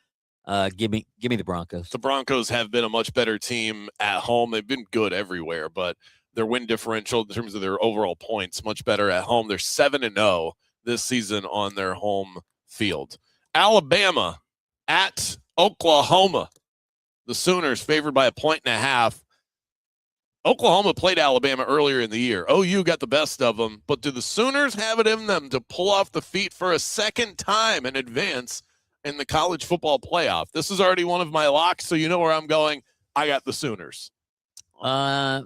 Give me the Broncos. The Broncos have been a much better team at home. They've been good everywhere, but their win differential in terms of their overall points much better at home. They're 7-0 this season on their home field. Alabama at Oklahoma. The Sooners favored by 1.5. Oklahoma played Alabama earlier in the year. OU got the best of them, but do the Sooners have it in them to pull off the feet for a second time and advance in the college football playoff? This is already one of my locks, so you know where I'm going. I got the Sooners. Wow.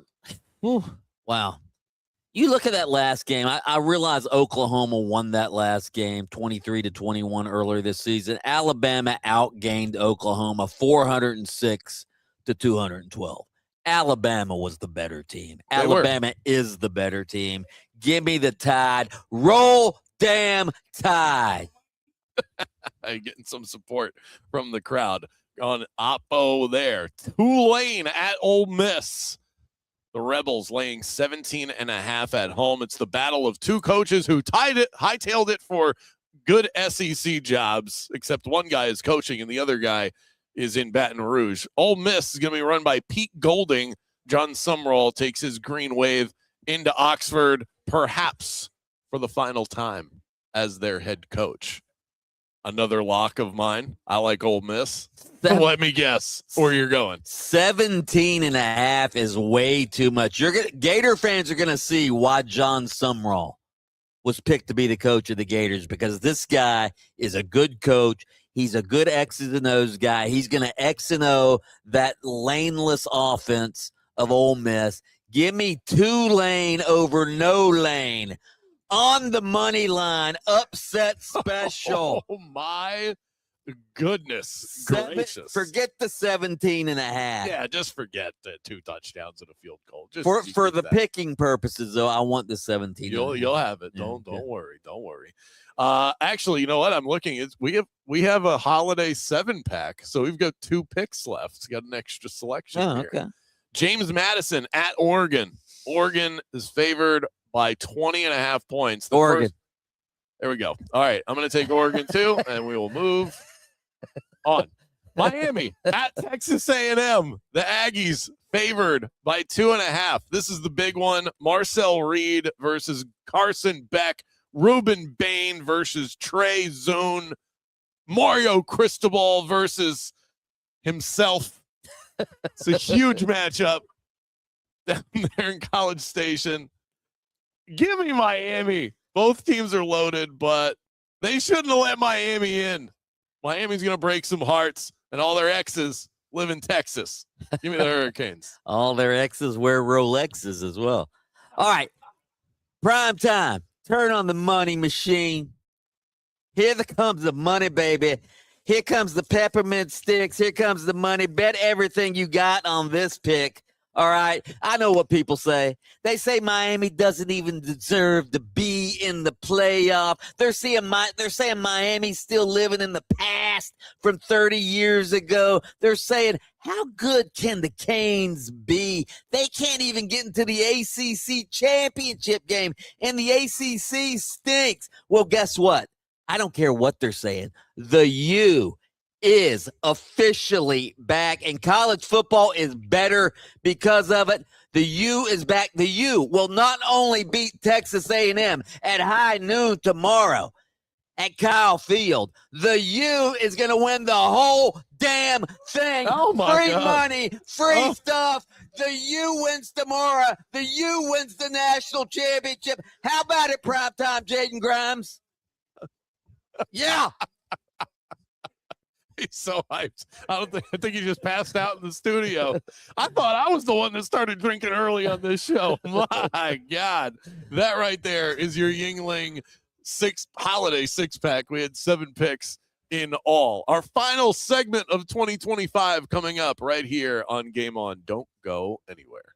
You look at that last game. I realize Oklahoma won that last game 23-21 earlier this season. Alabama outgained Oklahoma 406-212. Alabama was the better team. Alabama is the better team. Give me the Tide. Roll damn Tide. Getting some support from the crowd on Oppo there. Tulane at Ole Miss. The Rebels laying 17.5 at home. It's the battle of two coaches who hightailed it for good SEC jobs, except one guy is coaching and the other guy is in Baton Rouge. Ole Miss is going to be run by Pete Golding. John Sumrall takes his green wave into Oxford, perhaps for the final time as their head coach. Another lock of mine. I like Ole Miss. Let me guess where you're going. 17.5 is way too much. Gator fans are going to see why John Sumrall was picked to be the coach of the Gators, because this guy is a good coach. He's a good X's and O's guy. He's going to X and O that laneless offense of Ole Miss. Give me Tulane over no lane. On the money line, upset special. Oh, my goodness gracious. Forget the 17.5. Yeah, just forget the 2 touchdowns and a field goal. Just For the picking purposes, though, I want the 17. You'll have it. Yeah, Don't worry. Actually, you know what? I'm looking. We have a holiday 7-pack, so we've got 2 picks left. Got an extra selection here. Okay. James Madison at Oregon. Oregon is favored by 20.5 points. There we go. All right, I'm going to take Oregon too, and we will move on. Miami at Texas A&M. The Aggies favored by 2.5. This is the big one. Marcel Reed versus Carson Beck. Ruben Bain versus Trey Zune. Mario Cristobal versus himself. It's a huge matchup down there in College Station. Give me Miami. Both teams are loaded, but they shouldn't have let Miami in. Miami's going to break some hearts, and all their exes live in Texas. Give me the Hurricanes. All their exes wear Rolexes as well. All right. Prime time. Turn on the money machine. Here comes the money, baby. Here comes the peppermint sticks. Here comes the money. Bet everything you got on this pick. All right. I know what people say. They say Miami doesn't even deserve to be in the playoff. They're saying Miami's still living in the past from 30 years ago. They're saying, how good can the Canes be? They can't even get into the ACC championship game, and the ACC stinks. Well, guess what? I don't care what they're saying. The U is officially back, and college football is better because of it. The U is back. The U will not only beat Texas A&M at high noon tomorrow at Kyle Field. The U is going to win the whole damn thing. Oh, my free God. money, free Oh. stuff. The U wins tomorrow. The U wins the national championship. How about it, primetime, Jaden Grimes? Yeah. He's so hyped. I think he just passed out in the studio. I thought I was the one that started drinking early on this show. My God. That right there is your Yingling holiday six-pack. We had 7 picks in all. Our final segment of 2025 coming up right here on Game On. Don't go anywhere.